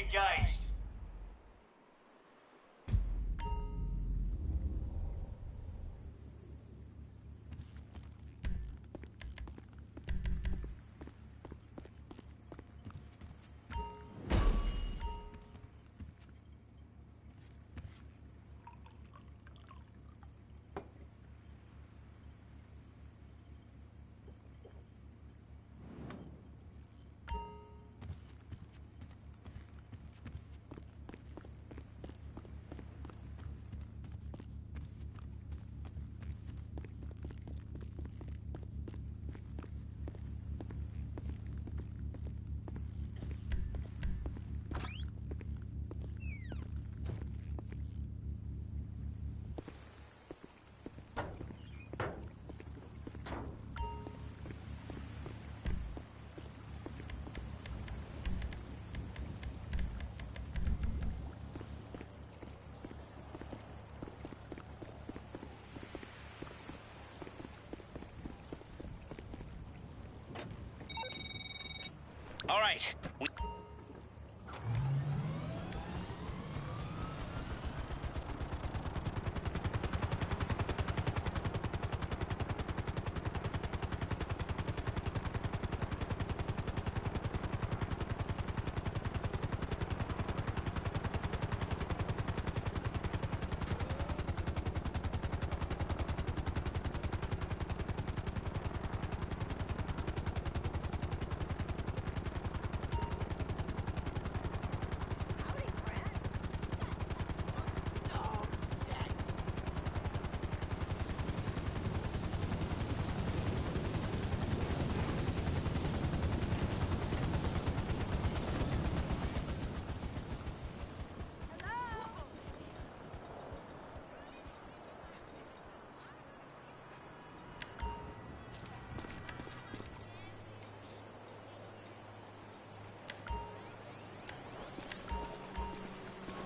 engaged. All right.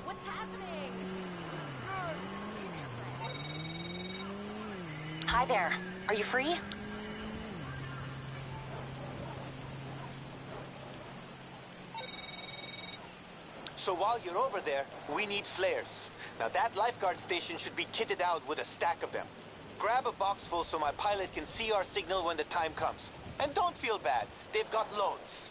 What's happening? Hi there. Are you free? So while you're over there, we need flares. Now that lifeguard station should be kitted out with a stack of them. Grab a box full so my pilot can see our signal when the time comes. And don't feel bad, they've got loads.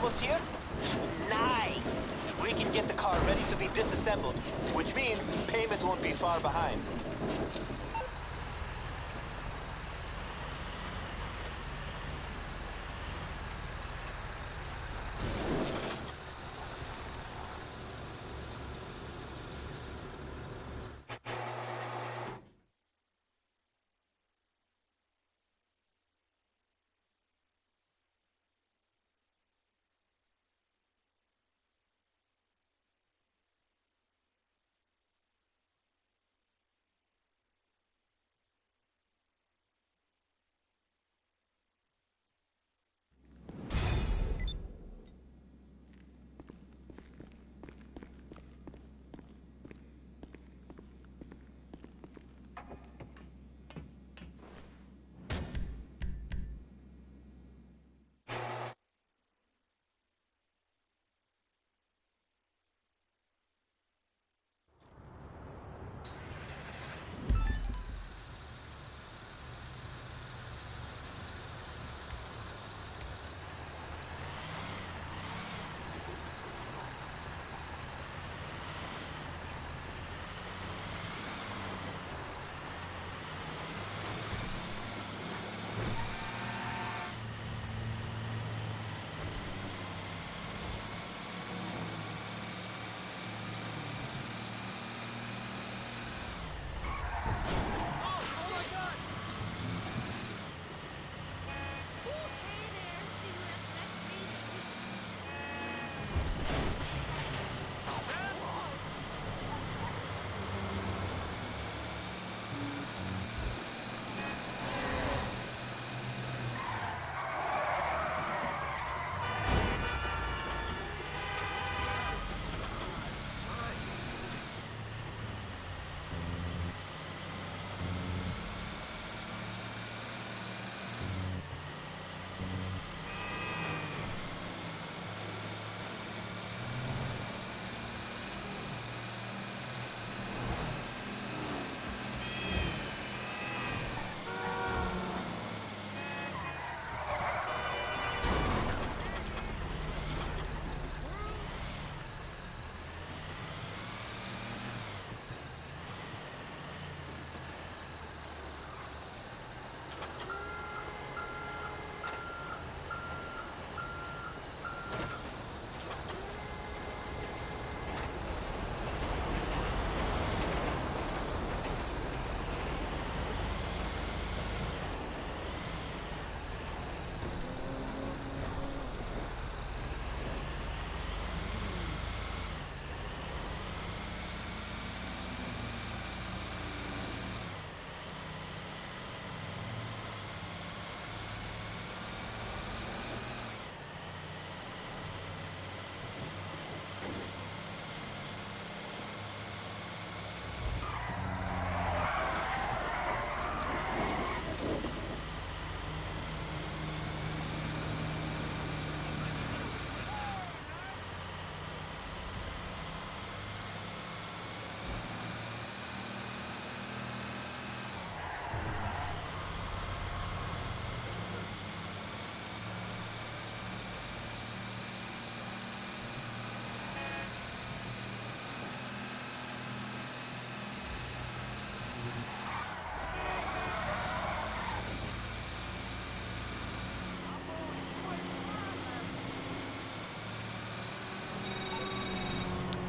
Almost here? Nice! We can get the car ready to be disassembled, which means payment won't be far behind.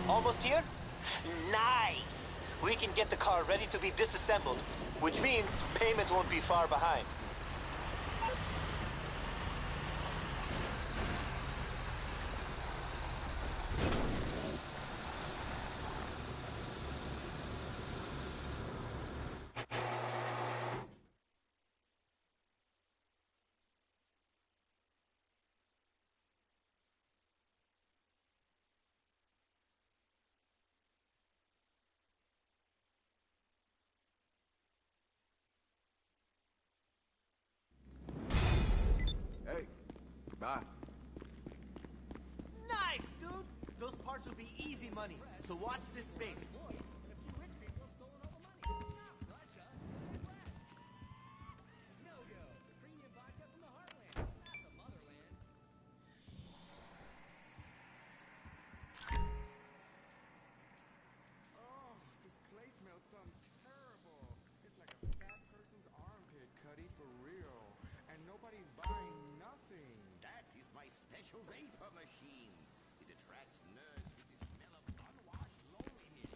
Almost here? Nice! We can get the car ready to be disassembled, which means payment won't be far behind. Hey, bye. Nice, dude! Those parts will be easy money, so watch this space. special vapor machine. It attracts nerds with the smell of unwashed loneliness.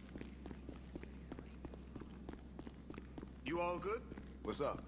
You all good? What's up?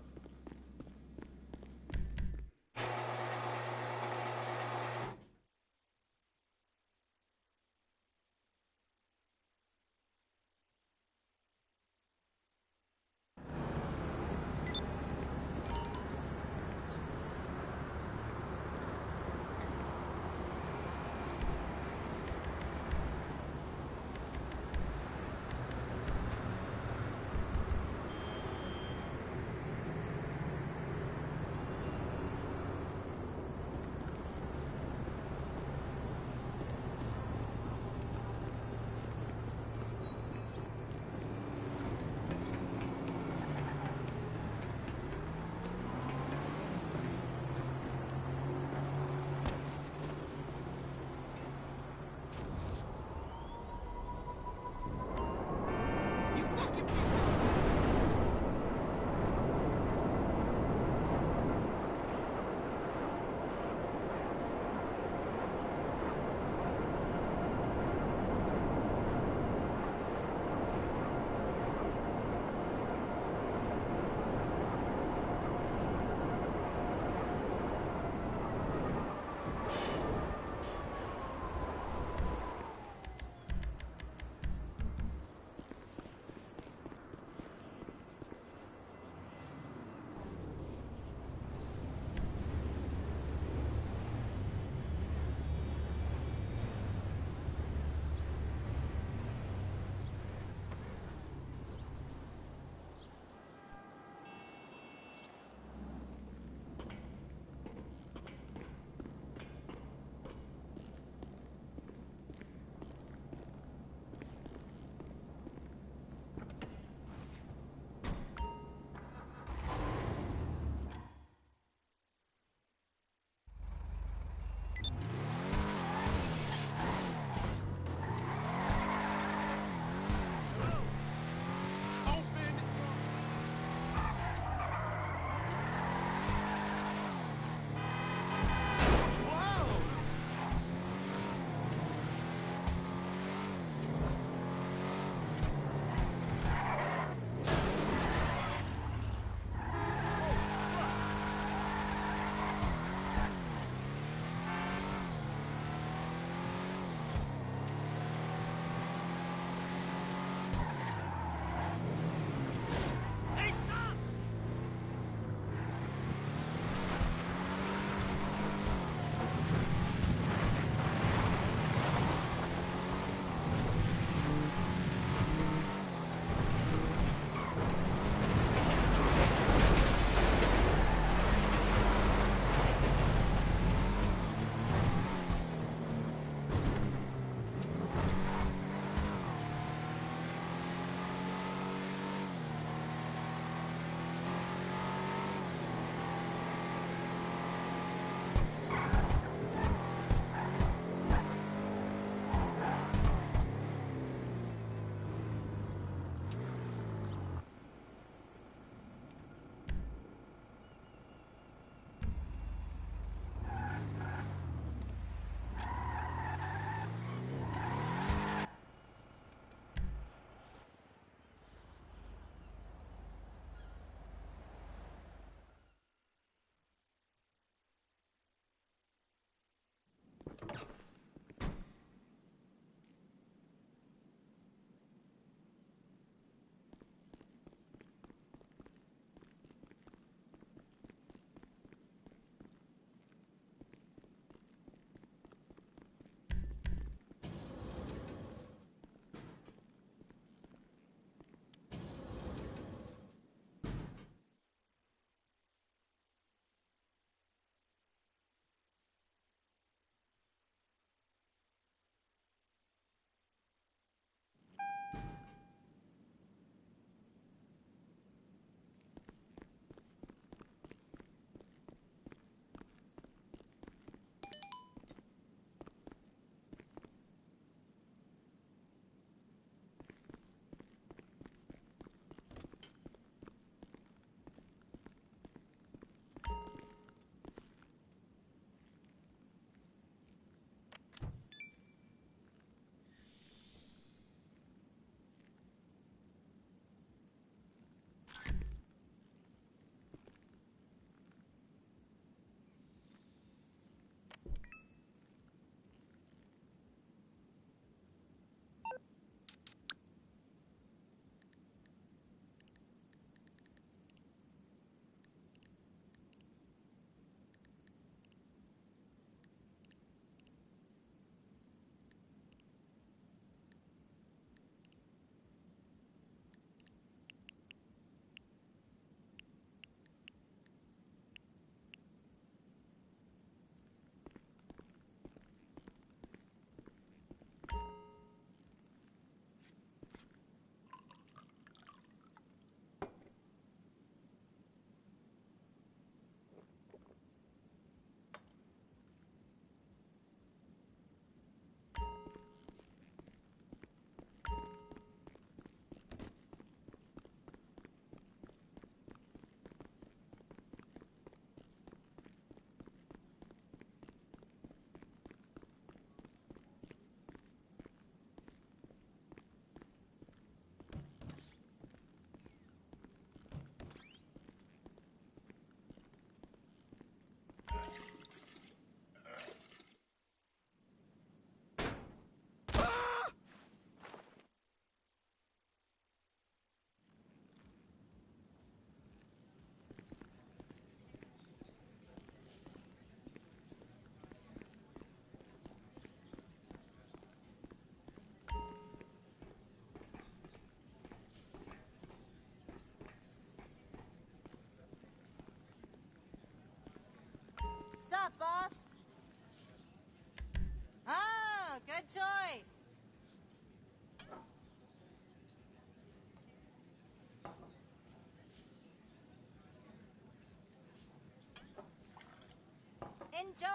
Enjoy!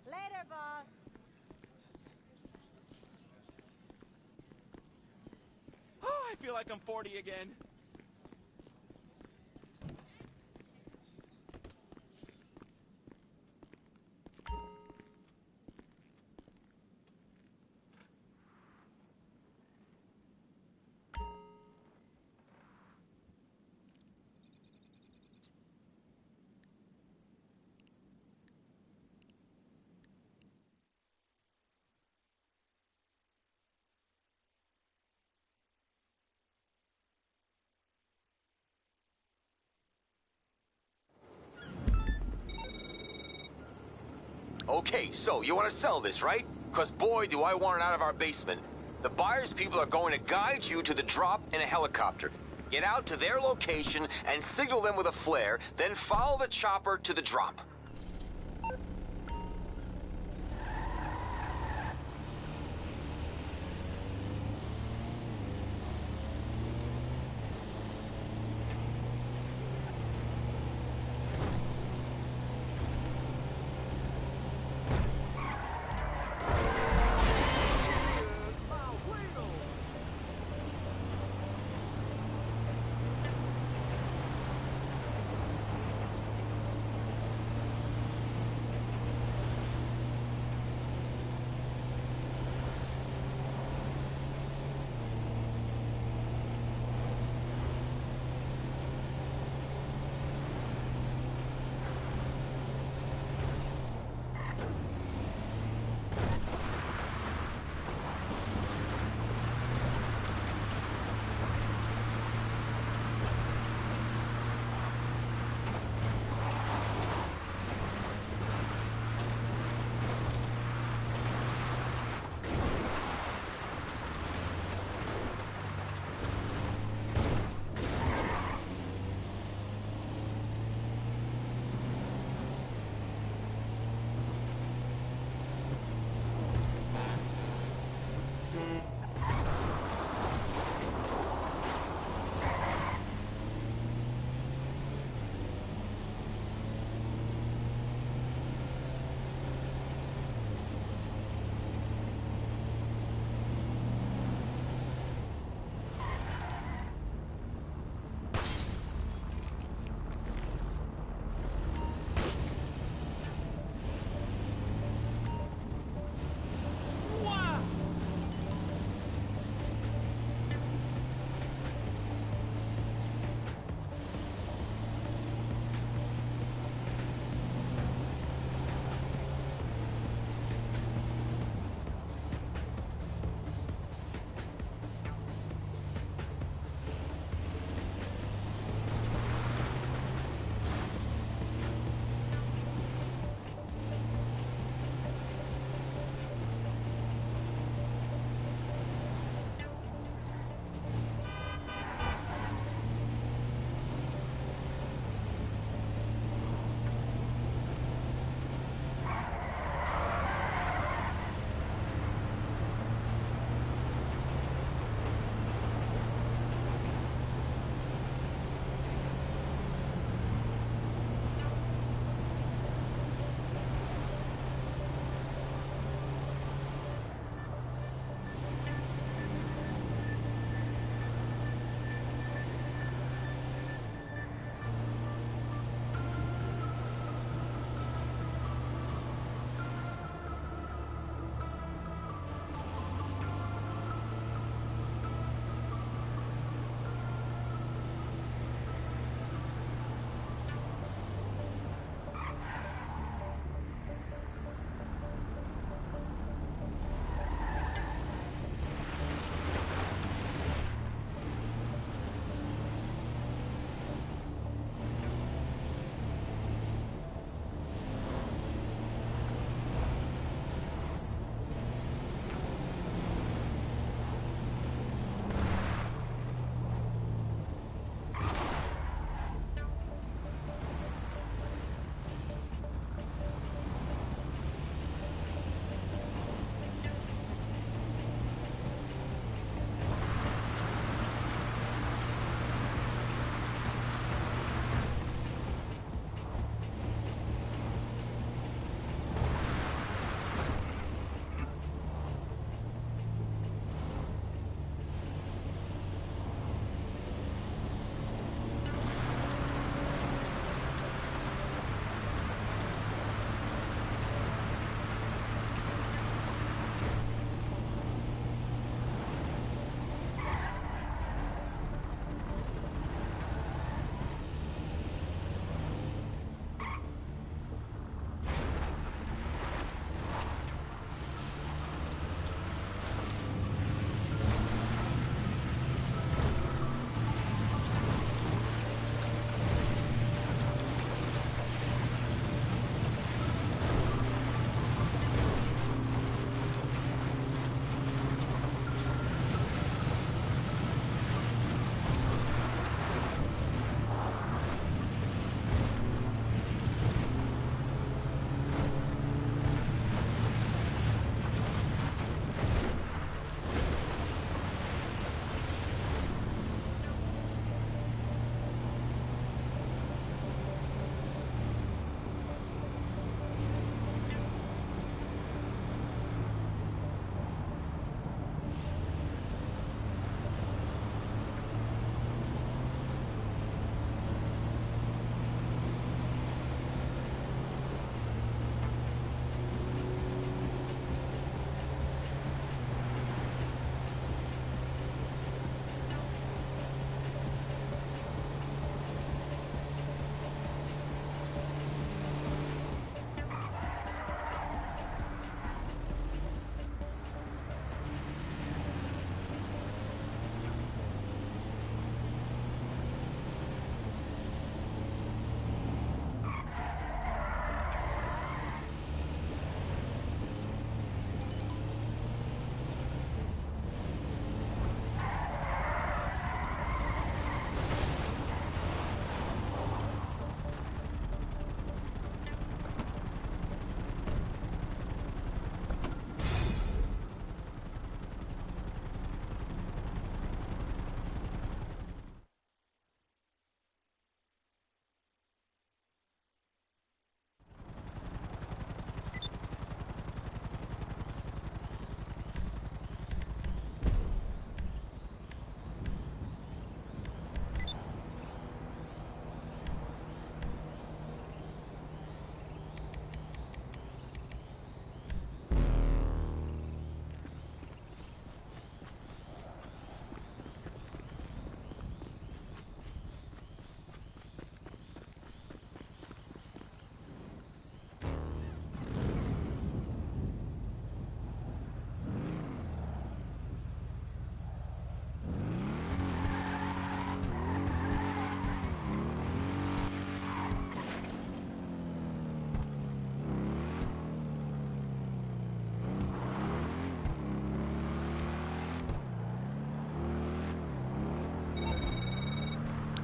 Later, boss. Oh, I feel like I'm 40 again. Okay, so you want to sell this, right? Because boy, do I want it out of our basement. The buyer's people are going to guide you to the drop in a helicopter. Get out to their location and signal them with a flare, then follow the chopper to the drop.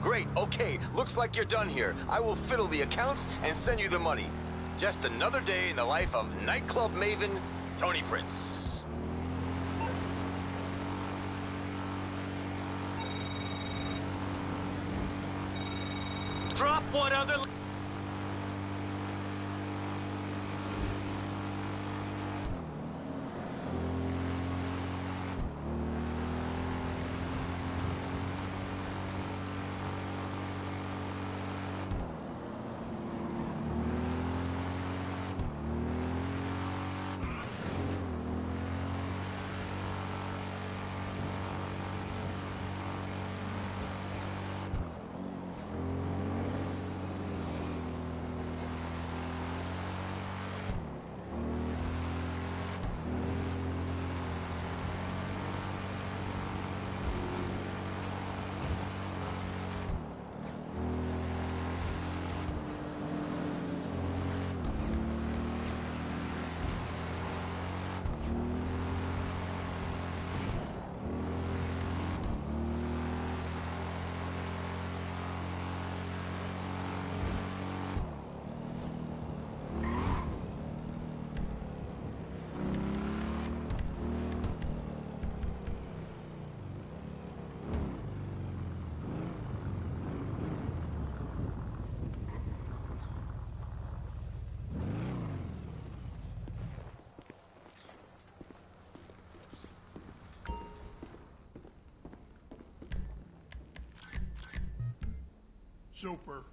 Great, okay. Looks like you're done here. I will fiddle the accounts and send you the money. Just another day in the life of nightclub maven, Tony Prince. Drop what other... Super.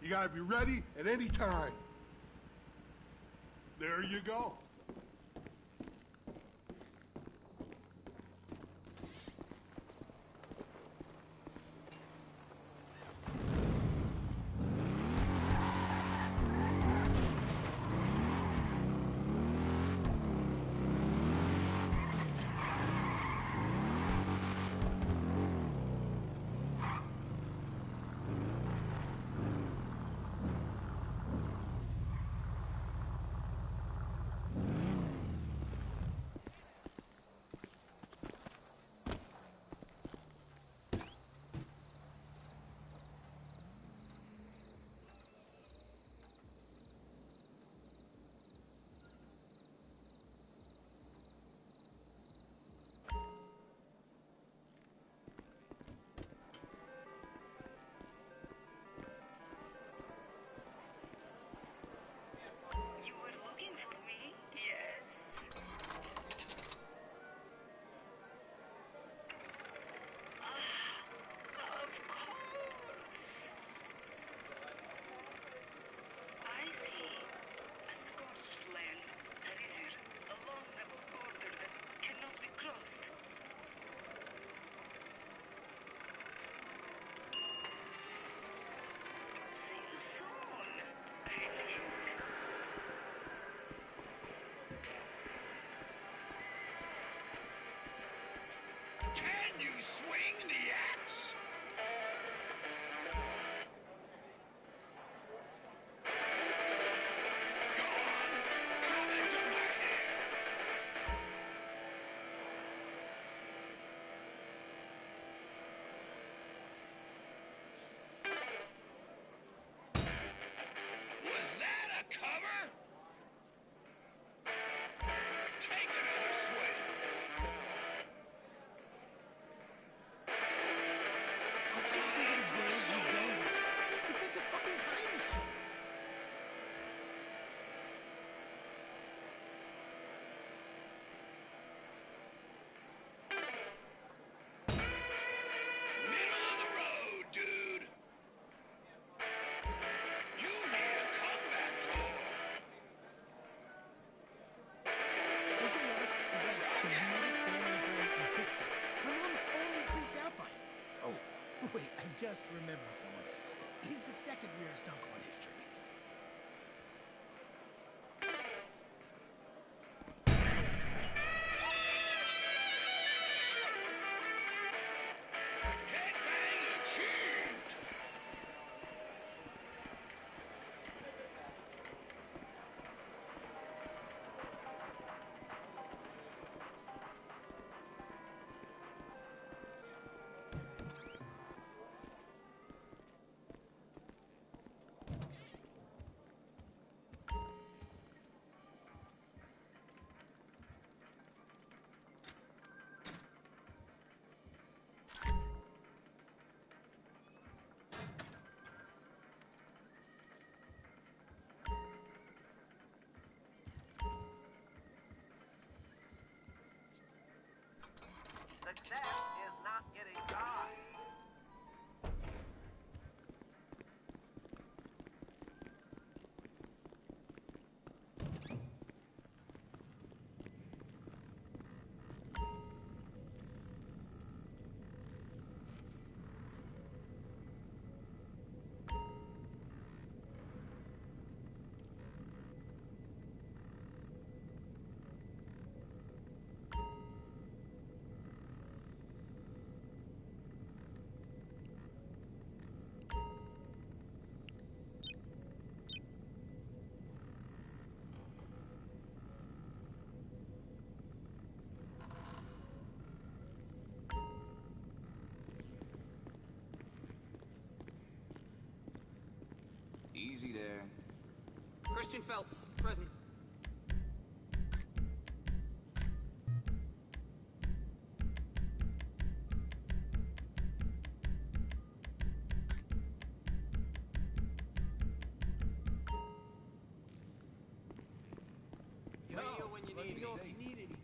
You gotta be ready at any time. There you go. You were looking for me? Yes. Of course. I see. A scorched land, a river, along a border that cannot be crossed. See you soon, I think. Can you swing the axe? Go on, come into my hair. Was that a cover? Take another swing. I can't think of a day we've done it. It's like a fucking time machine. Middle of the road, dude. You need a comeback tour. Uncle Les is like the weirdest family friend in history. My mom's totally freaked out by him. Oh, wait, I just remembered someone. He's the second weirdest uncle in history. Headbang achieved. That is not getting by. Easy there. Christian Feltz, present. Radio when you need me. If you need anything.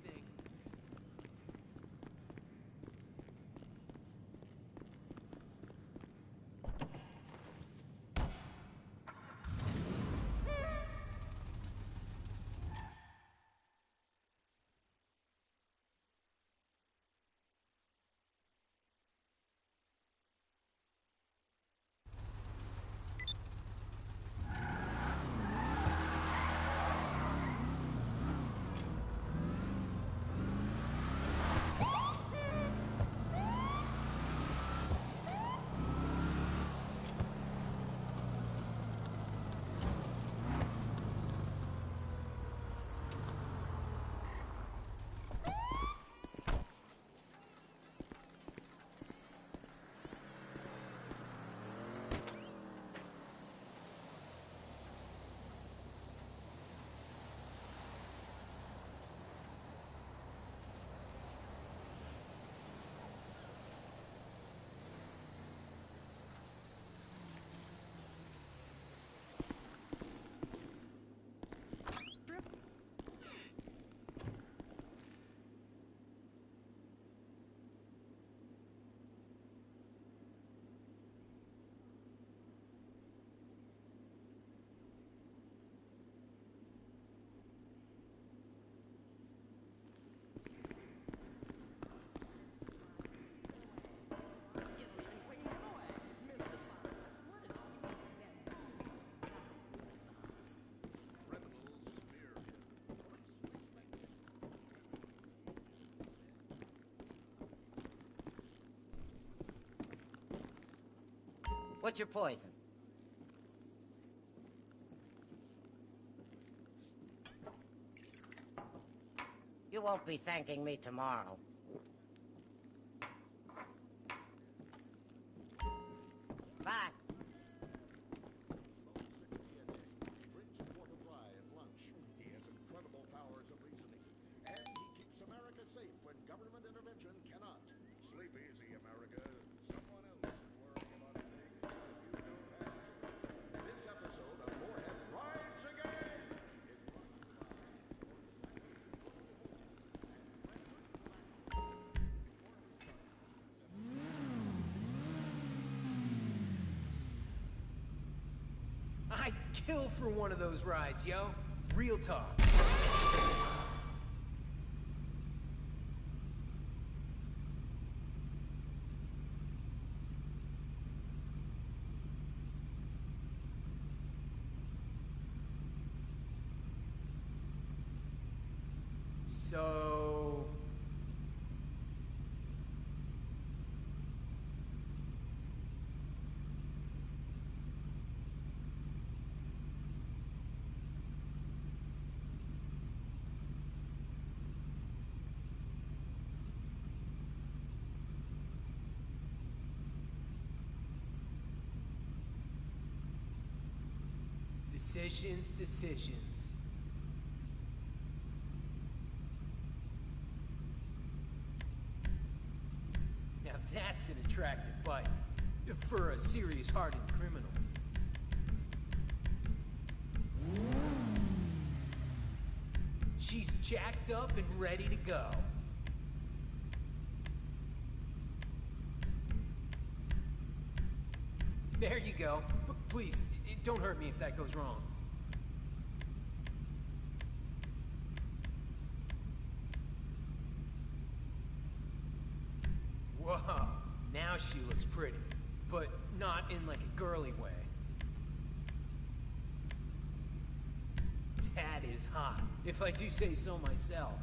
What's your poison? You won't be thanking me tomorrow. Bye. Drinks a quart of rye at lunch. He has incredible powers of reasoning. And he keeps America safe when government intervention cannot. Sleep easy, America. Someone else is worrying about things you don't have to. This episode of Warhead Rides Again is brought to you I'd kill for one of those rides, yo. Real talk. So... Decisions, decisions. Now that's an attractive bike for a serious hardened criminal. She's jacked up and ready to go. There you go. Please, don't hurt me if that goes wrong. Whoa, now she looks pretty, but not in like a girly way. That is hot, if I do say so myself.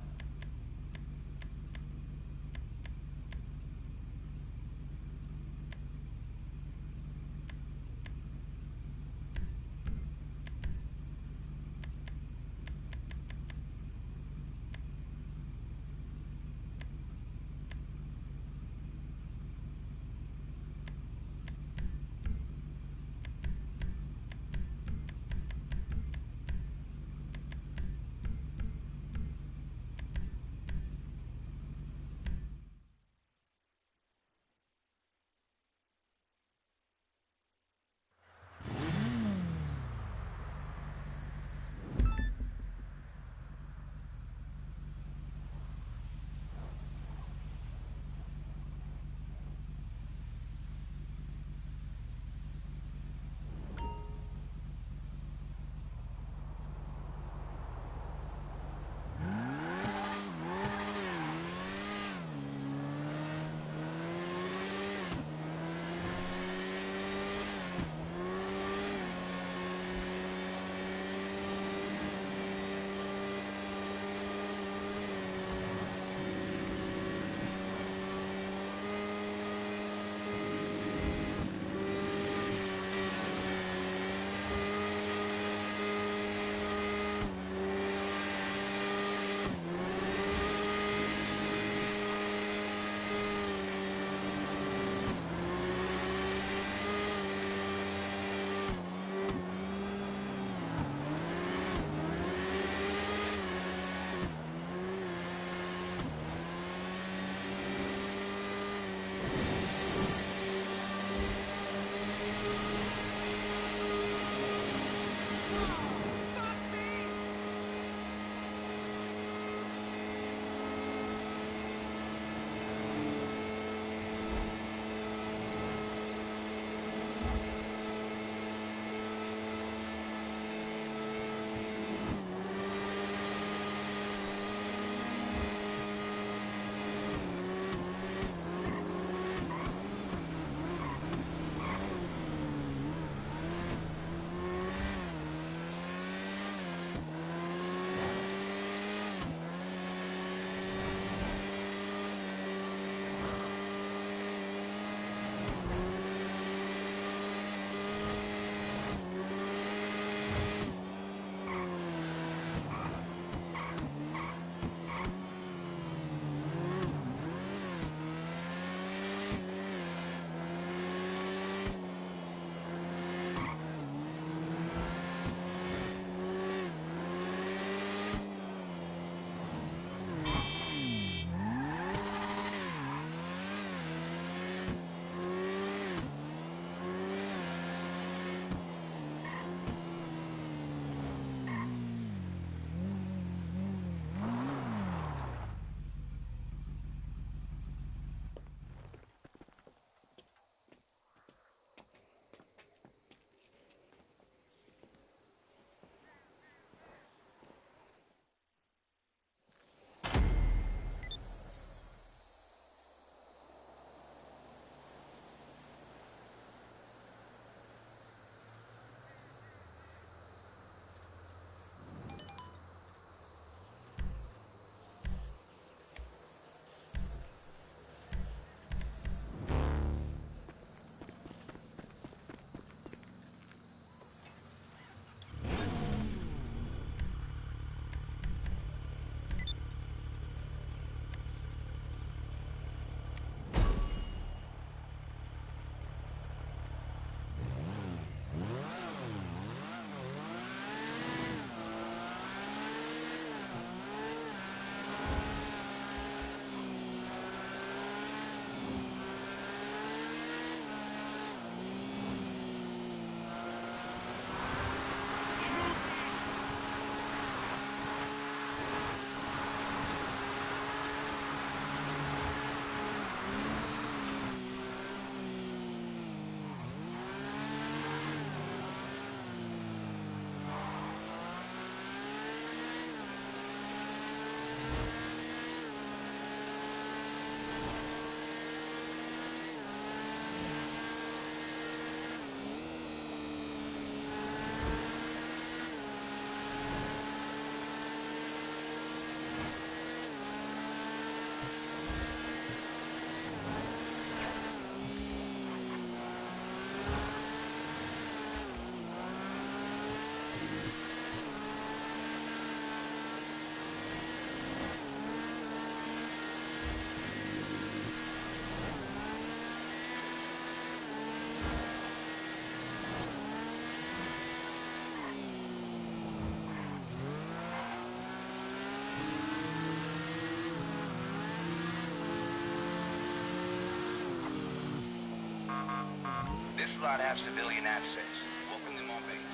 lot have civilian access. Welcome them on base.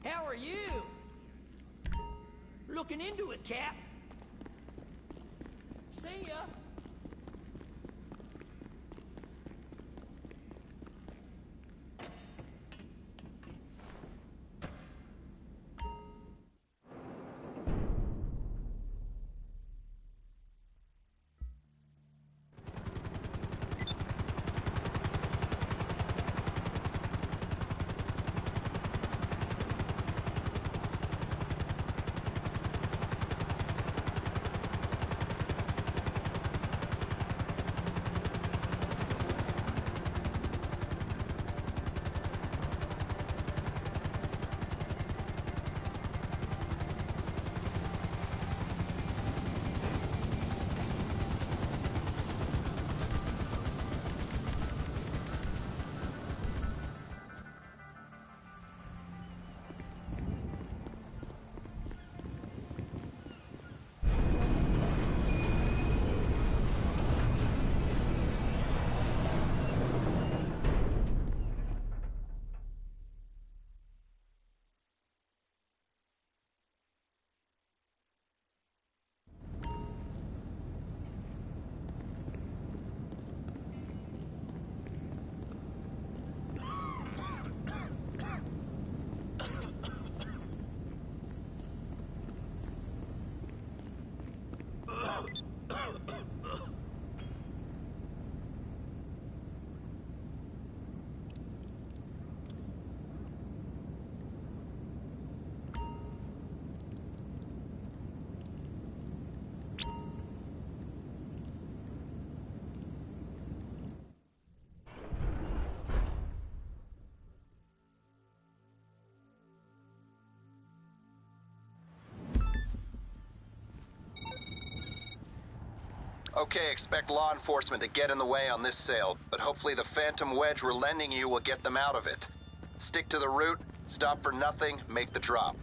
How are you? Looking into it, Cap. See ya. Okay, expect law enforcement to get in the way on this sale, but hopefully the phantom wedge we're lending you will get them out of it. Stick to the route, stop for nothing, make the drop.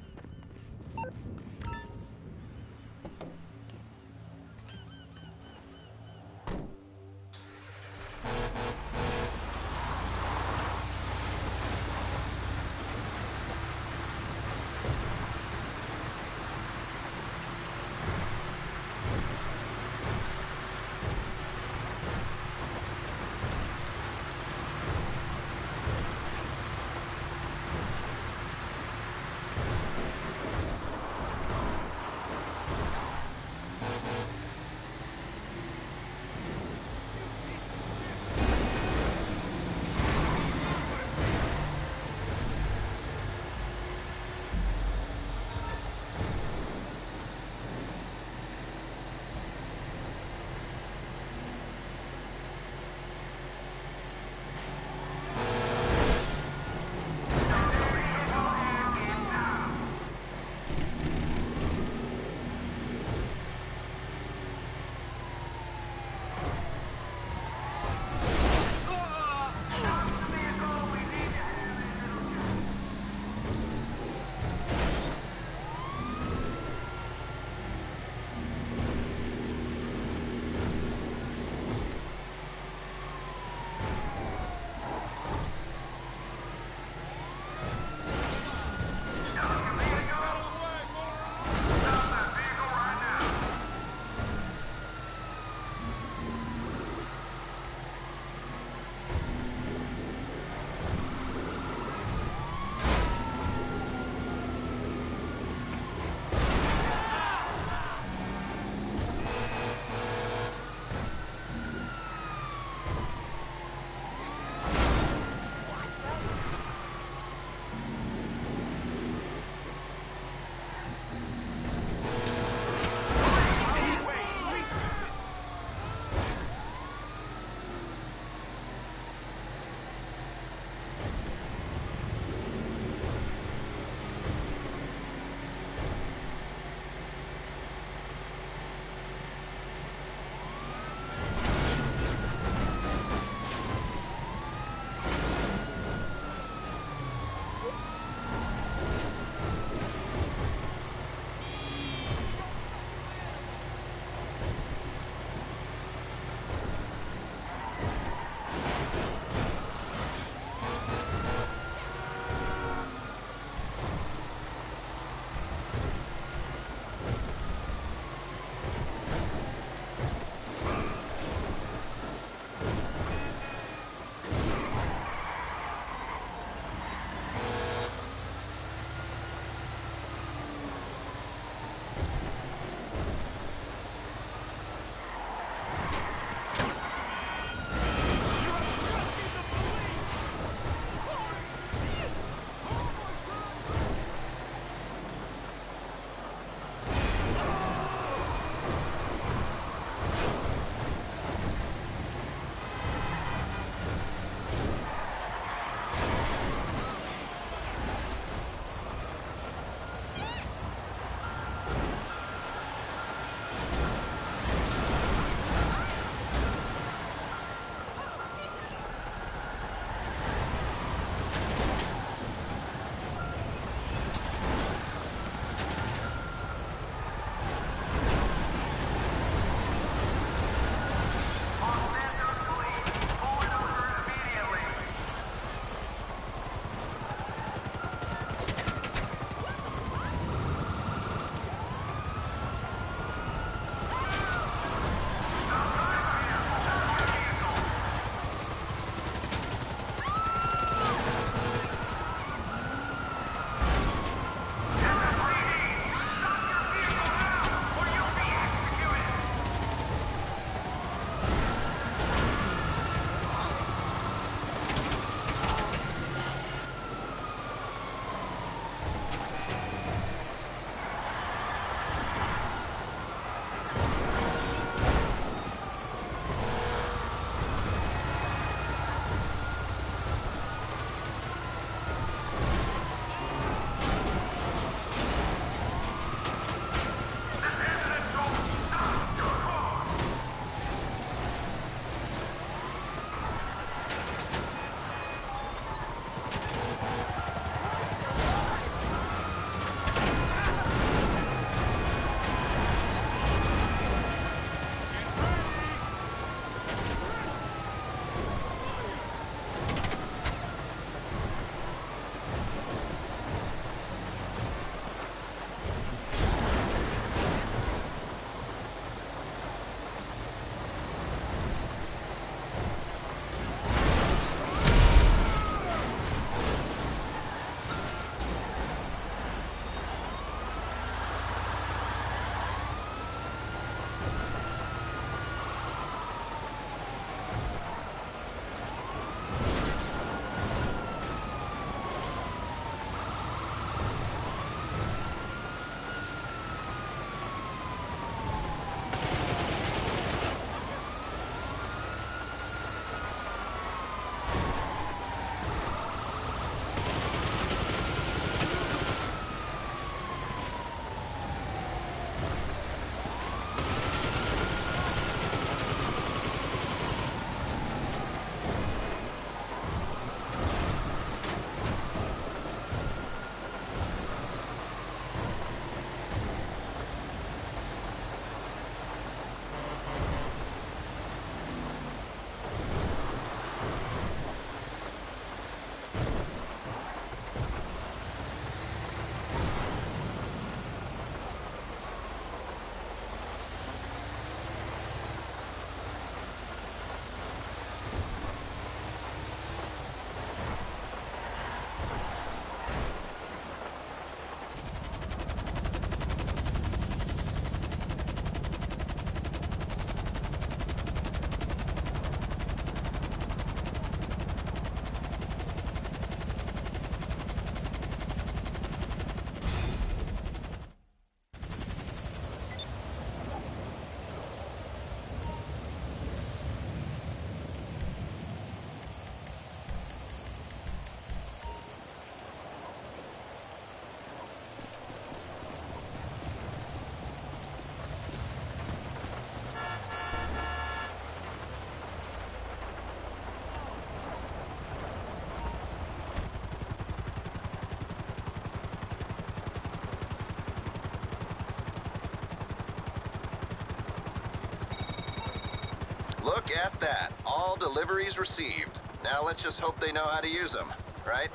Look at that. All deliveries received. Now let's just hope they know how to use them, right?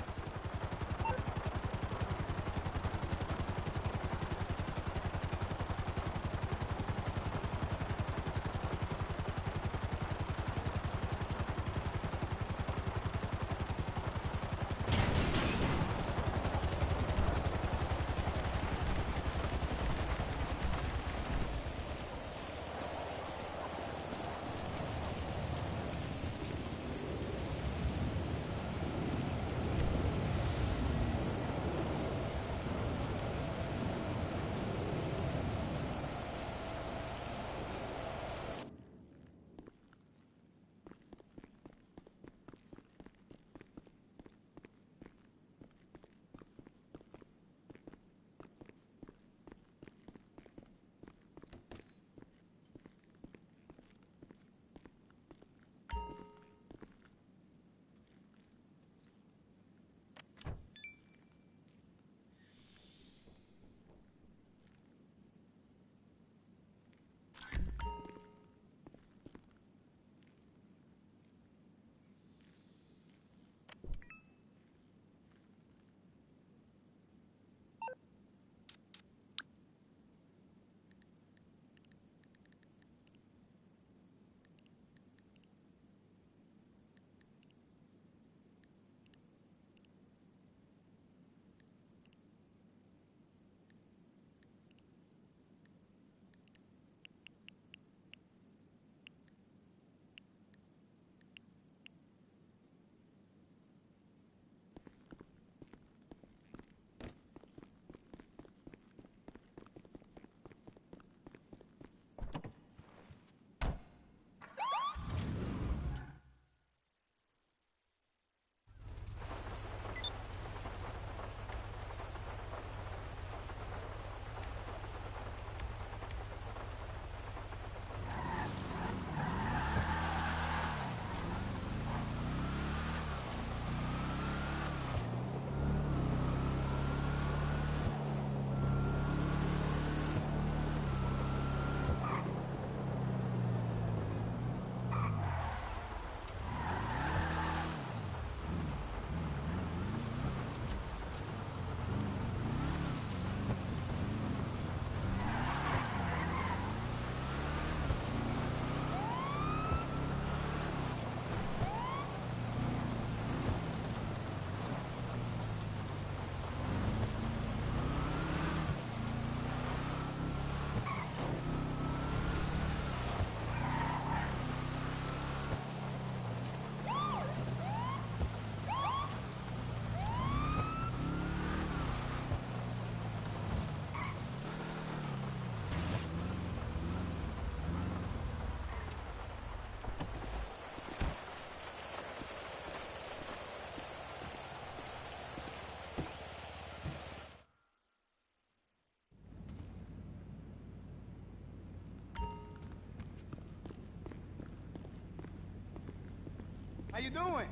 How you doing?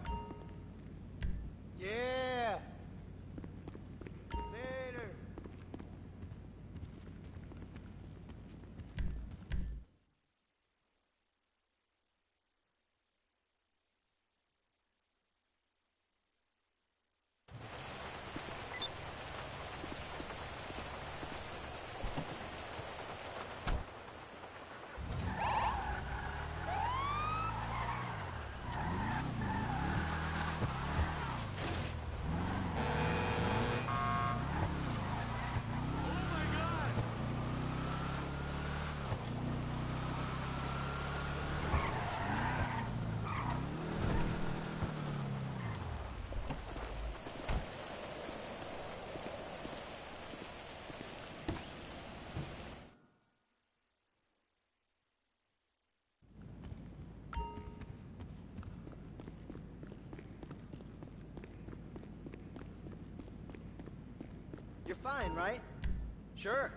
Yeah. Later. You're fine, right? Sure.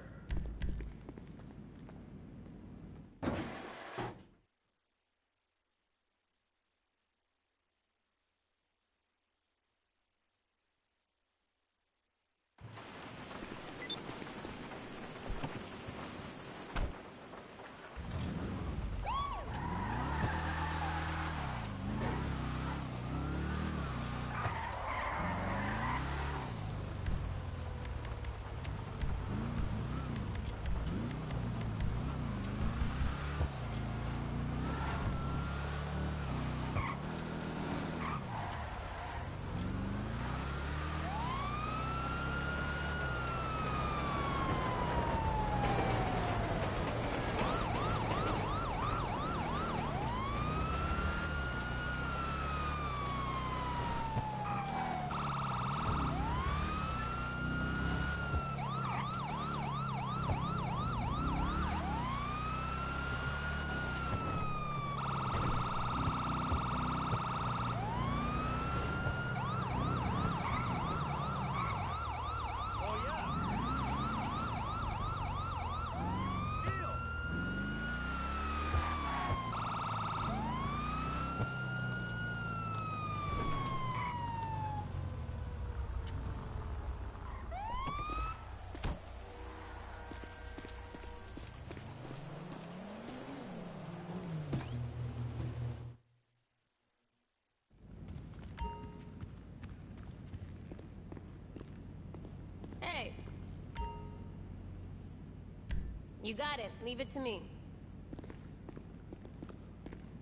You got it. Leave it to me.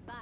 Bye.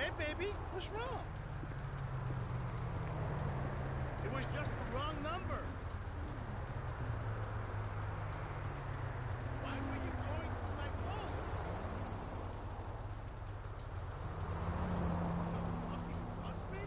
Hey, baby, what's wrong? It was just the wrong number. Why were you going through my phone? You fucking trust me?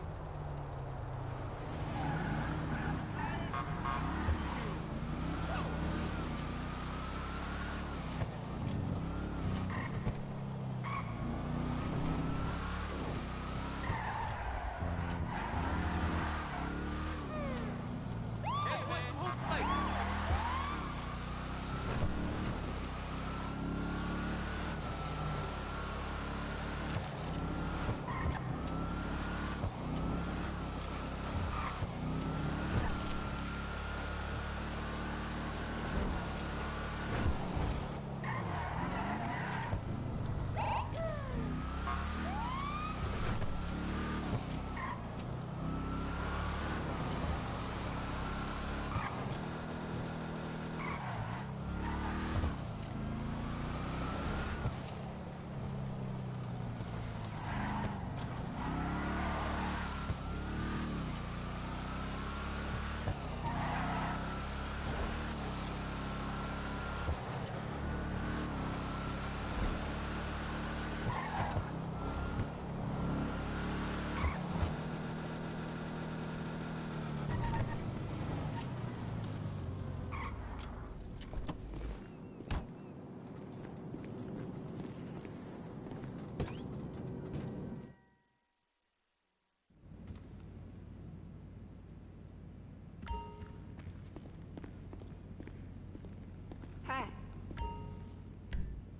Hi.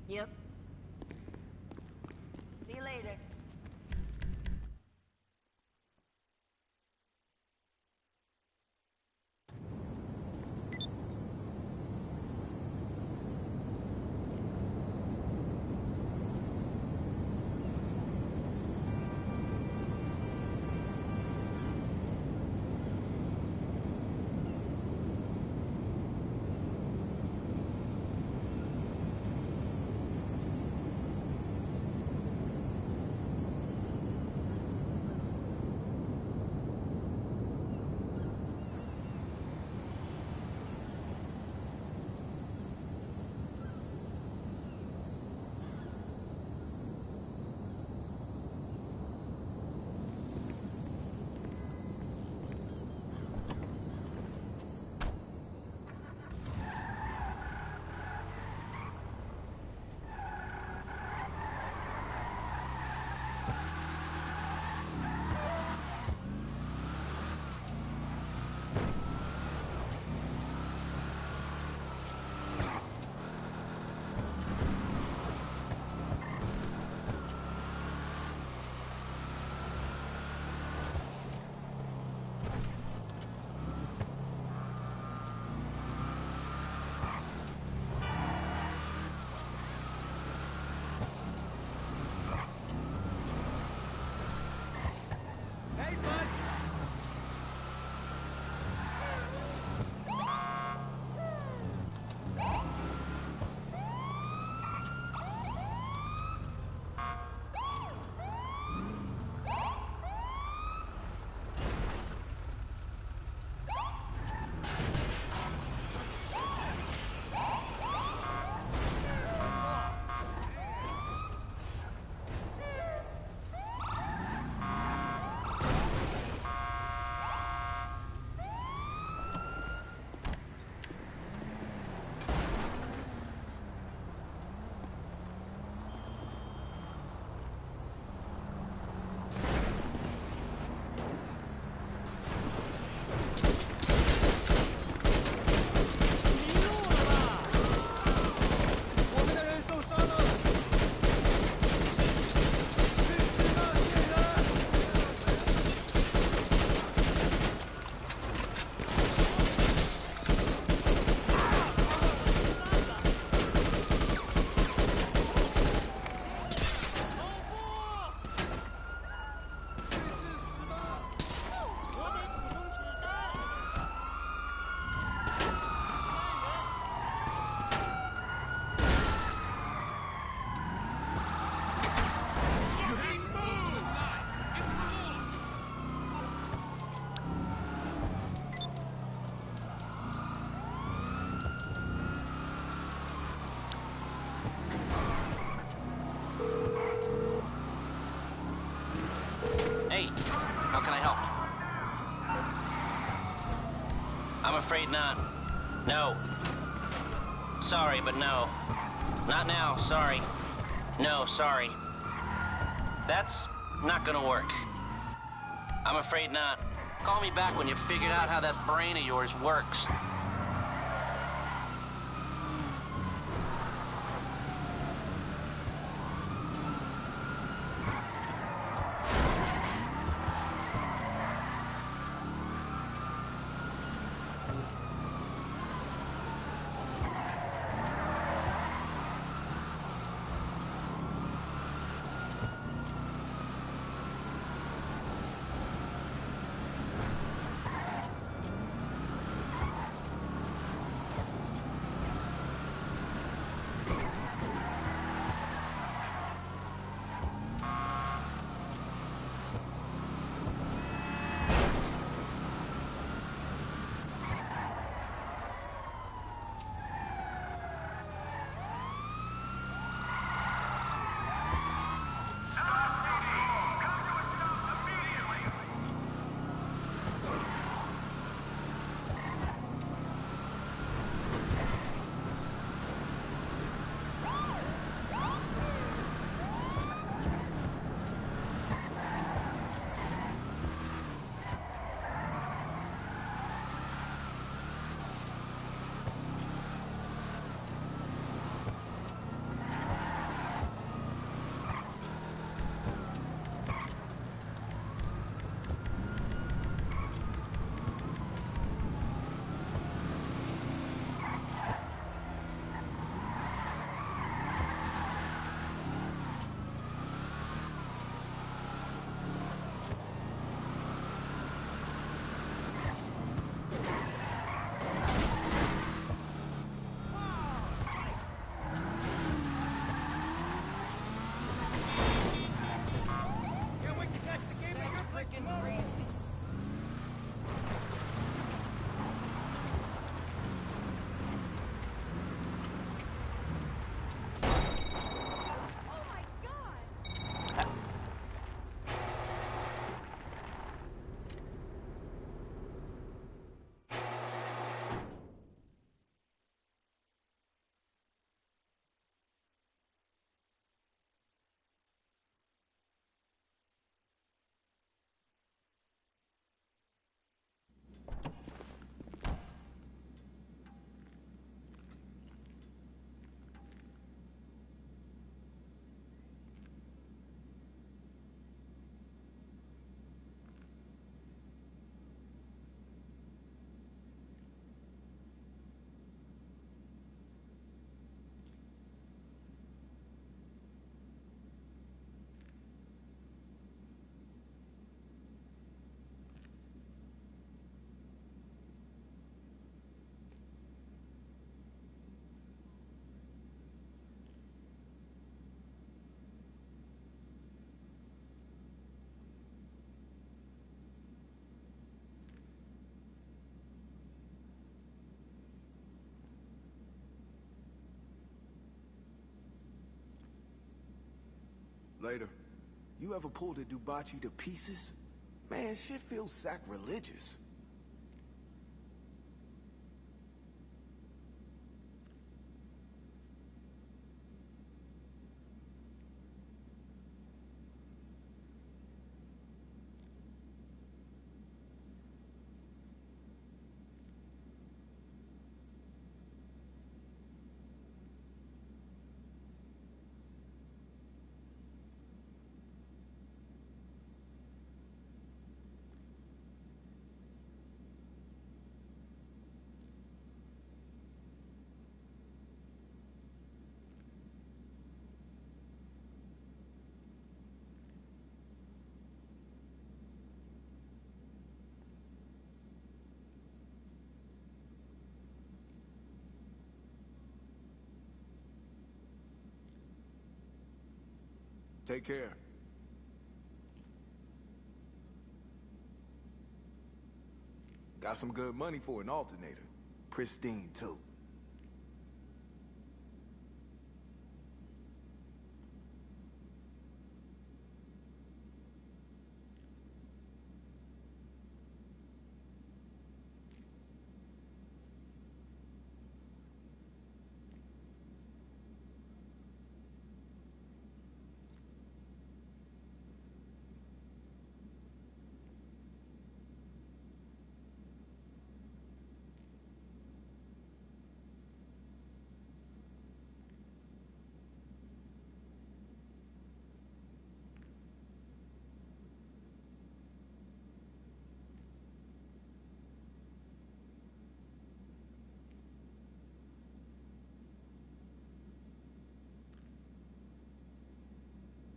Yep. See you later. afraid not. No. Sorry, but no. Not now, sorry. No, sorry. That's not gonna work. I'm afraid not. Call me back when you figured out how that brain of yours works. Later. You ever pulled a Dubachi to pieces? Man, shit feels sacrilegious. Take care. Got some good money for an alternator. Pristine, too.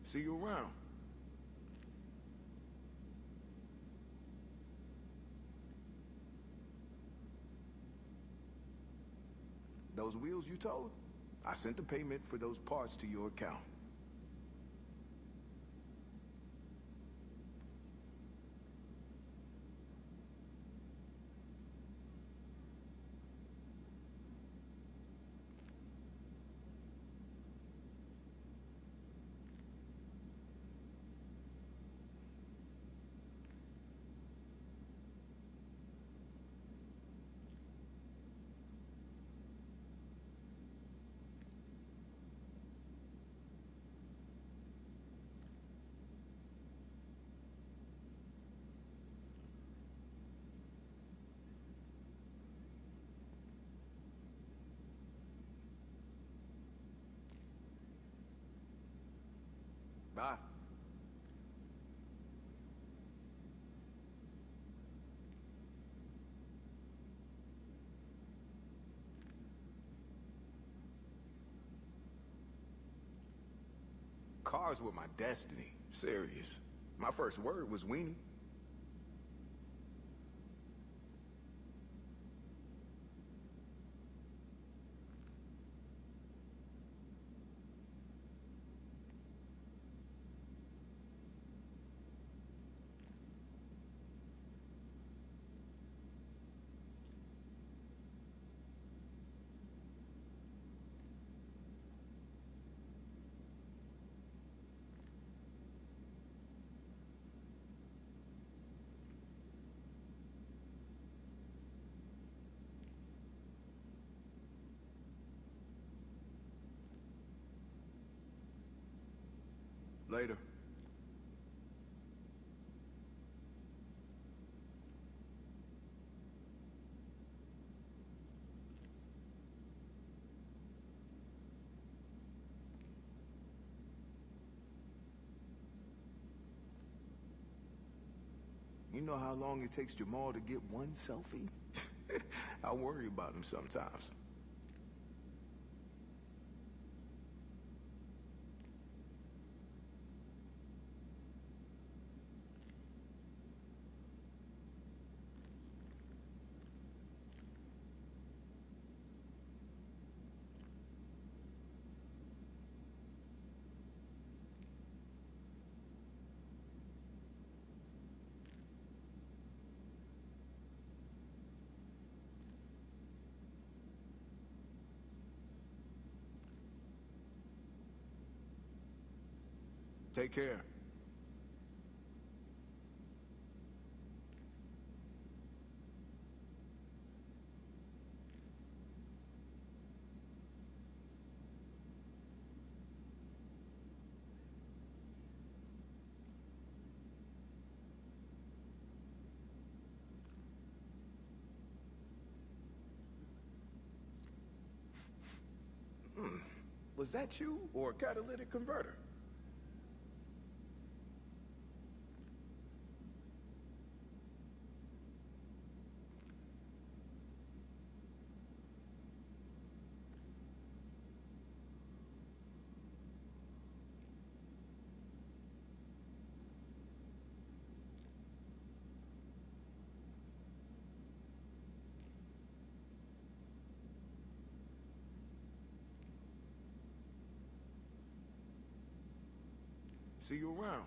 See you around. Those wheels you towed? I sent the payment for those parts to your account. Bye. Cars were my destiny. Serious. My first word was weenie. Later. You know how long it takes Jamal to get one selfie? I worry about him sometimes. Take care. Was that you or a catalytic converter? See you around.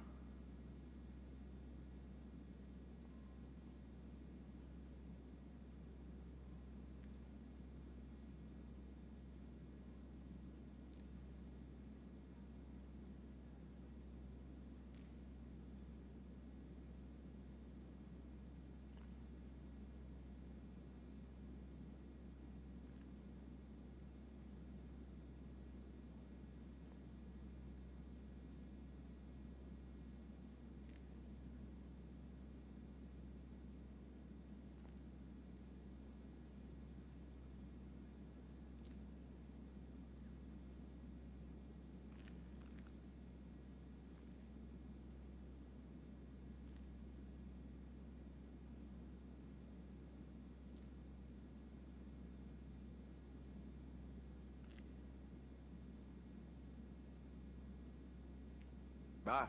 Bye.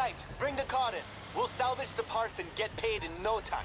right, bring the car in. We'll salvage the parts and get paid in no time.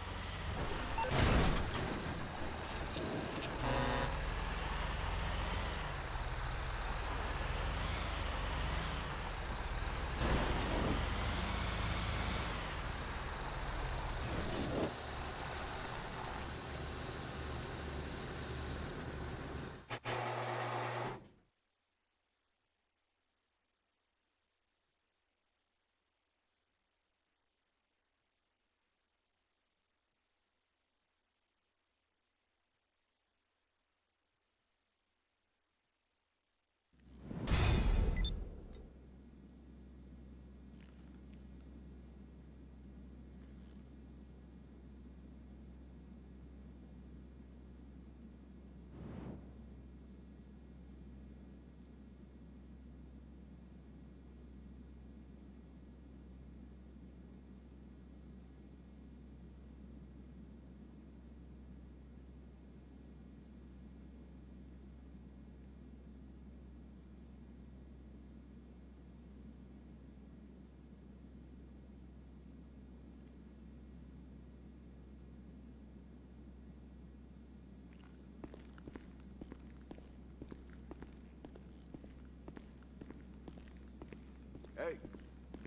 Hey,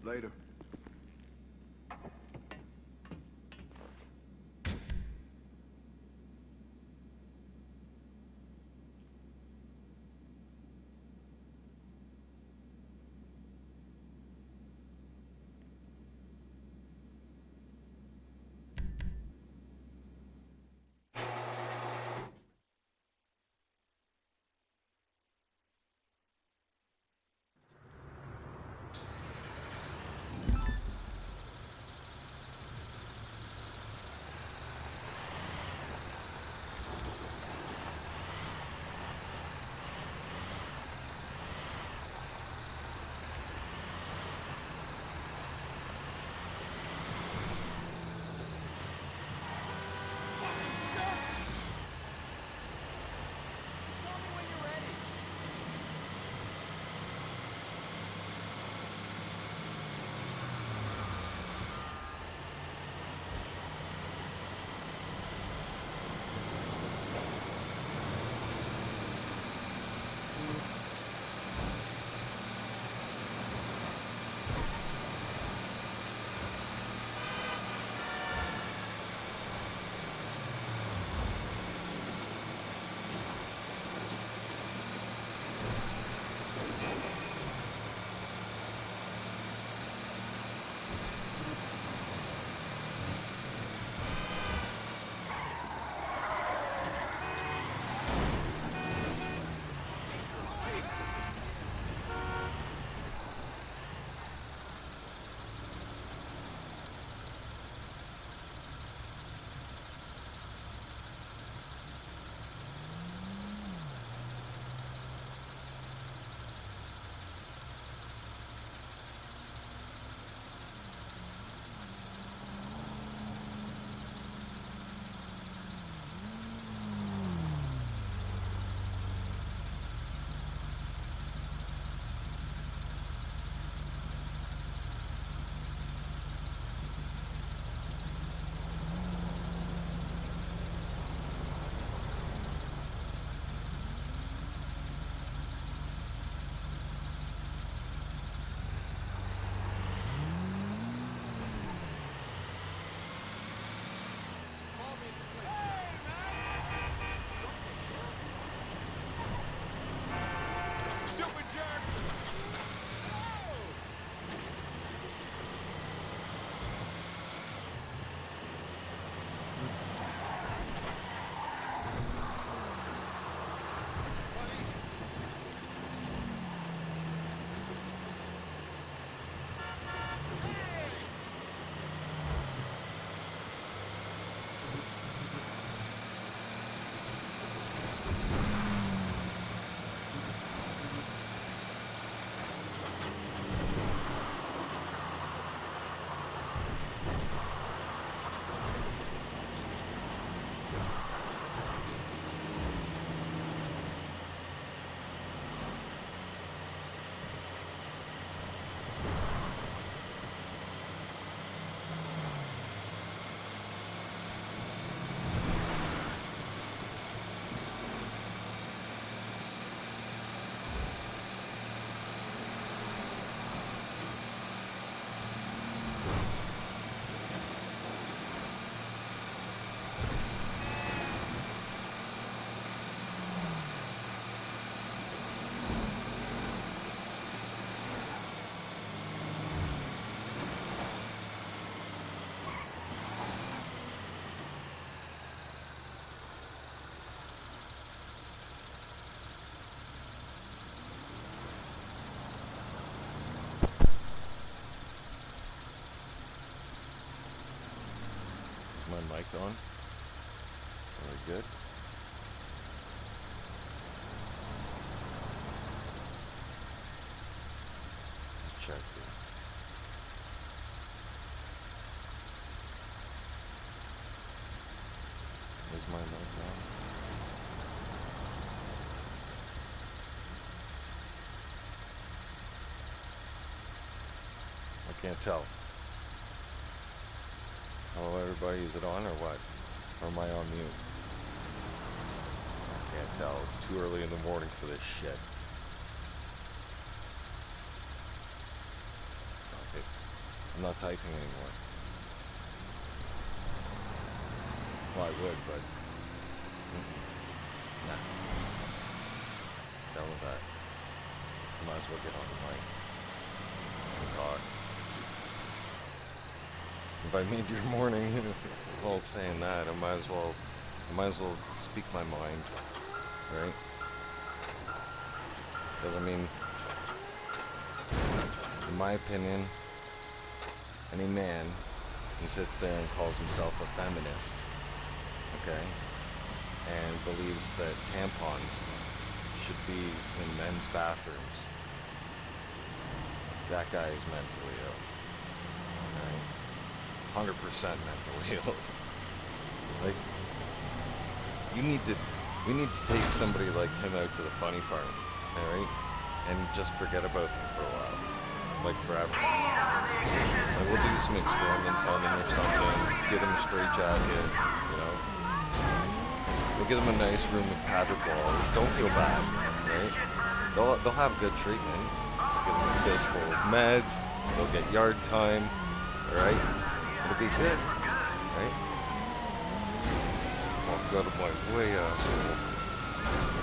later. mic on? Are we good? Let's check here. Is my mic on? I can't tell. Hello everybody, is it on or what? Or am I on mute? I can't tell, it's too early in the morning for this shit. Fuck it. I'm not typing anymore. Well, I would, but... Nah. Done with that. I might as well get on the mic and talk. If I made your morning, well, saying that, I might as well speak my mind, right? Because I mean, in my opinion, any man who sits there and calls himself a feminist, okay, and believes that tampons should be in men's bathrooms, that guy is mentally ill. 100% mentally ill. Like, we need to take somebody like him out to the funny farm, alright? And just forget about them for a while. Like forever. Like, we'll do some experiments on them or something, give them a straight jacket, you know? We'll give them a nice room with padded balls. Don't feel bad, right? They'll have good treatment. Give them a fistful of meds, they'll get yard time, alright? It'll be good, right? Fuck out of my way, asshole.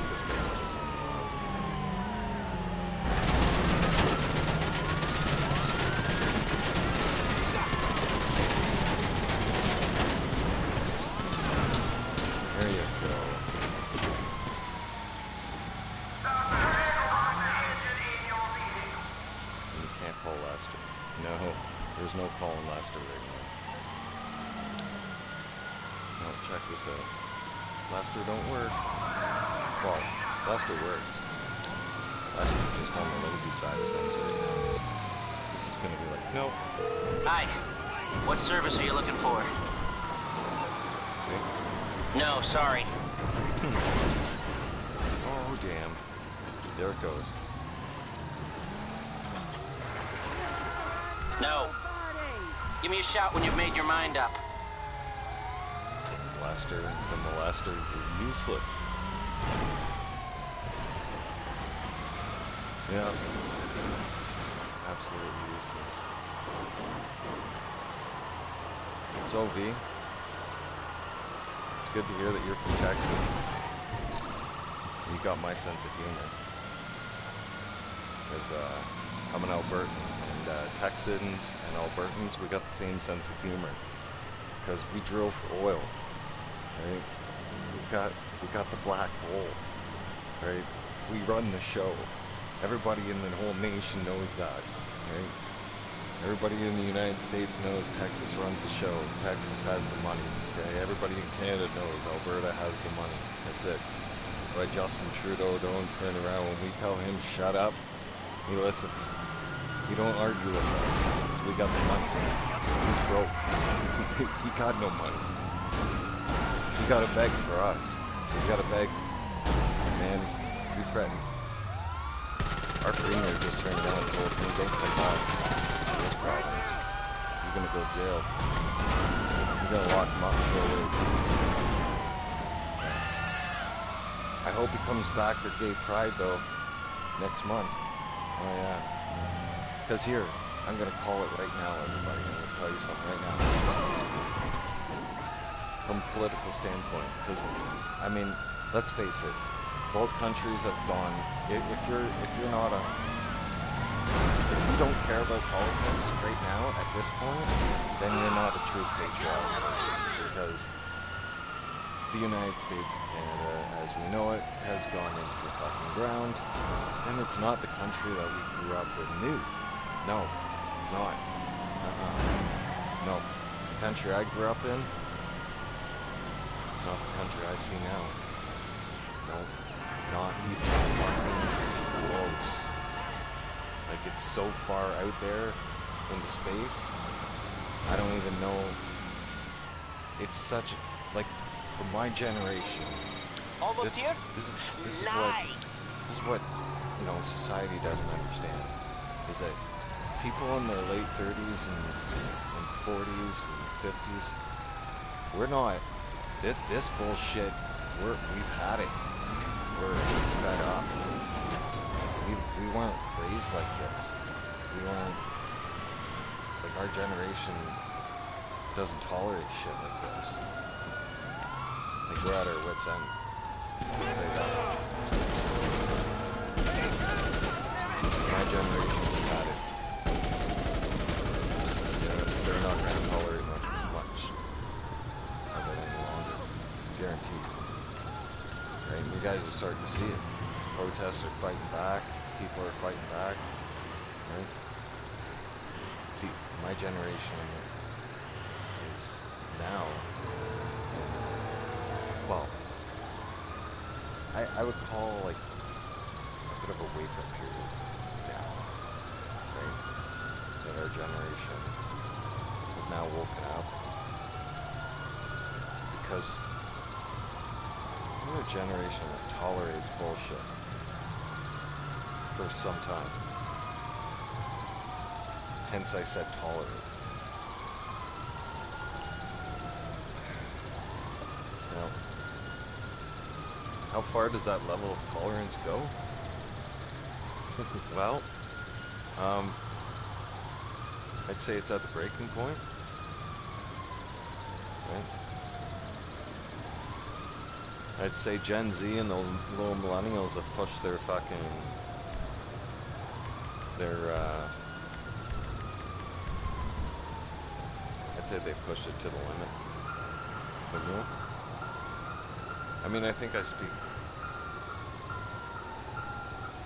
This guy's just... There you go. You can't call Lester. No, there's no calling Lester right now. No, check this out. Lester don't work. Well, Lester works. Lester's just on the lazy side of things right now. He's just gonna be like, nope. Hi. What service are you looking for? See? No, sorry. Oh, damn. There it goes. No. Give me a shout when you've made your mind up. Lester and the molester were useless. Yeah. Absolutely useless. So, V, it's good to hear that you're from Texas. You got my sense of humor. Because, I'm an Albertan, and Texans and Albertans, we got the same sense of humor. Because we drill for oil. Right? We got the black gold, right? We run the show. Everybody in the whole nation knows that, right? Everybody in the United States knows Texas runs the show. Texas has the money, okay? Everybody in Canada knows Alberta has the money. That's it. That's why Justin Trudeau don't turn around when we tell him shut up. He listens. He don't argue with us because we got the money. He's broke. He got no money. You gotta beg for us. You gotta beg. Man, we threatened. Our premier just turned around and told me, don't come back to this province. You're gonna go to jail. You're gonna lock him up and go away. I hope he comes back for Gay Pride, though, next month. Oh, yeah. Because here, I'm gonna call it right now, everybody. I'm gonna tell you something right now. From a political standpoint, because I mean, let's face it, both countries have gone. If you're not if you don't care about politics right now at this point, then you're not a true patriotic person, because the United States of Canada, as we know it, has gone into the fucking ground, and it's not the country that we grew up with knew. No, it's not. No, the country I grew up in. It's not the country I see now. Nope. Not even fucking close. Like, it's so far out there into space. I don't even know. It's such, like, for my generation. Almost here? This is what, you know, society doesn't understand. Is that people in their late 30s and 40s and 50s, we're not, this bullshit, we've had it. We're fed up. We weren't raised like this. We weren't, like, our generation doesn't tolerate shit like this. Like, we're at our wits' end. I'll tell you that much. My generation has had it. They're not going to tolerate much of it any longer. Guaranteed. Right? You guys are starting to see it. Protests are fighting back. People are fighting back. Right? See, my generation is now, well, I would call, like, a bit of a wake-up period now, right? That our generation has now woken up, because we're a generation that tolerates bullshit for some time. Hence I said tolerate. Now, how far does that level of tolerance go? Well, I'd say it's at the breaking point. Right? I'd say Gen Z and the little millennials have pushed their I'd say they pushed it to the limit. But you know? I mean, I think I speak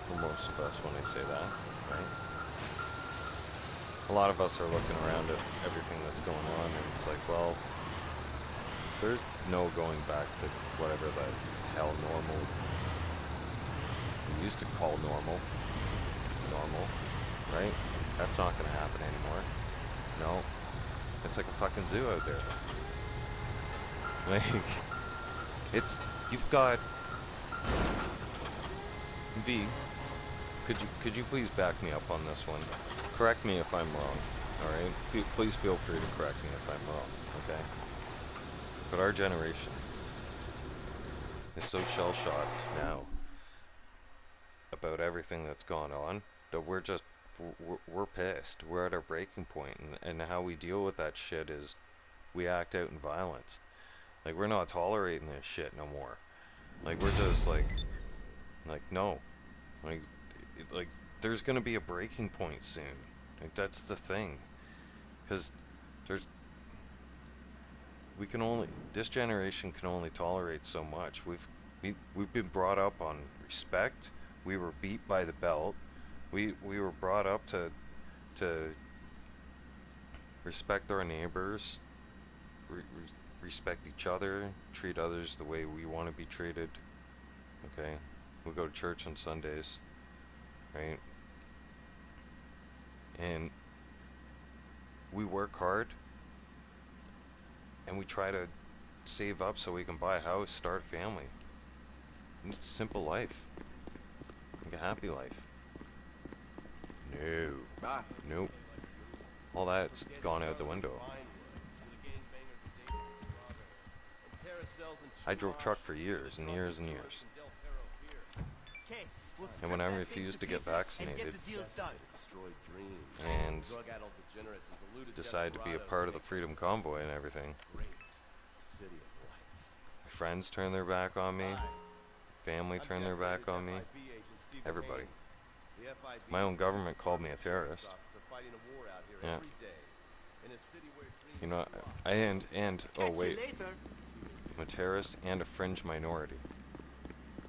for most of us when I say that, right? A lot of us are looking around at everything that's going on, and it's like, well, there's no going back to whatever the hell normal we used to call normal, right? That's not going to happen anymore. No. It's like a fucking zoo out there. Like, you've got, V, could you please back me up on this one? Correct me if I'm wrong, alright? Please feel free to correct me if I'm wrong, okay? But our generation is so shell-shocked now about everything that's gone on that we're pissed. We're at our breaking point, and how we deal with that shit is we act out in violence. Like, we're not tolerating this shit no more. Like, we're just like no. Like there's gonna be a breaking point soon. Like, that's the thing. Because this generation can only tolerate so much. We've been brought up on respect. We were beat by the belt. We were brought up to respect our neighbors, respect each other, treat others the way we want to be treated. Okay, we go to church on Sundays, right? And we work hard, and we try to save up so we can buy a house, start a family. It's a simple life, like a happy life. No. Nope. All that's gone out the window. I drove truck for years and years and years. And when I refused to get vaccinated and decided to be a part of the Freedom Convoy and everything, friends turned their back on me, family turned their back on me, everybody. My own government called me a terrorist. Yeah. You know, oh wait, I'm a terrorist and a fringe minority.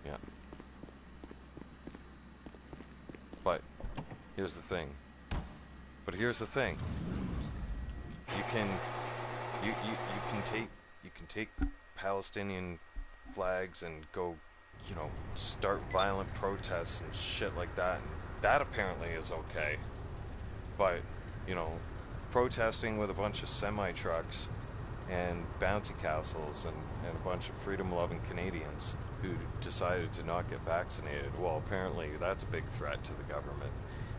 Yeah. But here's the thing. You can take Palestinian flags and go, you know, start violent protests and shit like that. And that apparently is okay. But, you know, protesting with a bunch of semi-trucks and bouncy castles and a bunch of freedom-loving Canadians who decided to not get vaccinated, well, apparently that's a big threat to the government.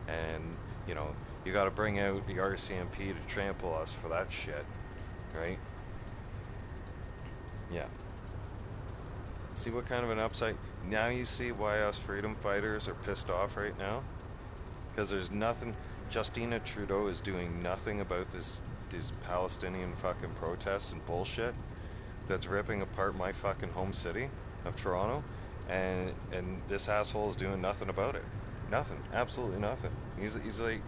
And, you know, you got to bring out the RCMP to trample us for that shit, right? Yeah. See what kind of an upside? Now you see why us freedom fighters are pissed off right now? Because there's nothing... Justina Trudeau is doing nothing about these Palestinian fucking protests and bullshit that's ripping apart my fucking home city of Toronto, and this asshole is doing nothing about it. Nothing. Absolutely nothing. He's like...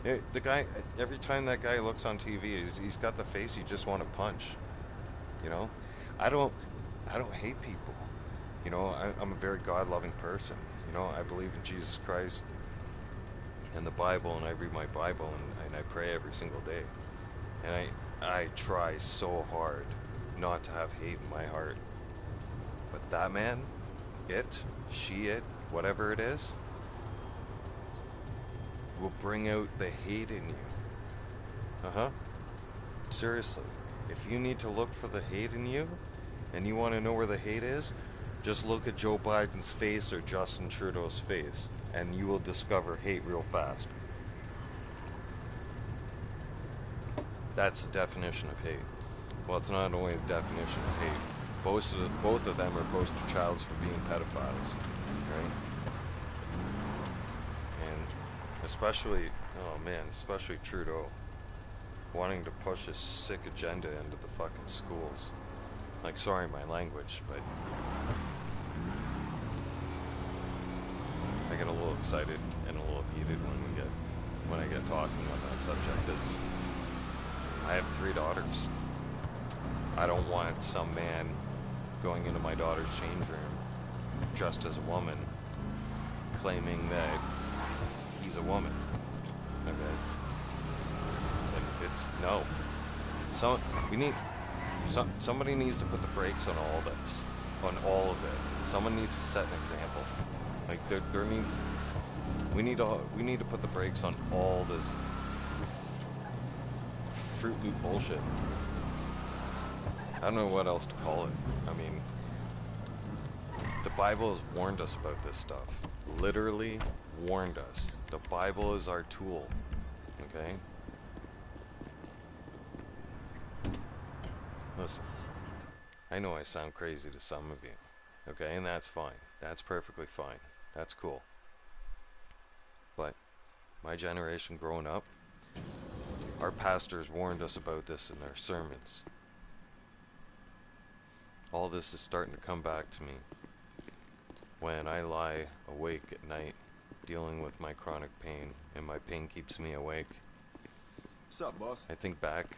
the guy... Every time that guy looks on TV, he's got the face you just want to punch. You know? I don't hate people. You know, I'm a very God-loving person. You know, I believe in Jesus Christ and the Bible, and I read my Bible, and I pray every single day. And I try so hard not to have hate in my heart. But that man, she, whatever it is, will bring out the hate in you. Seriously. If you need to look for the hate in you, and you want to know where the hate is, just look at Joe Biden's face or Justin Trudeau's face, and you will discover hate real fast. That's the definition of hate. Well, it's not only the definition of hate. Both of them are poster childs for being pedophiles, right? And especially Trudeau, wanting to push his sick agenda into the fucking schools. Like, sorry my language, but I get a little excited and a little heated when I get talking on that subject, because I have 3 daughters. I don't want some man going into my daughter's change room dressed as a woman, claiming that he's a woman. Okay? And it's no. So somebody needs to put the brakes on all this, on all of it. Someone needs to set an example. Like we need to put the brakes on all this Fruit Loop bullshit. I don't know what else to call it. I mean, the Bible has warned us about this stuff. Literally warned us. The Bible is our tool. Okay? Listen, I know I sound crazy to some of you. Okay? And that's fine. That's perfectly fine. That's cool. But my generation growing up, our pastors warned us about this in their sermons. All this is starting to come back to me when I lie awake at night dealing with my chronic pain, and my pain keeps me awake. What's up, boss? I think back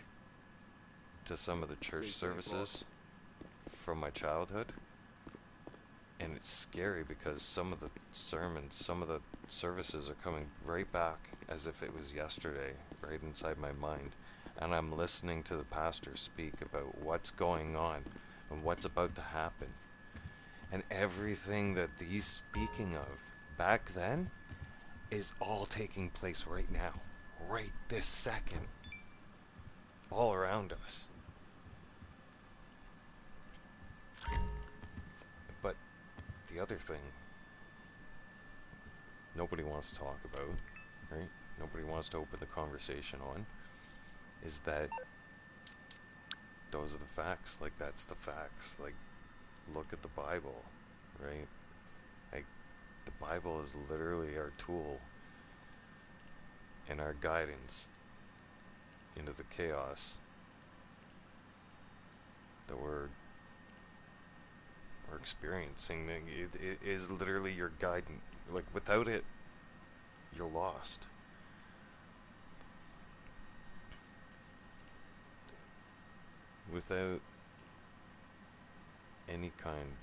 to some of the church services from my childhood, and it's scary because some of the sermons, some of the services are coming right back as if it was yesterday, right inside my mind. And I'm listening to the pastor speak about what's going on and what's about to happen. And everything that he's speaking of back then is all taking place right now, right this second, all around us. But the other thing nobody wants to talk about, right? Nobody wants to open the conversation on, is that those are the facts. Like, that's the facts. Like, look at the Bible, right? Like, the Bible is literally our tool and our guidance into the chaos that we're experiencing. It is literally your guidance. Like, without it, you're lost. Without any kind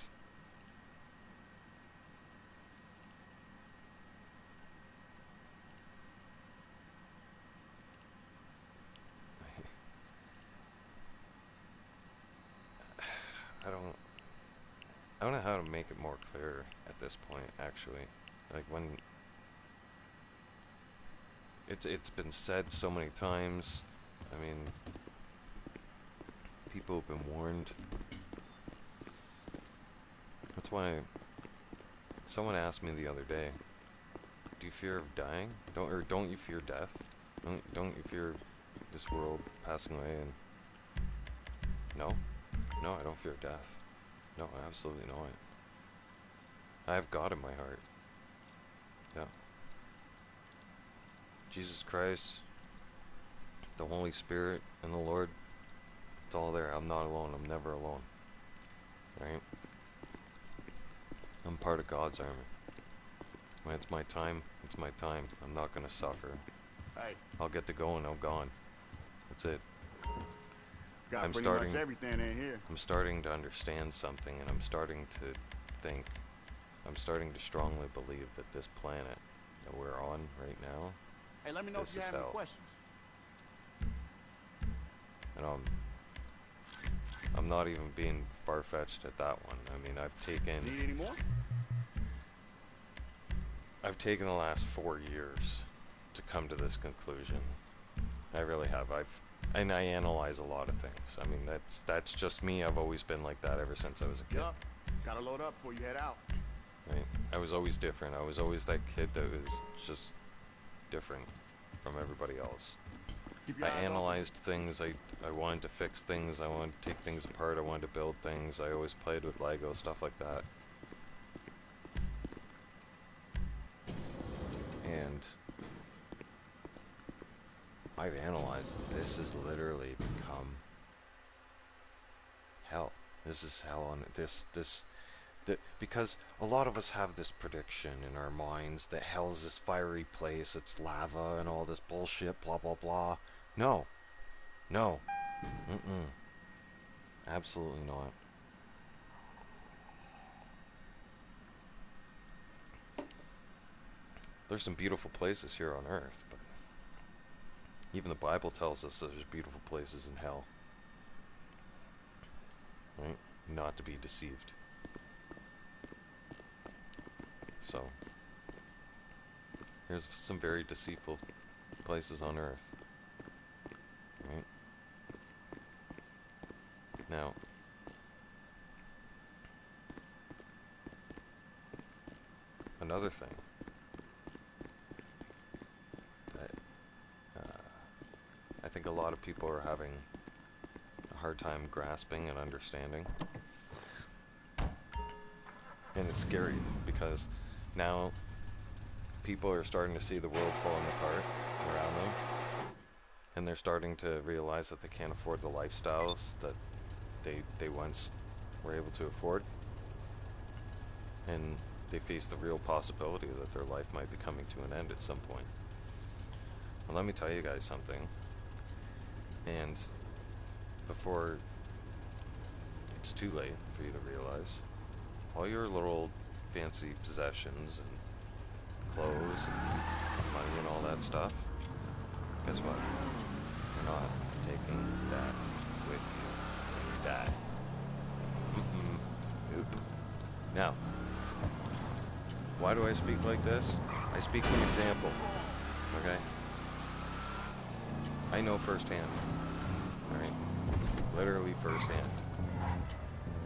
how to make it more clear at this point, actually. Like, when it's been said so many times. I mean, people have been warned. That's why someone asked me the other day, do you fear of dying? Don't you fear death? Don't you fear this world passing away? And no, I don't fear death. No, absolutely not. I have God in my heart. Yeah. Jesus Christ, the Holy Spirit, and the Lord, it's all there. I'm not alone. I'm never alone. Right? I'm part of God's army. When it's my time, it's my time. I'm not gonna suffer. Hey. I'll get to go and I'm gone. That's it. Got pretty much everything in here. I'm starting to understand something, and I'm starting to think, I'm starting to strongly believe that this planet that we're on right now, Hey, let me know if you have any questions. And I'm not even being far-fetched at that one. I mean, Need any more? I've taken the last 4 years to come to this conclusion. I really have. And I analyze a lot of things. I mean, that's just me. I've always been like that ever since I was a kid. Yup. Gotta load up before you head out. Right? I was always different. I was always that kid that was just different from everybody else. I analyzed things. I wanted to fix things. I wanted to take things apart. I wanted to build things. I always played with Lego, stuff like that. And I've analyzed this has literally become hell. This is hell on because a lot of us have this prediction in our minds that hell's this fiery place, it's lava and all this bullshit, blah blah blah. No. Absolutely not. There's some beautiful places here on Earth, but even the Bible tells us there's beautiful places in hell. Right? Not to be deceived. So, there's some very deceitful places on Earth. Right? Now, another thing that I think a lot of people are having a hard time grasping and understanding, and it's scary because now people are starting to see the world falling apart around them, and they're starting to realize that they can't afford the lifestyles that they once were able to afford, and they face the real possibility that their life might be coming to an end at some point. Well, let me tell you guys something, and before it's too late for you to realize, all your little fancy possessions and clothes and money and all that stuff, guess what? You're not taking that with you when you die. Nope. Now, why do I speak like this? I speak from example, okay? I know firsthand, alright? Literally firsthand.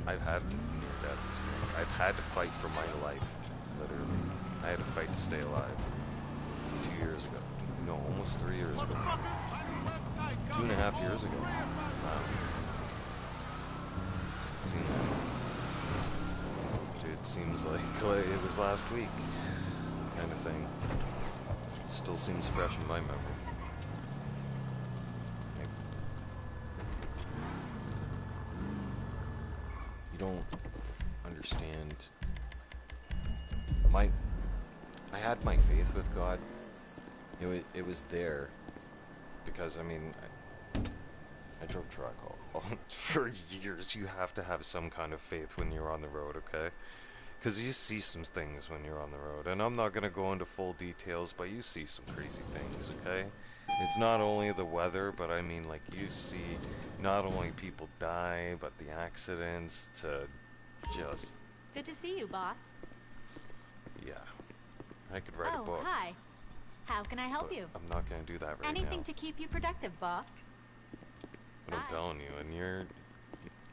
I've had near-death experience. I've had to fight for my life, literally. I had to fight to stay alive 2 years ago. No, almost 3 years ago. 2.5 years ago. Wow. It seems like it was last week, kind of thing. Still seems fresh in my memory. You don't understand. I had my faith with God. It was there because, I mean, I drove truck all for years. You have to have some kind of faith when you're on the road, okay? Because you see some things when you're on the road, and I'm not going to go into full details, but you see some crazy things, okay? It's not only the weather, but I mean, like, you see not only people die, but the accidents to just Good to see you, boss. Yeah. I could write a book. Oh, hi. How can I help but you? I'm not gonna do that right now. Anything to keep you productive, boss. But I'm telling you, and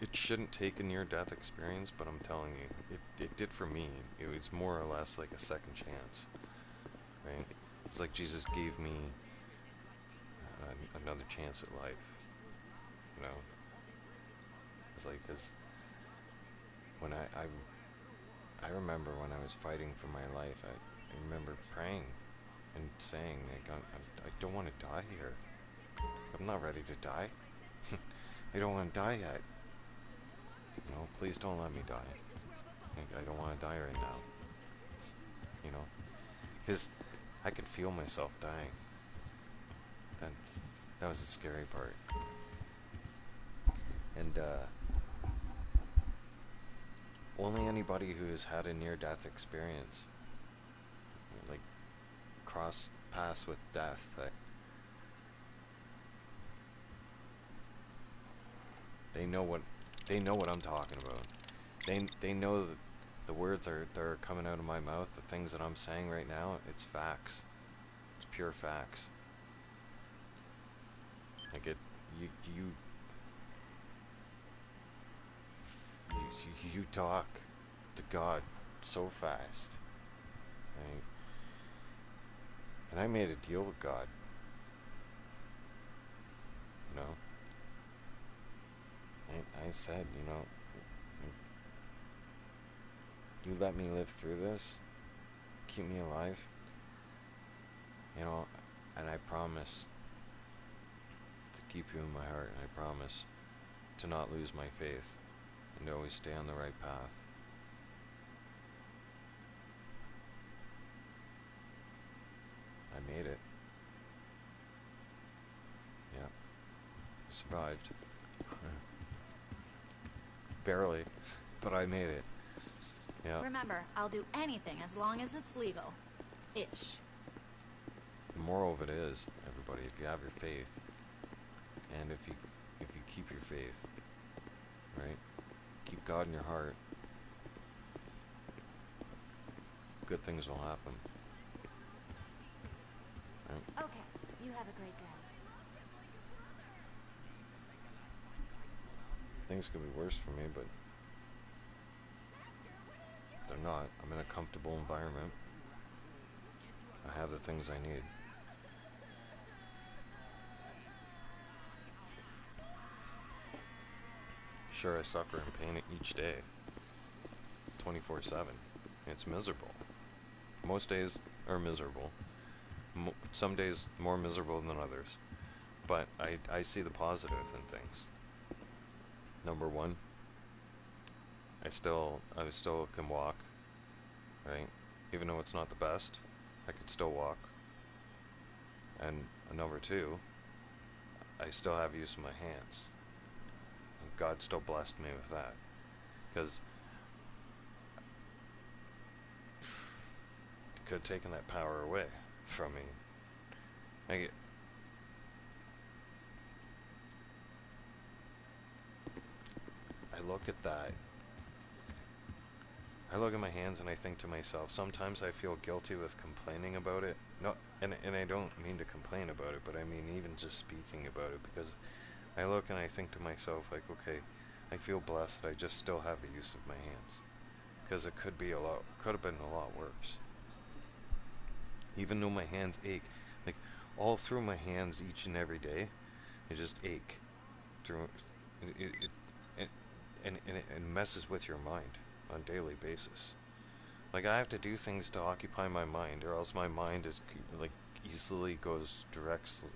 it shouldn't take a near-death experience, but I'm telling you, it did for me. It was more or less like a second chance, right? It's like Jesus gave me another chance at life, you know? It's like, cause when I remember when I was fighting for my life, I remember praying and saying, like, I don't want to die here. I'm not ready to die. I don't want to die yet. You know, please don't let me die. I don't want to die right now. You know, because I could feel myself dying. That was the scary part. And only anybody who has had a near-death experience, like cross paths with death, that they know what I'm talking about. They know that the words that are coming out of my mouth, the things that I'm saying right now, it's facts. It's pure facts. Like you talk to God so fast, right? And I made a deal with God, you know. I said, you know, you let me live through this, keep me alive, you know, and I promise to keep you in my heart, and I promise to not lose my faith and to always stay on the right path. I made it. Yeah. Survived. Barely, but I made it. Yeah. Remember, I'll do anything as long as it's legal. Ish. The moral of it is, everybody, if you have your faith, and if you keep your faith, right? Keep God in your heart, good things will happen. Right? Okay, you have a great day. Things could be worse for me, but they're not. I'm in a comfortable environment. I have the things I need. Sure, I suffer in pain each day, 24/7. It's miserable. Most days are miserable. Some days more miserable than others. But I see the positive in things. Number one, I still can walk, right? Even though it's not the best, I can still walk. And number two, I still have use of my hands. And God still blessed me with that. Because it could have taken that power away from me. I look at that. I look at my hands and I think to myself, sometimes I feel guilty with complaining about it. No, and I don't mean to complain about it, but I mean even just speaking about it, because I look and I think to myself, like, okay, I feel blessed that I just still have the use of my hands, because it could have been a lot worse. Even though my hands ache, like all through my hands each and every day, they just ache. And it messes with your mind on a daily basis. Like, I have to do things to occupy my mind, or else my mind is like easily goes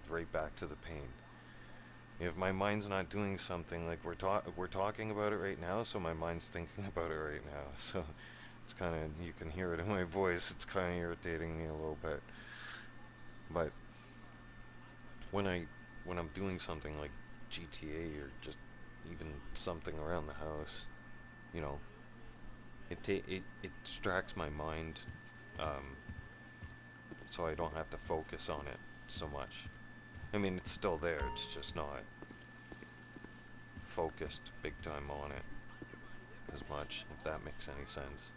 right back to the pain. If my mind's not doing something, like we're talking about it right now, so my mind's thinking about it right now. So it's kind of, you can hear it in my voice. It's kind of irritating me a little bit. But when I'm doing something like GTA or just even something around the house, you know, it distracts my mind, so I don't have to focus on it so much. I mean, it's still there, it's just not focused big time on it. as much, if that makes any sense.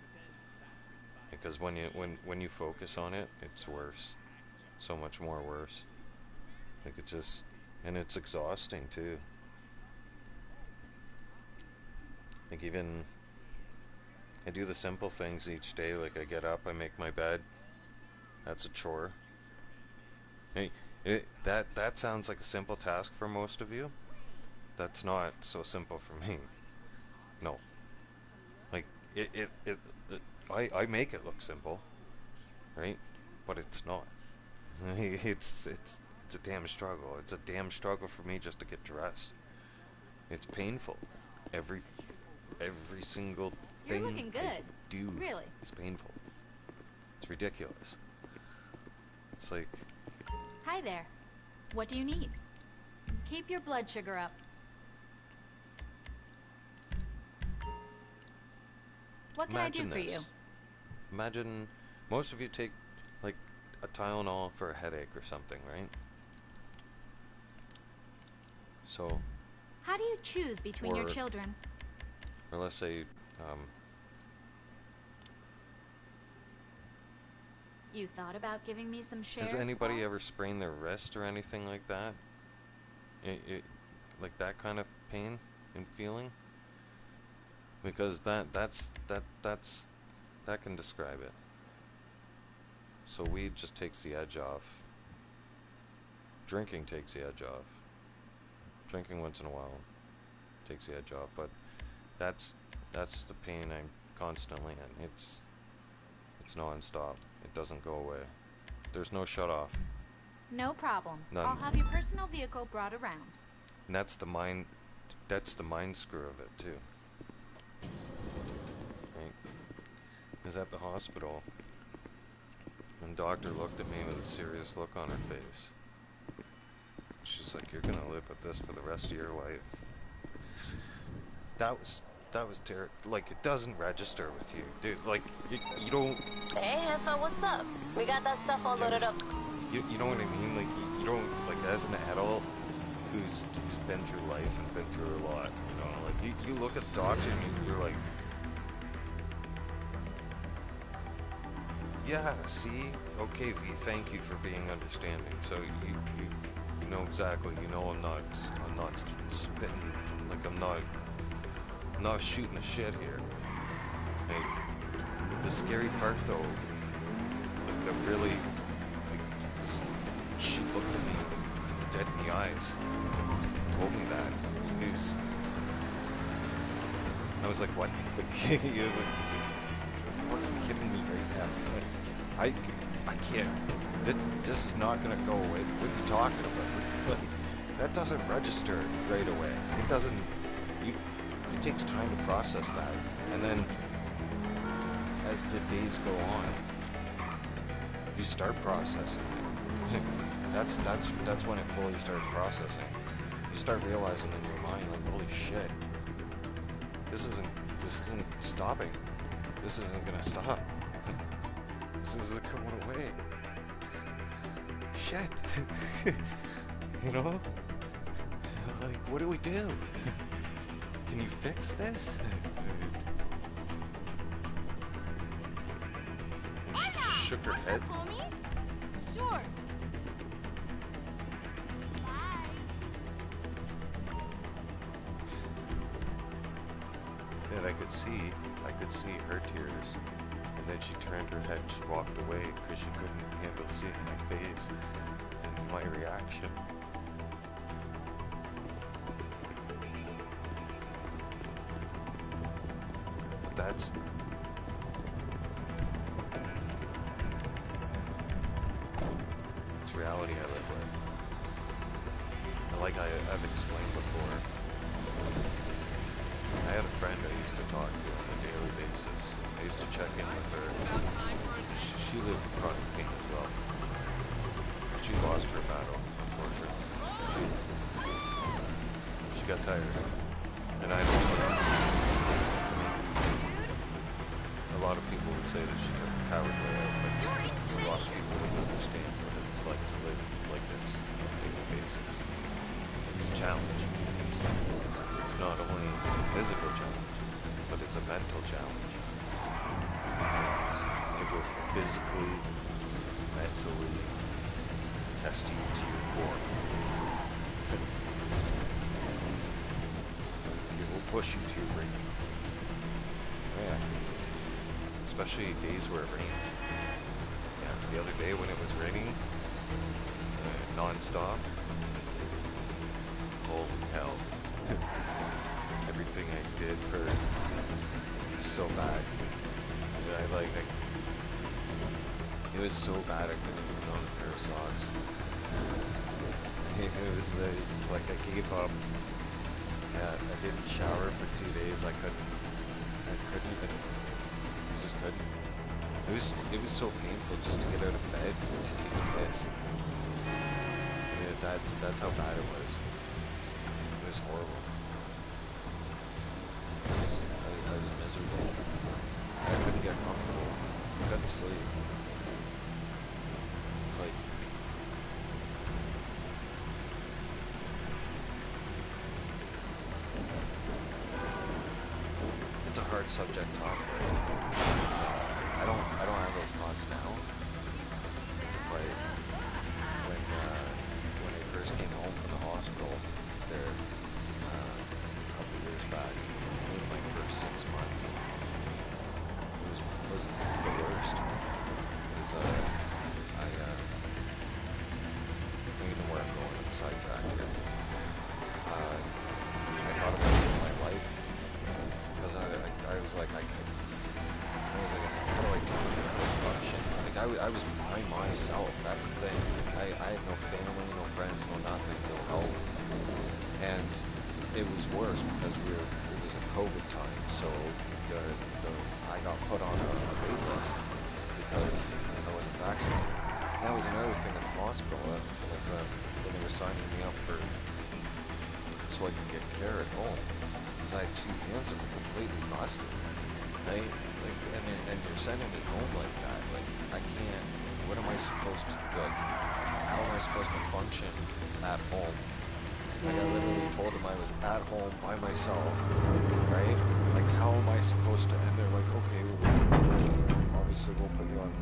Because when you focus on it, it's worse. So much more worse. Like it just, and it's exhausting too. Like even, I do the simple things each day, like I get up, I make my bed. That's a chore. Hey, that sounds like a simple task for most of you. That's not so simple for me. No. Like, I make it look simple, right? But it's not. It's a damn struggle. It's a damn struggle for me just to get dressed. It's painful. Every single thing You're looking good. I do Really? is painful. It's ridiculous. It's like... Hi there. What do you need? Keep your blood sugar up. What can I do for you? Imagine most of you take like a Tylenol for a headache or something, right? So... How do you choose between your children? Or let's say, You thought about giving me some shares, has anybody boss? ever sprained their wrist or anything like that? Like that kind of pain and feeling? Because that can describe it. So weed just takes the edge off. Drinking takes the edge off. Drinking once in a while takes the edge off, but that's the pain I'm constantly in. It's non-stop. It doesn't go away. There's no shut off. No problem. None. I'll have your personal vehicle brought around. And that's the mind screw of it too. Right? I was at the hospital and the doctor looked at me with a serious look on her face. She's like, "You're gonna live with this for the rest of your life." That was terrible. Like, it doesn't register with you, dude. Like, you don't... Hey, Heffa, what's up? We got that stuff all loaded up. You know what I mean? Like, you don't, like, as an adult who's been through life and been through a lot, you know, like, you look at the doctor and you're like, yeah, see? Okay, V, thank you for being understanding. So, you know exactly, you know I'm not spitting, like, I'm not shooting the shit here. Like, the scary part though, like the really, like, this, she looked at me dead in the eyes, told me that. Dude, I was like, what? Like, he was like, you're fucking kidding me right now. Like, I can't. This is not gonna go away. What are you talking about? Like, that doesn't register right away. It doesn't. It takes time to process that, and then as the days go on, you start processing it. that's when it fully starts processing. You start realizing in your mind, like, holy shit, this isn't stopping. This isn't gonna stop. This isn't going away. Shit. You know? Like, what do we do? Can you fix this? And she shook her head. Homie? Sure. Bye. And I could see her tears. And then she turned her head, she walked away because she couldn't handle seeing my face and my reaction. That's reality I live with. And like I've explained before, I had a friend I used to talk to on a daily basis. I used to check in with her. She lived with chronic pain as well. She lost her battle, unfortunately. She got tired. And I don't. A lot of people would say that she took the coward way out, but a lot of people wouldn't understand what it's like to live like this on a daily basis. It's a challenge. It's not only a physical challenge, but it's a mental challenge. And it will physically, mentally test you to your core. It will push you to your brink. Yeah. Especially days where it rains. Yeah, the other day when it was raining, non-stop. Holy hell. Everything I did hurt so bad. It was so bad I couldn't even put on a pair of socks. It was like I gave up. Yeah, I didn't shower for 2 days. I couldn't even, just couldn't. It was so painful just to get out of bed to take a piss. Yeah, that's how bad it was. It was horrible. I was miserable. I couldn't get comfortable. I couldn't sleep. It's like, it's a hard subject to talk about. I don't have those thoughts now. But when I first came home from the hospital there a couple years back, in my first 6 months, was the worst. Because I don't even know where I'm going. I'm sidetracked here. I thought about it in my life because I was like, how do I do function? Like I was by myself. That's the thing. I had no family, no friends, no nothing, no help. And it was worse because it was a COVID time. So I got put on a wait list because I wasn't vaccinated. And that was another thing at the hospital. When they were signing me up so I could get care at home, because I had 2 hands that were completely busted. Right? Like, and you're sending me home like that. Like, I can't. What am I supposed to do? Like, how am I supposed to function at home? Like, I literally told them I was at home by myself, right? Like, how am I supposed to? And they're like, okay, well, obviously we'll put you on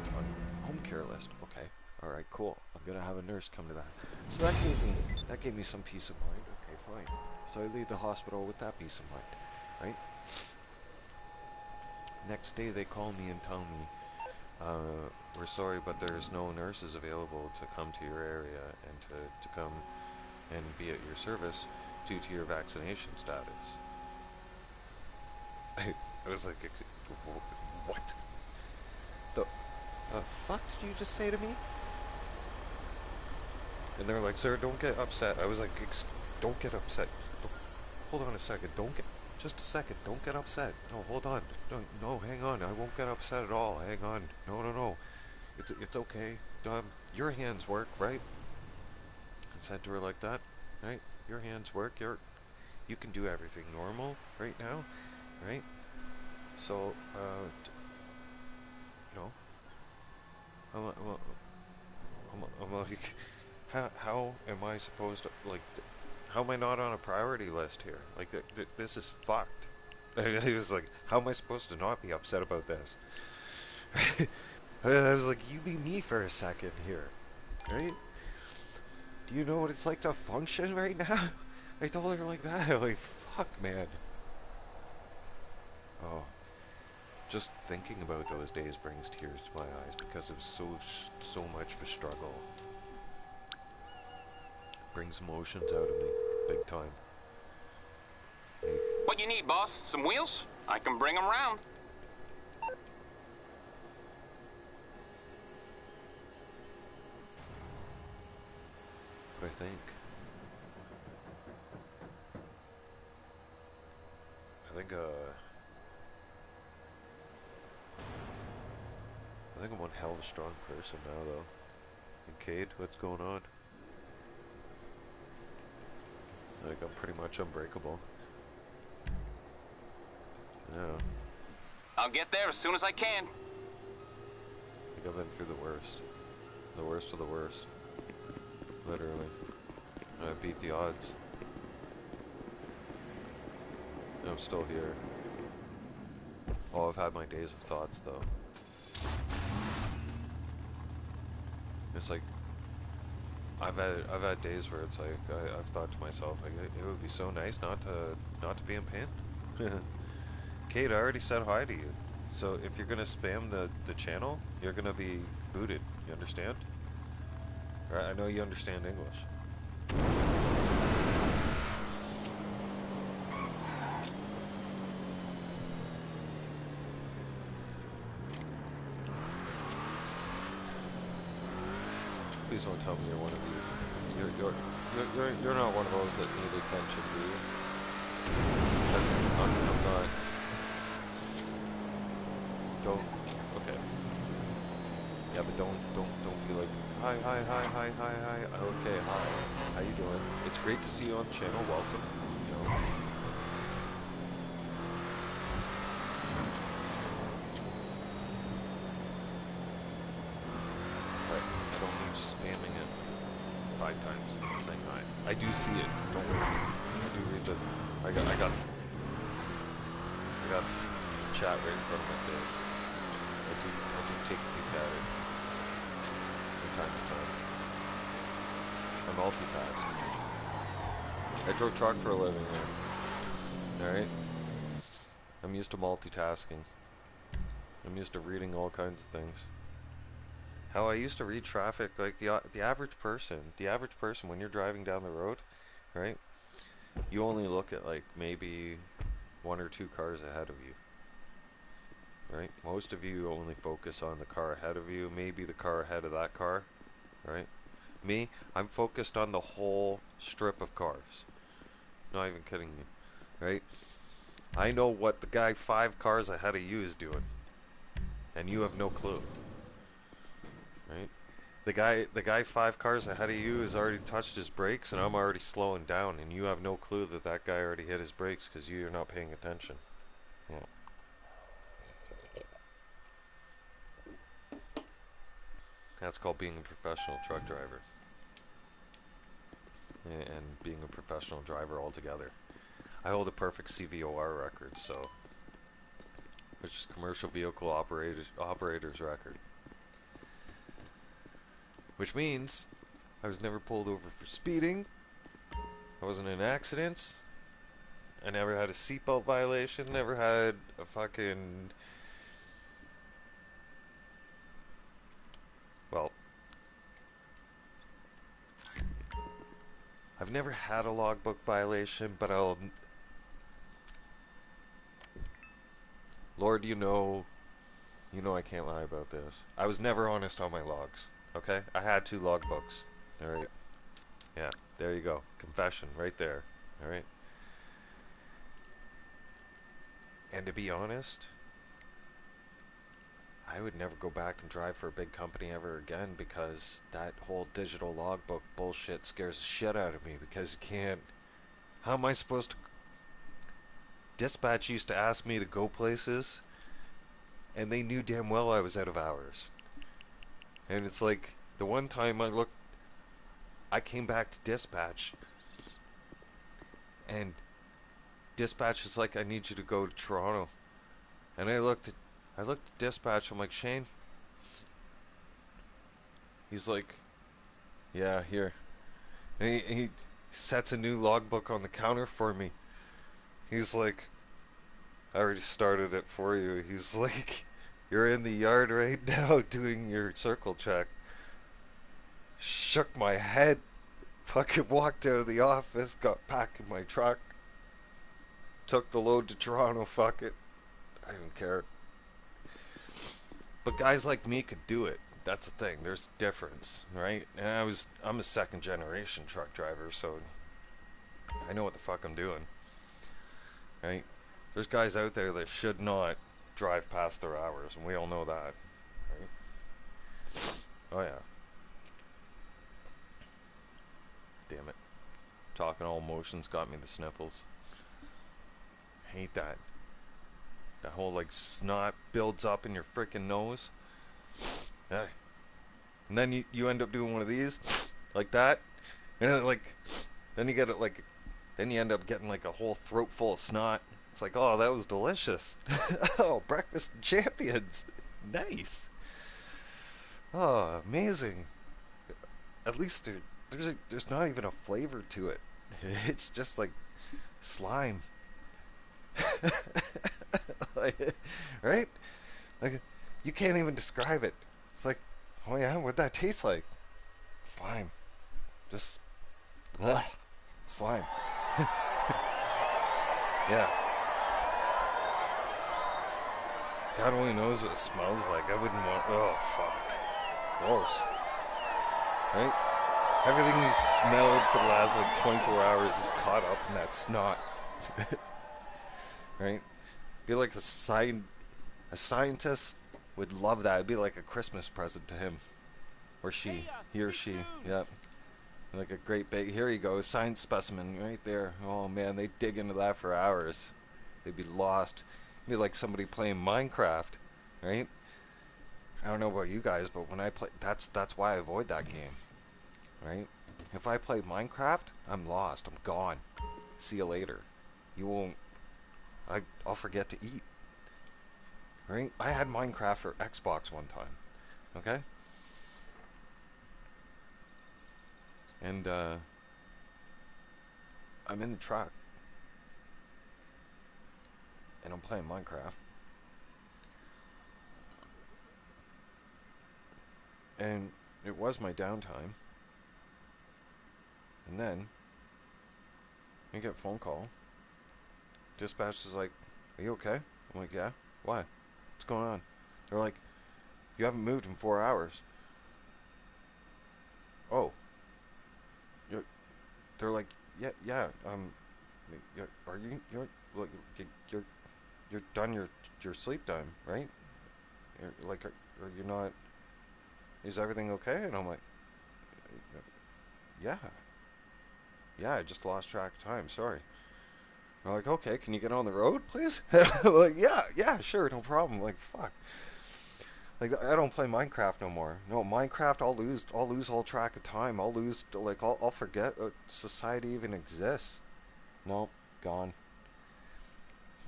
home care list. Okay, all right, cool. I'm gonna have a nurse come to that. So that gave me some peace of mind. Okay, fine. So I leave the hospital with that peace of mind, right? Next day they call me and tell me, we're sorry, but there's no nurses available to come to your area and to come and be at your service due to your vaccination status. I was like, what? The fuck did you just say to me? And they're like, sir, don't get upset. I was like, don't get upset. Hold on a second. Just a second. Don't get upset. No, hold on. No, hang on. I won't get upset at all. Hang on. No. It's okay. Your hands work, right? I said to her like that, right? Your hands work. You can do everything normal right now, right? So, I'm like, how am I supposed to, like, how am I not on a priority list here? Like, this is fucked. He was like, how am I supposed to not be upset about this? I was like, you be me for a second here, right? Do you know what it's like to function right now? I told her like that. I'm like, fuck, man. Oh. Just thinking about those days brings tears to my eyes because it was so much of a struggle. Brings emotions out of me, big time. Hey. What you need, boss? Some wheels? I can bring them round. What I think I'm one hell of a strong person now, though. And Cade, what's going on? Like, I'm pretty much unbreakable. Yeah. I'll get there as soon as I can. I think I've been through the worst. The worst of the worst. Literally. And I beat the odds. And I'm still here. Oh, I've had my days of thoughts though. It's like I've had days where it's like I've thought to myself like it would be so nice not to be in pain. Kate, I already said hi to you. So if you're gonna spam the channel, you're gonna be booted. You understand? Right? I know you understand English. Please don't tell me you're one of you're not one of those that need attention, do you? Because I'm not. Don't. Okay. Yeah, but don't be like hi. Okay, hi. How you doing? It's great to see you on the channel. Welcome. You know. But I don't need you spamming it 5 times saying hi. I do see it. Don't worry. I do read the. I got chat right in front of my face. I do take a peek at it from time to time. I multitask. I drove truck for a living, yeah. Alright? I'm used to multitasking. I'm used to reading all kinds of things. How I used to read traffic, like the average person when you're driving down the road, right? You only look at like maybe 1 or 2 cars ahead of you. Right? Most of you only focus on the car ahead of you, maybe the car ahead of that car, right? Me, I'm focused on the whole strip of cars. Not even kidding you, right? I know what the guy 5 cars ahead of you is doing, and you have no clue, right? The guy 5 cars ahead of you has already touched his brakes, and I'm already slowing down, and you have no clue that that guy already hit his brakes because you're not paying attention. Yeah. That's called being a professional truck driver. And being a professional driver altogether. I hold a perfect CVOR record, so... which is Commercial Vehicle Operator's Record. Which means I was never pulled over for speeding. I wasn't in accidents. I never had a seatbelt violation. Never had a fucking... well... I've never had a logbook violation, but Lord, you know I can't lie about this. I was never honest on my logs, okay? I had 2 logbooks, alright? Yeah, there you go. Confession, right there, alright? And to be honest, I would never go back and drive for a big company ever again because that whole digital logbook bullshit scares the shit out of me because you can't... How am I supposed to... Dispatch used to ask me to go places, and they knew damn well I was out of hours. And it's like, the one time I came back to dispatch, and dispatch is like, I need you to go to Toronto. And I looked at dispatch, I'm like, Shane? He's like, yeah, here. And he sets a new logbook on the counter for me. He's like, I already started it for you. He's like, you're in the yard right now doing your circle check. Shook my head. Fucking walked out of the office, got back in my truck. Took the load to Toronto, fuck it. I don't care. But guys like me could do it. That's the thing. There's a difference, right? And I'm a 2nd generation truck driver, so I know what the fuck I'm doing. Right? There's guys out there that should not drive past their hours, and we all know that. Right? Oh yeah. Damn it. Talking all emotions got me the sniffles. Hate that. That whole like snot builds up in your freaking nose. Yeah. And then you end up doing one of these like that. And then then you get it like then you end up getting like a whole throat full of snot. It's like, oh, that was delicious. Oh, breakfast champions. Nice. Oh, amazing. At least there's not even a flavor to it. It's just like slime. Like, right? Like, you can't even describe it. It's like, oh yeah, what'd that taste like? Slime. Just, ugh, slime. Yeah. God only knows what it smells like. I wouldn't want, oh fuck. Gross. Right? Everything you smelled for the last like 24 hours is caught up in that snot. Right? Be like a scientist would love that. It'd be like a Christmas present to him. Or she. He or she. Yep. Like a great big, here you go, science specimen right there. Oh man, they dig into that for hours. They'd be lost. It'd be like somebody playing Minecraft, right? I don't know about you guys, but when I play, that's why I avoid that game, right? If I play Minecraft, I'm lost. I'm gone. See you later. You won't. I'll forget to eat. Right? I had Minecraft for Xbox one time. Okay? And I'm in the truck. And I'm playing Minecraft. And it was my downtime. And then I get a phone call. Dispatch is like, "Are you okay?" I'm like, "Yeah." "Why? What's going on?" They're like, "You haven't moved in 4 hours." "Oh." They're like, "Yeah, are you're done your sleep time, right? Like, are you not? Is everything okay?" And I'm like, "Yeah, I just lost track of time. Sorry." They're like, "Okay, can you get on the road, please?" I'm like, yeah, sure, no problem. Like, fuck. Like, I don't play Minecraft no more. No, Minecraft, I'll lose all track of time. I'll lose, like, I'll forget society even exists. Nope, gone.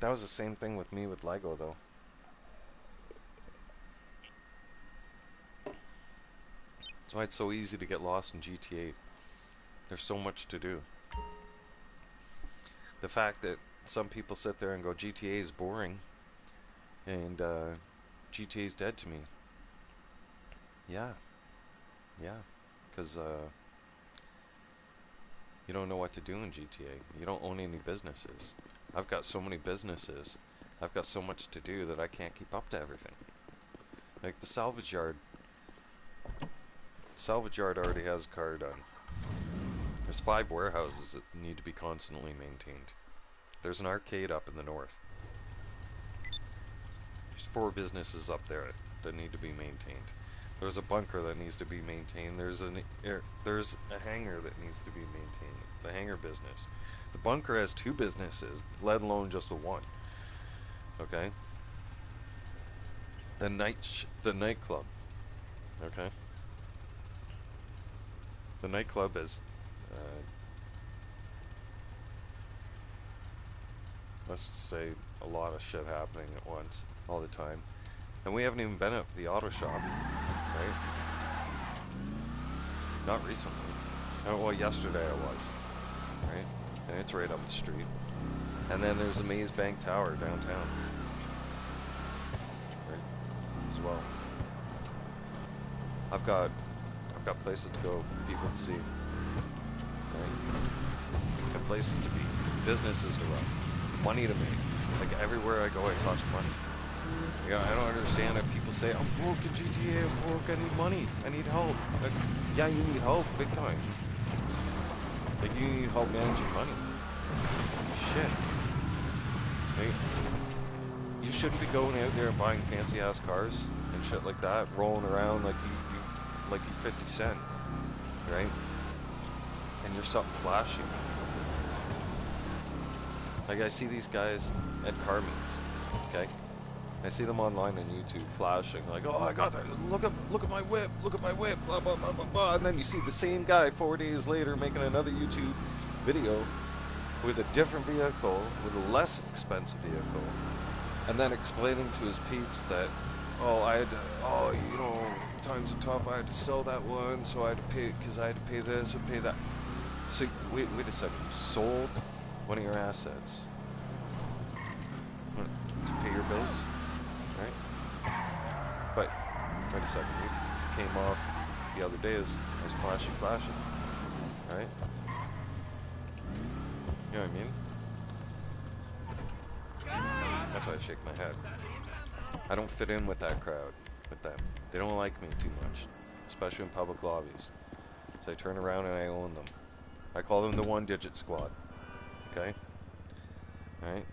That was the same thing with me with Lego, though. That's why it's so easy to get lost in GTA. There's so much to do. The fact that some people sit there and go, GTA is boring, and GTA is dead to me. Yeah, because you don't know what to do in GTA. You don't own any businesses. I've got so many businesses. I've got so much to do that I can't keep up to everything. Like the salvage yard. Salvage yard already has a car done. There's 5 warehouses that need to be constantly maintained. There's an arcade up in the north. There's 4 businesses up there that need to be maintained. There's a bunker that needs to be maintained. There's a hangar that needs to be maintained. The hangar business. The bunker has 2 businesses, let alone just the one. Okay. The nightclub. Okay. The nightclub is, let's just say, a lot of shit happening at once, all the time. And we haven't even been at the auto shop, right? Not recently. Oh, well, yesterday I was, right? And it's right up the street. And then there's the Maze Bank Tower downtown, right? As well. I've got places to go, people to see, right? And places to be, businesses to run, money to make. Like everywhere I go, I touch money. Yeah, I don't understand if people say, "I'm broke in GTA, I'm broke, I need money, I need help." Like, yeah, you need help, big time. Like, you need help managing money. Shit. Right? You shouldn't be going out there and buying fancy-ass cars and shit like that, rolling around like you're 50 Cent, right? And you're something flashy. Like, I see these guys at car meets, okay? I see them online on YouTube flashing, like, "Oh, I got that, look at my whip, blah, blah, blah, blah, blah." And then you see the same guy 4 days later making another YouTube video with a different vehicle, with a less expensive vehicle, and then explaining to his peeps that, oh, you know, times are tough, I had to sell that one, so I had to pay, because I had to pay this or pay that. So, wait a second, you sold one of your assets to pay your bills, right? But, wait a second, you came off the other day as flashy, right? You know what I mean? That's why I shake my head. I don't fit in with that crowd, with them. They don't like me too much, especially in public lobbies. So I turn around and I own them. I call them the one-digit squad. Okay? Alright?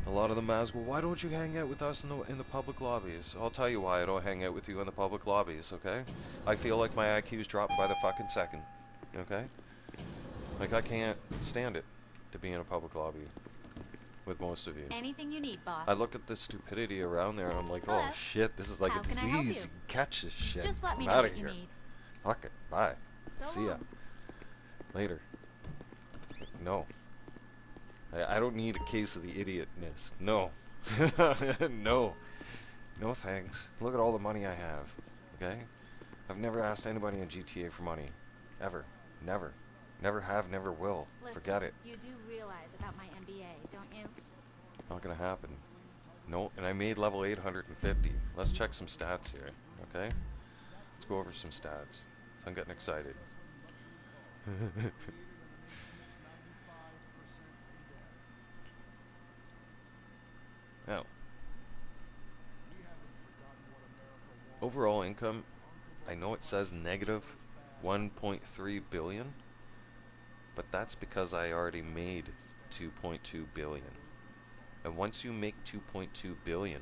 A lot of them ask, well, why don't you hang out with us in the public lobbies? I'll tell you why I don't hang out with you in the public lobbies, okay? I feel like my IQ's dropped by the fucking second. Okay? Like, I can't stand it to be in a public lobby with most of you. Anything you need, boss. I look at the stupidity around there and I'm like, oh shit, this is like a disease. You catch this shit. Just let me I'm know out what of you here. need. Fuck it. Bye. So See ya. long. Later. No. I don't need a case of the idiotness. No. No. No thanks. Look at all the money I have. Okay? I've never asked anybody in GTA for money. Ever. Never. Never have, never will. Listen, forget it. You do realize about my MBA, don't you? Not gonna happen. No, and I made level 850. Let's check some stats here, okay? Let's go over some stats. So I'm getting excited. Now, overall income, I know it says negative 1.3 billion, but that's because I already made 2.2 billion. And once you make 2.2 billion,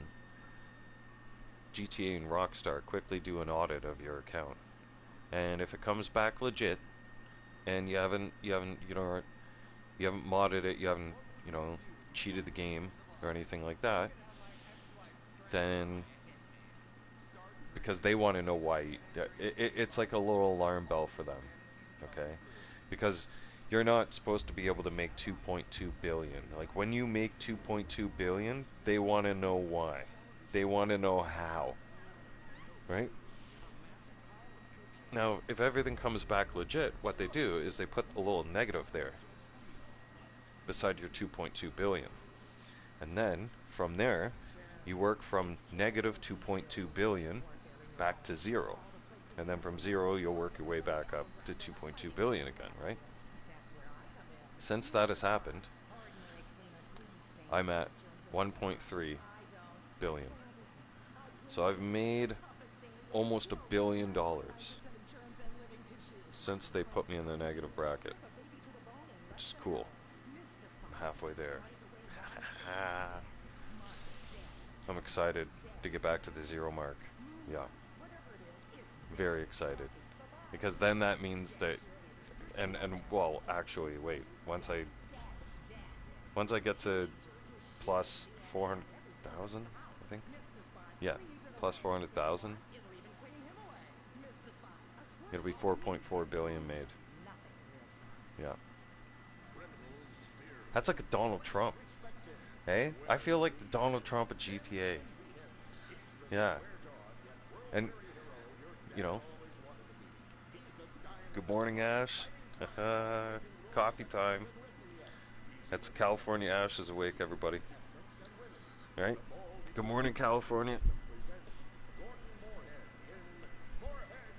GTA and Rockstar quickly do an audit of your account. And if it comes back legit, and you haven't modded it, you haven't, cheated the game or anything like that, then because they want to know why, it's like a little alarm bell for them, okay? Because you're not supposed to be able to make 2.2 billion. Like, when you make 2.2 billion, they want to know why. They want to know how. Right? Now, if everything comes back legit, what they do is they put a little negative there beside your 2.2 billion. And then, from there, you work from negative 2.2 billion back to 0. And then from 0, you'll work your way back up to 2.2 billion again, right? Since that has happened, I'm at 1.3 billion. So I've made almost $1 billion since they put me in the negative bracket, which is cool. I'm halfway there. I'm excited to get back to the 0 mark. Yeah. Very excited. Because then that means that well, actually, wait. Once I get to plus 400,000, I think. Yeah, plus 400,000. It'll be 4.4 billion made. Yeah. That's like a Donald Trump. Hey? I feel like the Donald Trump of GTA. Yeah. And, good morning, Ash. Coffee time. That's California Ash is awake, everybody. Right? Good morning, California.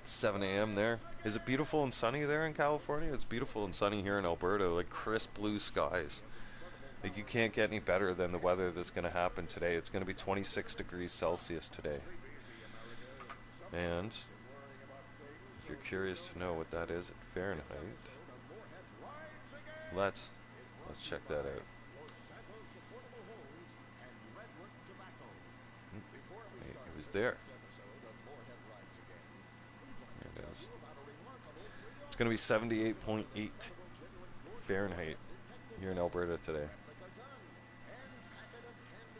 It's 7 a.m. there. Is it beautiful and sunny there in California? It's beautiful and sunny here in Alberta, like crisp blue skies. Like, you can't get any better than the weather that's going to happen today. It's going to be 26 degrees Celsius today. And if you're curious to know what that is in Fahrenheit, let's check that out. It was there. There it is. It's going to be 78.8 Fahrenheit here in Alberta today.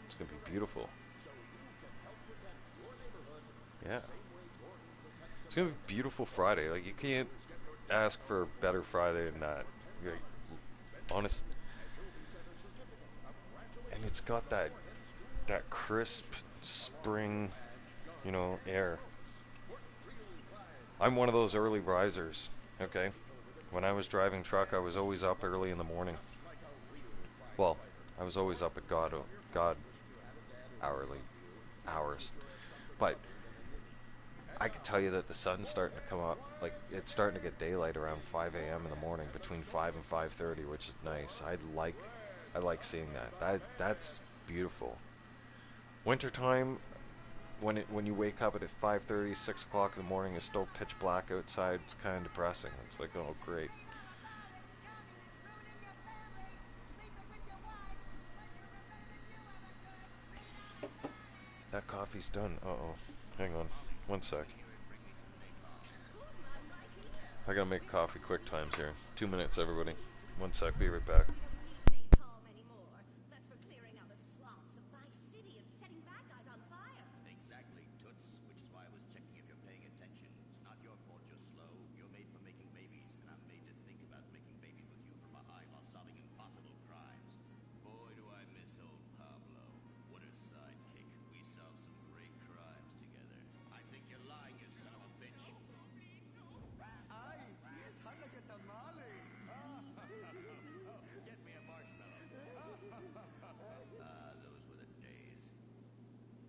It's going to be beautiful. Yeah. It's going to be a beautiful Friday. Like, you can't ask for a better Friday than that. Honest. and it's got that crisp spring, you know, air. I'm one of those early risers, okay? When I was driving truck, I was always up early in the morning. Well, I was always up at God hours. But I could tell you that the sun's starting to come up. Like, it's starting to get daylight around 5 a.m. in the morning, between 5 and 5:30, which is nice. I like seeing that. That's beautiful. Wintertime, when you wake up at 5:30, 6 o'clock in the morning, it's still pitch black outside. It's kind of depressing. It's like, oh, great. That coffee's done. Uh-oh. Hang on. One sec. I gotta make coffee quick times here. 2 minutes, everybody. One sec. Be right back. Exactly, Toots, which is why I was checking if you're paying attention. It's not your fault you're slow. You're made for making babies, and I'm made to think about making babies with you from behind while solving impossible crimes. Boy, do I miss old Pablo. What a sidekick. We solved some great crimes together. I think you're lying, you son of a bitch. Ay, yes, jala que tamale. Get me a marshmallow. Those were the days.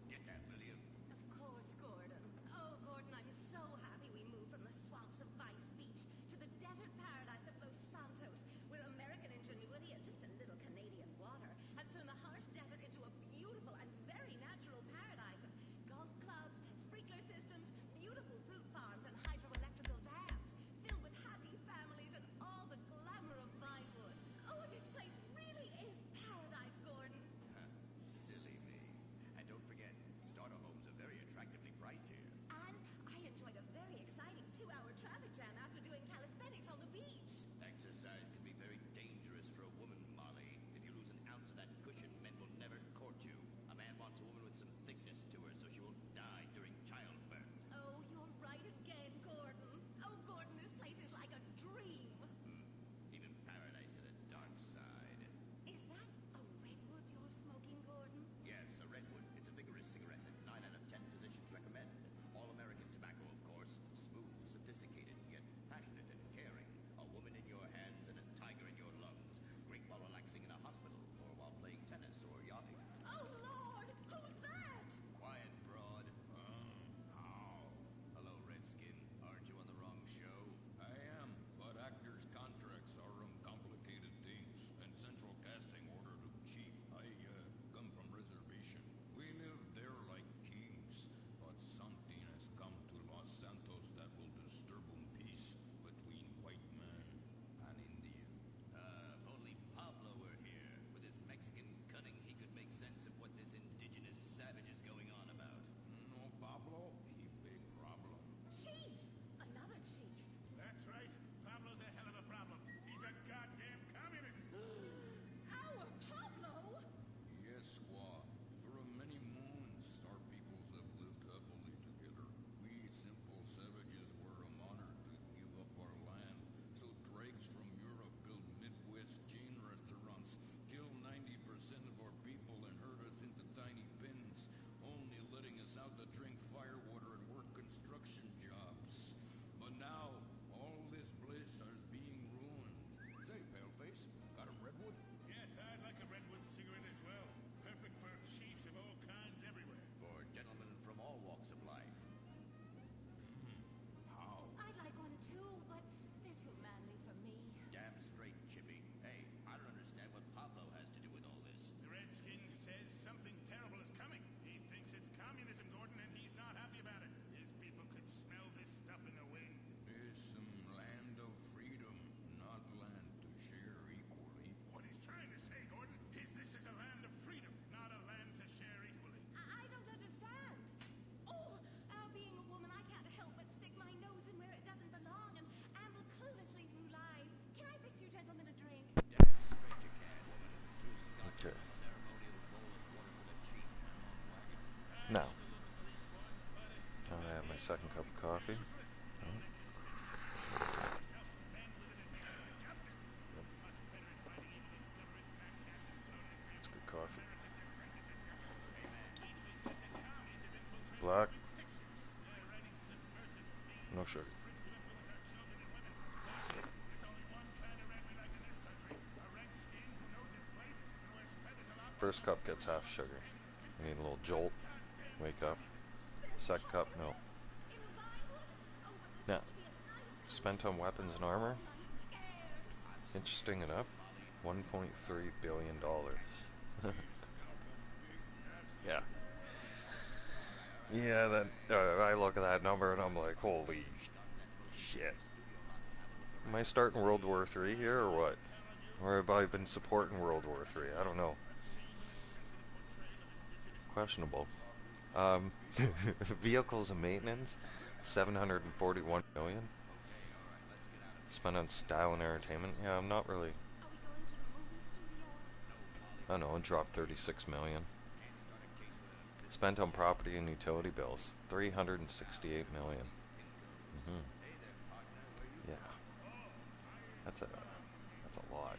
Get that, will you? Of course, Gordon. Oh, Gordon, I'm so happy we moved from the swamps of Vice Beach to the desert paradise of Los Santos, where American ingenuity and just a little Canadian water has turned the harsh desert into a beautiful and very natural paradise of golf clubs, sprinkler systems, beautiful fruit farms, and hydroelectrical dams, filled with happy families and all the glamour of Vinewood. Oh, this place really is paradise, Gordon. Silly me. And don't forget, starter homes are very attractively priced here. And I enjoyed a very exciting 2-hour traffic jam after doing calisthenics on the beach. Exercise can be very dangerous for a woman, Molly. If you lose an ounce of that cushion, men will never court you. A man wants a woman with some thickness to her so she won't die during childbirth. Oh, you're right again, Gordon. Oh, Gordon, this place is like a dream. Even paradise has a dark side. Is that a redwood you're smoking, Gordon? Yes, a redwood. It's a vigorous cigarette that 9 out of 10 physicians recommend. All-American tobacco, of course. Smooth, sophisticated, yet passionate and caring. A woman in your hands and a tiger in your lungs. Great while relaxing in a hospital, or while playing tennis or yachting. Oh, Lord! Who's that? Quiet, broad. Hello, Redskin. Aren't you on the wrong show? I am, but actors' contracts are complicated things, and central casting ordered of chief. I come from reservation. We live there like kings, but something has come to Los Santos that will disturb peace between white man and Indian. If only Pablo were here. With his Mexican cunning, he could make sense of what this indigenous savage is going on about. No, Pablo, he big problem. Chief! Another chief. That's right. Pablo's a hell of a problem. He's a goddamn communist. Our Pablo! Yes, squaw. For many moons, our peoples have lived happily together. We simple savages were honored to give up our land, so dregs from Europe build Midwest chain restaurants, kill 90% of our people and herd us into tiny pens, only letting us out to drink firewater and work construction jobs. But now, all this bliss is being ruined. Say, paleface, got a redwood? Yes, I'd like a redwood cigarette as well. Perfect for chiefs of all kinds everywhere. For gentlemen from all walks of life. How? I'd like one too, but they're too manly for me. Damn straight, Chippy. Hey, I don't understand what Pablo has to do with all this. The Redskin says something terrible is coming. He thinks it's communism, Gordon, and he's not happy about it. His people could smell this stuff in the wind. There's some land of freedom, not land to share equally. What he's trying to say, Gordon, is this is a land of freedom, not a land to share equally. I don't understand. Oh, being a woman, I can't help but stick my nose in where it doesn't belong and amble cluelessly through life. Can I fix you gentlemen a drink? Damn straight you can, woman. 2 scotch Okay. and a ceremonial bowl of water for the chief and a long wagon. Now, I have my second cup of coffee. It's good coffee. black. No sugar. First cup gets half sugar. You need a little jolt. Wake up. Second cup, no. Now, spent on weapons and armor. Interesting enough, $1.3 billion. Yeah. Yeah, that I look at that number and I'm like, holy shit. Am I starting World War III here or what? Or have I been supporting World War III? I don't know. Questionable. Vehicles and maintenance, $741 million. Spent on style and entertainment. Yeah, I'm not really. I don't know, it dropped $36 million. Spent on property and utility bills, $368 million. Yeah, that's a lot.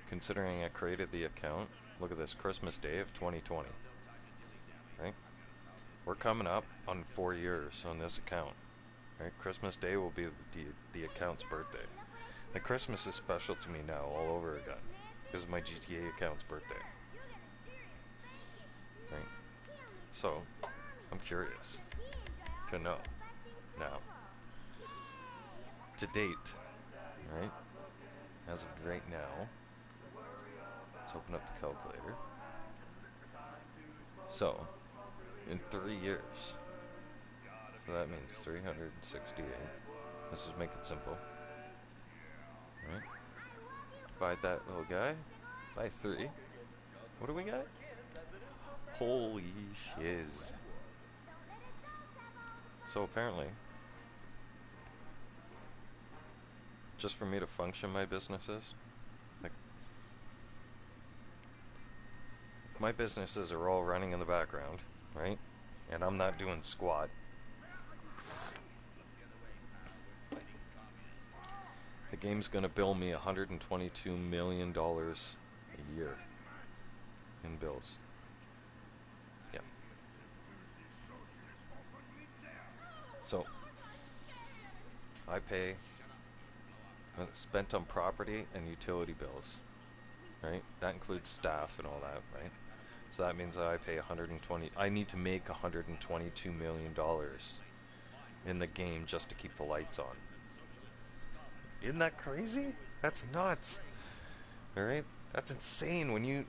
Considering I created the account. Look at this, Christmas Day of 2020. Right? We're coming up on 4 years on this account. Right? Christmas Day will be the account's birthday. And Christmas is special to me now all over again because of my GTA account's birthday. Right? So, I'm curious to know now. To date, right? As of right now, let's open up the calculator. So, in 3 years, so that means 368. Let's just make it simple. Right? Divide that little guy by 3. What do we got? Holy shiz. So apparently, just for me to function my businesses, like, my businesses are all running in the background, right? And I'm not doing squat. The game's gonna bill me $122 million a year in bills. Yeah. So, I pay, spent on property and utility bills, right? That includes staff and all that, right? So that means that I pay I need to make $122 million in the game just to keep the lights on. Isn't that crazy? That's nuts. All right, that's insane when you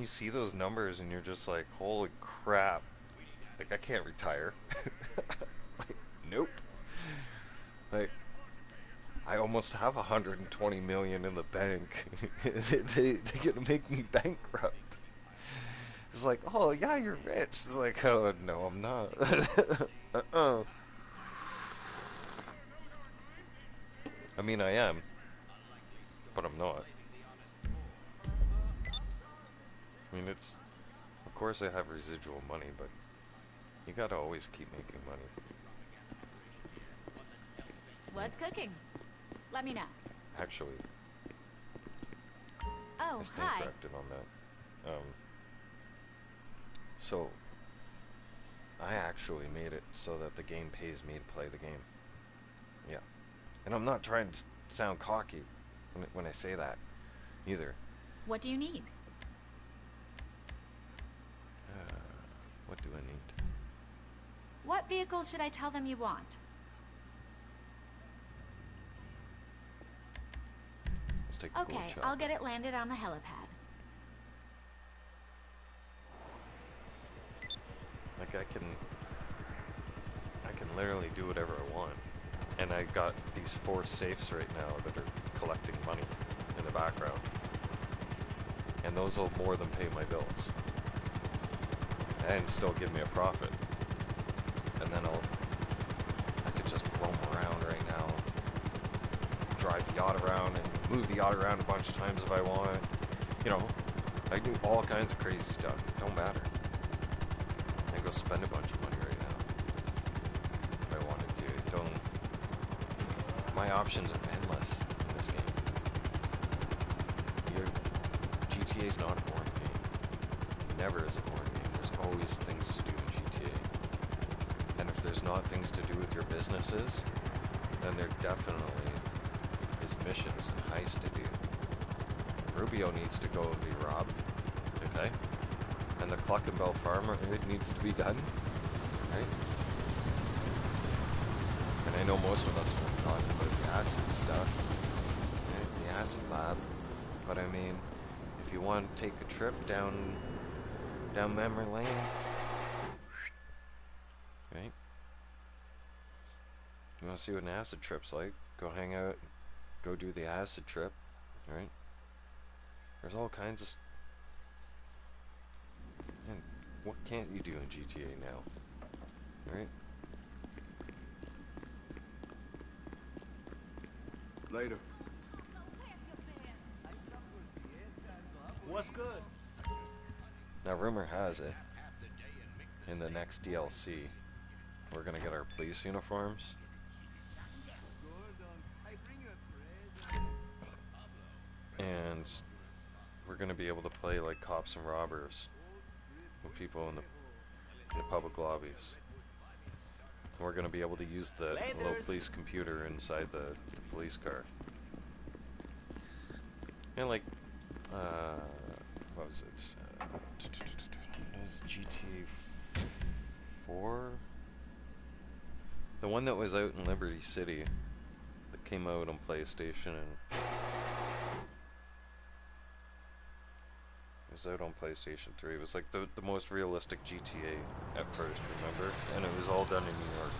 see those numbers and you're just like, holy crap! Like, I can't retire. Like, nope. Like, I almost have $120 million in the bank. They're gonna make me bankrupt. It's like, oh yeah, you're rich. It's like, oh no, I'm not. I mean, I am, but I'm not. I mean, it's, of course I have residual money, but you gotta always keep making money. What's cooking? Let me know. Actually, Oh, I stand hi. corrected on that. So, I actually made it so that the game pays me to play the game. Yeah. And I'm not trying to sound cocky when I say that, either. What do you need? What do I need? What vehicle should I tell them you want? Let's take the gold Okay, chopper. I'll get it landed on the helipad. Like, I can literally do whatever I want. And I got these 4 safes right now that are collecting money in the background. And those will more than pay my bills. And still give me a profit. And then I could just roam around right now. Drive the yacht around and move the yacht around a bunch of times if I want. You know, I do all kinds of crazy stuff. Don't matter. I go spend a bunch of money right now. If I wanted to. Don't. My options are endless in this game. GTA's not a boring game. never is a boring game. There's always things to do in GTA. And if there's not things to do with your businesses, then there definitely is missions and heists to do. Rubio needs to go and be robbed, okay? And the Cluck and Bell Farm, it needs to be done, right? And I know most of us have been talking about the acid stuff, right? The acid lab, but I mean, if you want to take a trip down memory lane, right? You want to see what an acid trip's like? Go hang out, go do the acid trip, right? There's all kinds of... Man, what can't you do in GTA now? Right? Later. What's good? Now, rumor has it, in the next DLC, we're gonna get our police uniforms. And we're gonna be able to play like cops and robbers with people in the public lobbies. And we're gonna be able to use the little police computer inside the police car. And like, what was it? It was GTA 4? The one that was out in Liberty City that came out on PlayStation and it was out on PlayStation 3. It was like the most realistic GTA at first, remember? And it was all done in New York.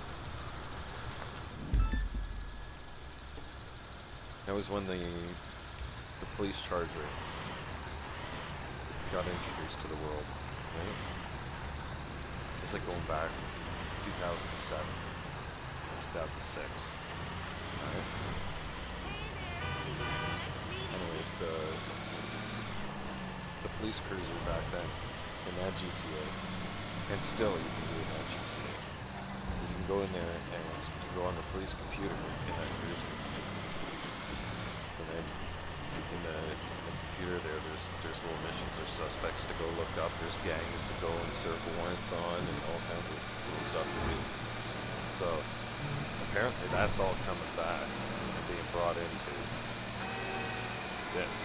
That was when the police charger got introduced to the world, right? It's like going back 2007, 2006. Right? Anyways, the police cruiser back then in that GTA, and still you can do in that GTA, because you can go in there and you go on the police computer in that cruiser, and then in the computer there's little missions, there's suspects to go look up, there's gangs to go and serve warrants on, and all kinds of cool stuff to do. So apparently that's all coming back and being brought into this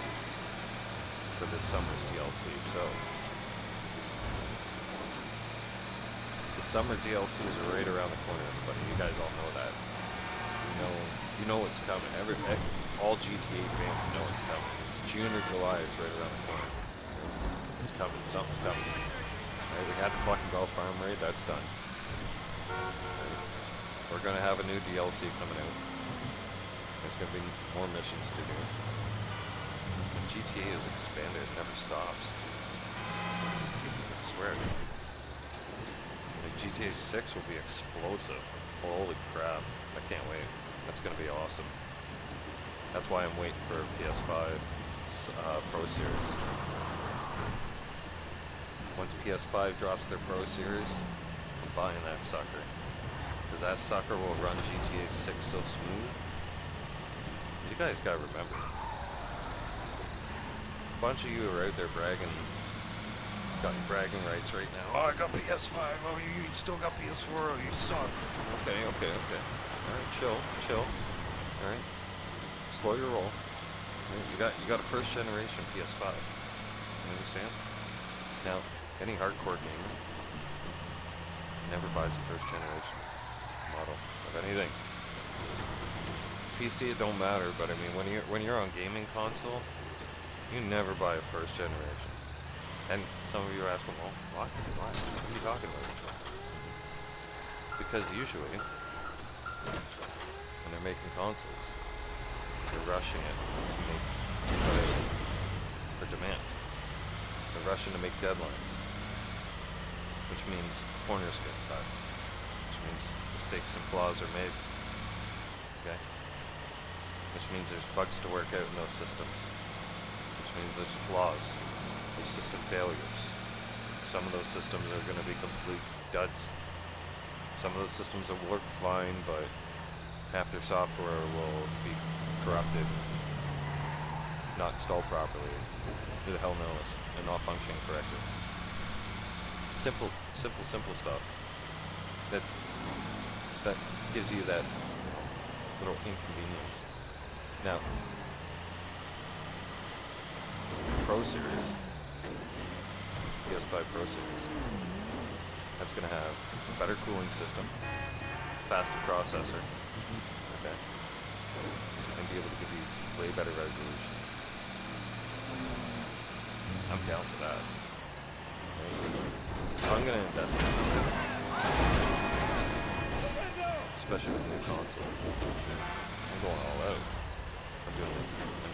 for this summer's DLC. So the summer DLCs are right around the corner, everybody. You guys all know that. You know what's coming. All GTA fans know it's coming. It's June or July. It's right around the corner. It's coming. Something's coming. Right, we had the Cluck and Bell Farm raid. That's done. Right. We're gonna have a new DLC coming out. There's gonna be more missions to do. And GTA is expanded. It never stops. I swear. Like GTA 6 will be explosive. Holy crap. I can't wait. That's gonna be awesome. That's why I'm waiting for PS5 Pro Series. Once PS5 drops their Pro Series, I'm buying that sucker. Because that sucker will run GTA 6 so smooth. You guys gotta remember. A bunch of you are out there bragging, got bragging rights right now. Oh, I got PS5. Oh, you still got PS4. Oh, you suck. Okay. Alright, chill. Alright. Slow your roll. Right, you got a first generation PS5. You understand? Now, any hardcore gamer never buys a first generation model of anything. PC it don't matter, but I mean when you're on gaming console, you never buy a first generation. And some of you are asking, well, why? What are you talking about? Because usually when they're making consoles, they're rushing it for demand. They're rushing to make deadlines, which means corners get cut, which means mistakes and flaws are made, okay? Which means there's bugs to work out in those systems, which means there's flaws, there's system failures. Some of those systems are going to be complete duds. Some of those systems will work fine, but half their software will be corrupted, not installed properly, who the hell knows, and not functioning correctly. simple stuff. That gives you that little inconvenience. Now, Pro Series, PS5 Pro Series, that's going to have a better cooling system, faster processor, okay, and be able to give you way better resolution. I'm down for that. So I'm going to invest in something, especially with the new console. I'm going all out. I'm doing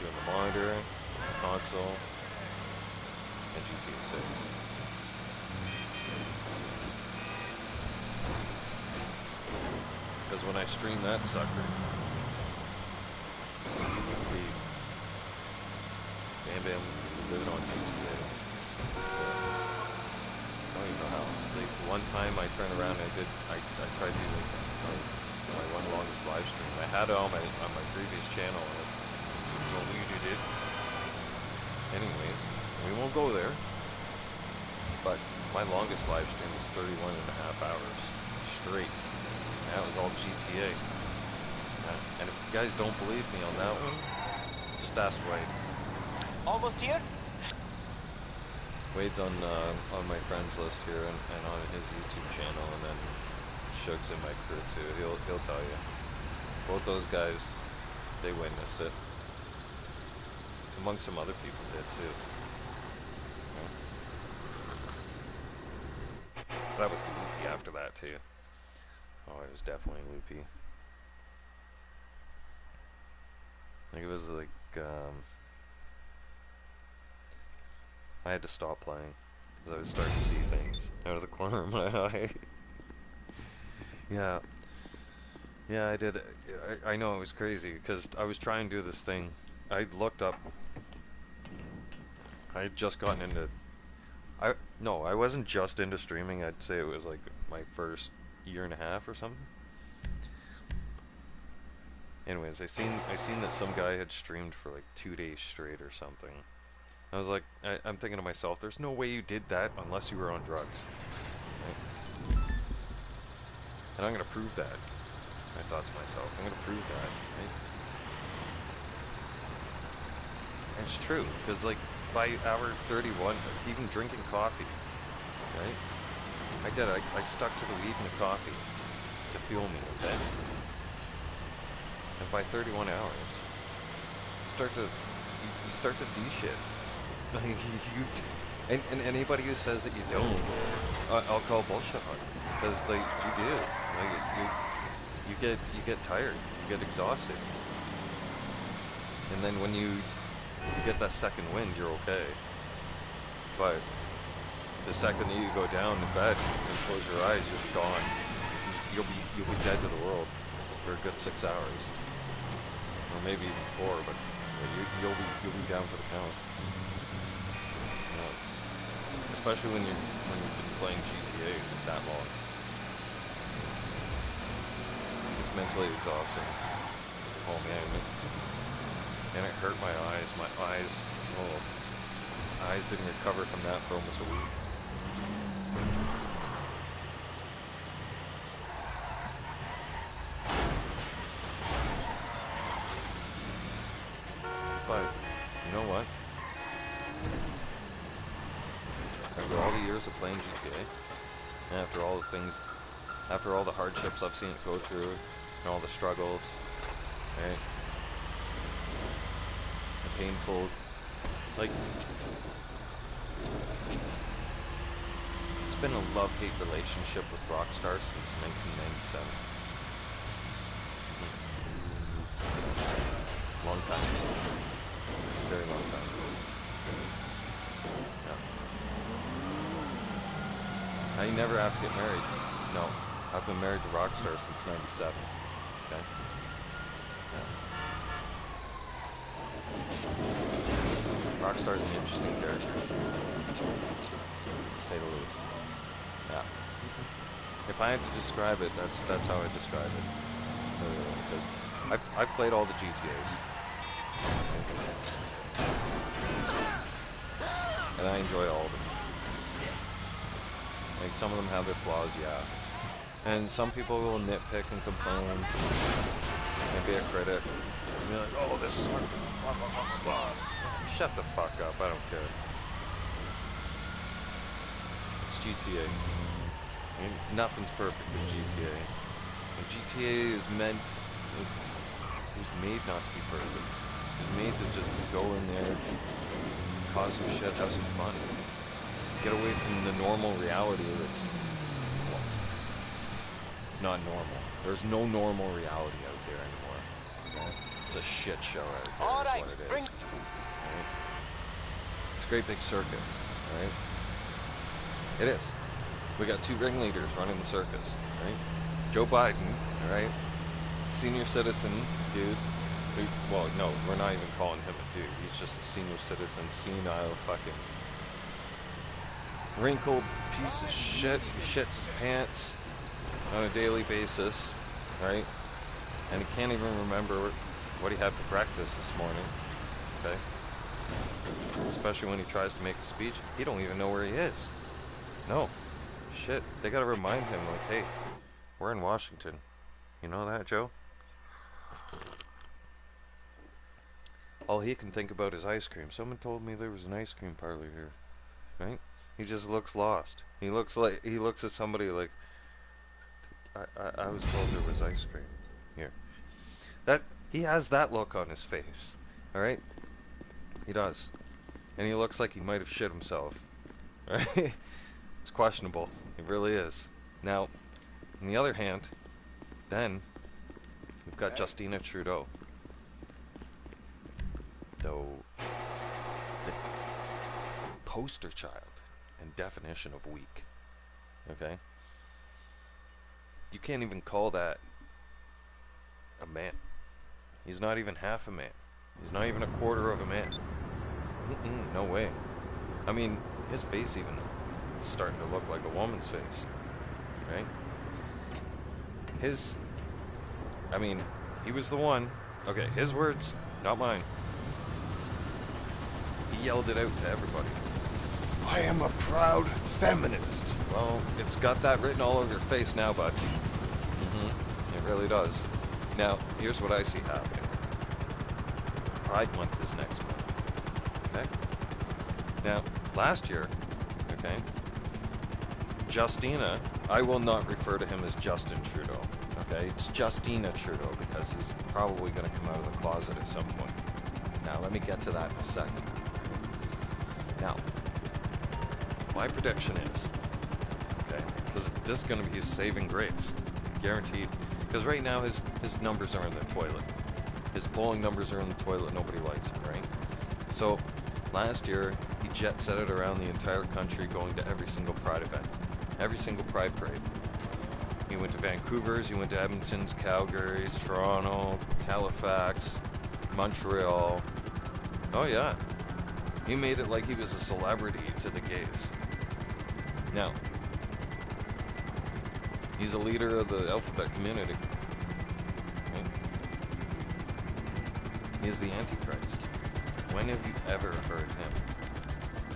the monitor, the console, and GTA 6. Because when I stream that sucker, Bam Bam living on GTA. I don't even know how. It's like one time I turned around and I tried to do my one longest live stream. I had it on my previous channel and it told me you did. Anyways, we won't go there. But my longest live stream was 31.5 hours straight. And that was all GTA. And if you guys don't believe me on that one, just ask Wade. Almost here? Wade's on my friends list here and on his YouTube channel, and then Shug's in my crew too. He'll tell you. Both those guys, they witnessed it. Among some other people did too. But I was loopy after that too. Oh, I was definitely loopy. I think it was like I had to stop playing because I was starting to see things out of the corner of my eye. Yeah, I did. I know it was crazy because I was trying to do this thing. I looked up. I had just gotten into. No, I wasn't just into streaming. I'd say it was like my first year and a half or something. Anyways, I seen that some guy had streamed for like 2 days straight or something. I was like, I'm thinking to myself, there's no way you did that unless you were on drugs. Right? And I'm gonna prove that. I thought to myself, I'm gonna prove that. Right? And it's true, because like by hour 31, even drinking coffee, right? I stuck to the weed and the coffee to fuel me, okay? And by 31 hours, you start to see shit. And anybody who says that you don't, I'll call bullshit on it, because like you do. Like you get tired, you get exhausted, and then when you get that second wind, you're okay. But the second that you go down to bed and close your eyes, you're gone. You'll be dead to the world for a good 6 hours, or maybe even 4. But you'll be down for the count. Especially when you've been playing GTA that long. It's mentally exhausting. Oh man, and it hurt my eyes. My eyes didn't recover from that for almost a week. But you know what? After all the years of playing GTA, and after all the hardships I've seen it go through, and all the struggles, right? The painful, like, it's been a love-hate relationship with Rockstar since 1997. Long time. Very long time. Now you never have to get married. No, I've been married to Rockstar since '97. Okay. Yeah. Rockstar's an interesting character, to say the least. Yeah. If I had to describe it, that's how I describe it. Because I've played all the GTAs, and I enjoy all of them. Like, some of them have their flaws, yeah. And some people will nitpick and complain. And be a critic. And be like, oh, this sucks. Blah, blah, blah, blah, blah. Shut the fuck up, I don't care. It's GTA. I mean, nothing's perfect in GTA. And GTA is meant... It was made not to be perfect. It was made to just go in there, cause some shit, have some fun. Get away from the normal reality that's... Well, it's not normal. There's no normal reality out there anymore. Okay? It's a shit show out there. All right, what it is. Right? It's a great big circus, right? It is. We got two ringleaders running the circus, right? Joe Biden, right? Senior citizen dude. Well, no, we're not even calling him a dude. He's just a senior citizen, senile, fucking wrinkled piece of shit. He shits his pants on a daily basis, right? And he can't even remember what he had for breakfast this morning, okay? Especially when he tries to make a speech. He don't even know where he is. No. Shit. They gotta remind him, like, hey, we're in Washington. You know that, Joe? All he can think about is ice cream. Someone told me there was an ice cream parlor here, right? He just looks lost. He looks at somebody like, I was told there was ice cream here. He has that look on his face, all right? He does, and he looks like he might have shit himself, right? It's questionable. It really is. Now, on the other hand, then we've got Justina Trudeau. Though the poster child and definition of weak. Okay? You can't even call that a man. He's not even half a man. He's not even a quarter of a man. No way. I mean, his face even starting to look like a woman's face. Right? I mean, he was the one. Okay, his words, not mine. He yelled it out to everybody. I am a proud feminist. Well, it's got that written all over your face now, bud. It really does. Now, here's what I see happening. Pride Month is next month. Okay? Now, last year, okay, Justina, I will not refer to him as Justin Trudeau. Okay? It's Justina Trudeau because he's probably going to come out of the closet at some point. Now, let me get to that in a second. Now, my prediction is, okay, because this is going to be his saving grace, guaranteed, because right now his numbers are in the toilet. His polling numbers are in the toilet, nobody likes him, right? So, last year, he jet set it around the entire country, going to every single Pride event, every single Pride parade. He went to Vancouver's, he went to Edmonton's, Calgary's, Toronto, Halifax, Montreal. Oh yeah. He made it like he was a celebrity to the gays. Now, he's a leader of the alphabet community. Right? He's the Antichrist. When have you ever heard him?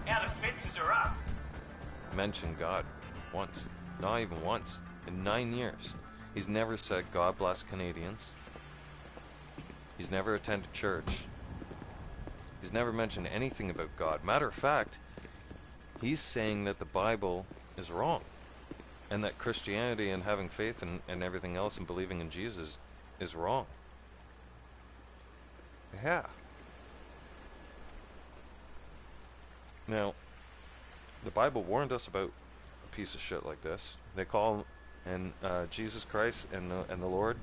Yeah, the fences are up. Mention God once. Not even once. In 9 years. He's never said, God bless Canadians. He's never attended church. He's never mentioned anything about God. Matter of fact, he's saying that the Bible is wrong. And that Christianity and having faith and everything else and believing in Jesus is wrong. Yeah. Now, the Bible warned us about a piece of shit like this. They call him, and Jesus Christ and the Lord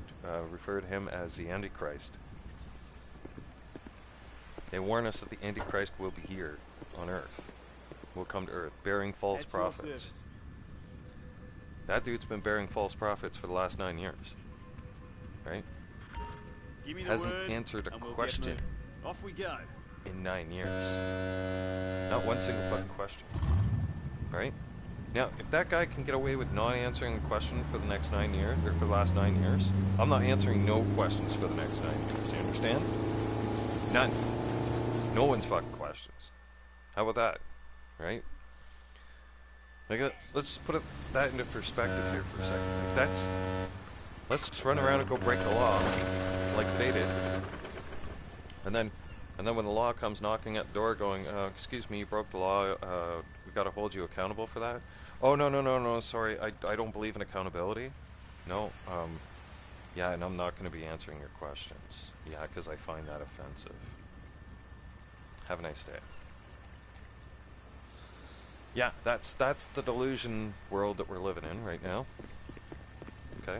referred him as the Antichrist. They warn us that the Antichrist will be here on Earth. Will come to Earth, bearing false prophets. That dude's been bearing false prophets for the last 9 years. Right? Give me the Hasn't word, answered a and we'll question get off we go. in 9 years. Not one single fucking question. Right? Now, if that guy can get away with not answering a question for the next 9 years, or for the last 9 years, I'm not answering no questions for the next 9 years. You understand? None. No one's fucking questions. How about that? Right? Like, let's just put that into perspective here for a second. Like, let's just run around and go break the law, like they did. And then when the law comes knocking at the door going, excuse me, you broke the law, we gotta hold you accountable for that. Oh, no, sorry, I don't believe in accountability. No, yeah, and I'm not gonna be answering your questions. Yeah, because I find that offensive. Have a nice day. Yeah, that's the delusion world that we're living in right now. Okay.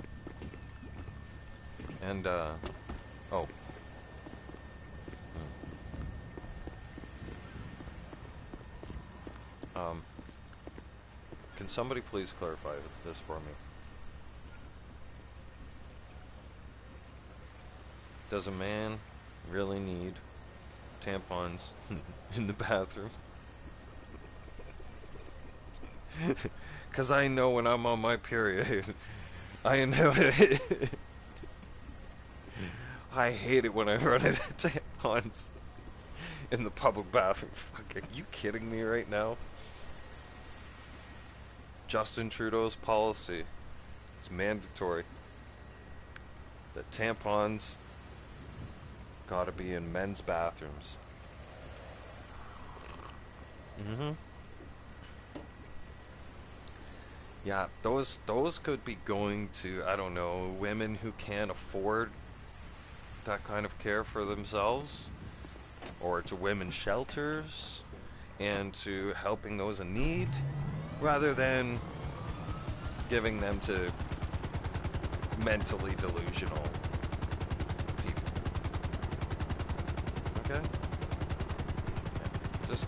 And, oh. Can somebody please clarify this for me? Does a man really need tampons in the bathroom? Because I know when I'm on my period, I know it. I hate it when I run into tampons in the public bathroom. Fuck, are you kidding me right now? Justin Trudeau's policy. It's mandatory. That tampons gotta be in men's bathrooms. Mm-hmm. Yeah, those could be going to, I don't know, women who can't afford that kind of care for themselves, or to women's shelters, and to helping those in need, rather than giving them to mentally delusional people. Okay? Just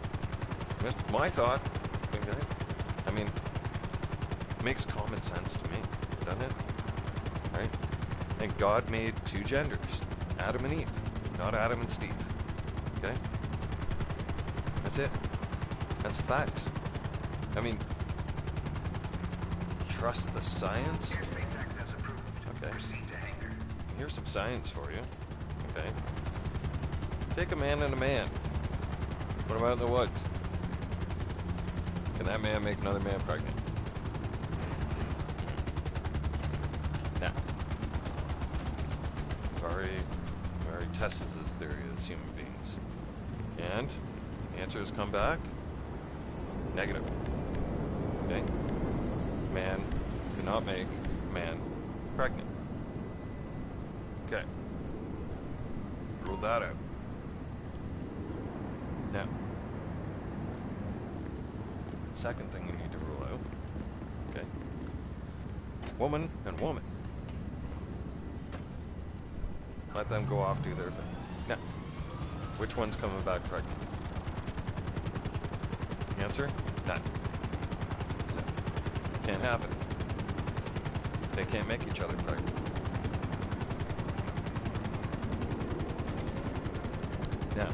my thought. Okay? I mean, makes common sense to me, doesn't it? Right? And God made two genders, Adam and Eve, not Adam and Steve. Okay? That's it. That's the facts. I mean, trust the science? Okay. Here's some science for you. Okay. Take a man and a man. What about in the woods? Can that man make another man pregnant? Now, we've already tested this theory as human beings. And the answer has come back negative. Okay? Man cannot make man pregnant. Okay. Ruled that out. Now, second thing you need to rule out. Okay. Woman and woman. Let them go off, do their thing. Now, which one's coming back pregnant? Answer? None. Can't happen. They can't make each other pregnant. Now,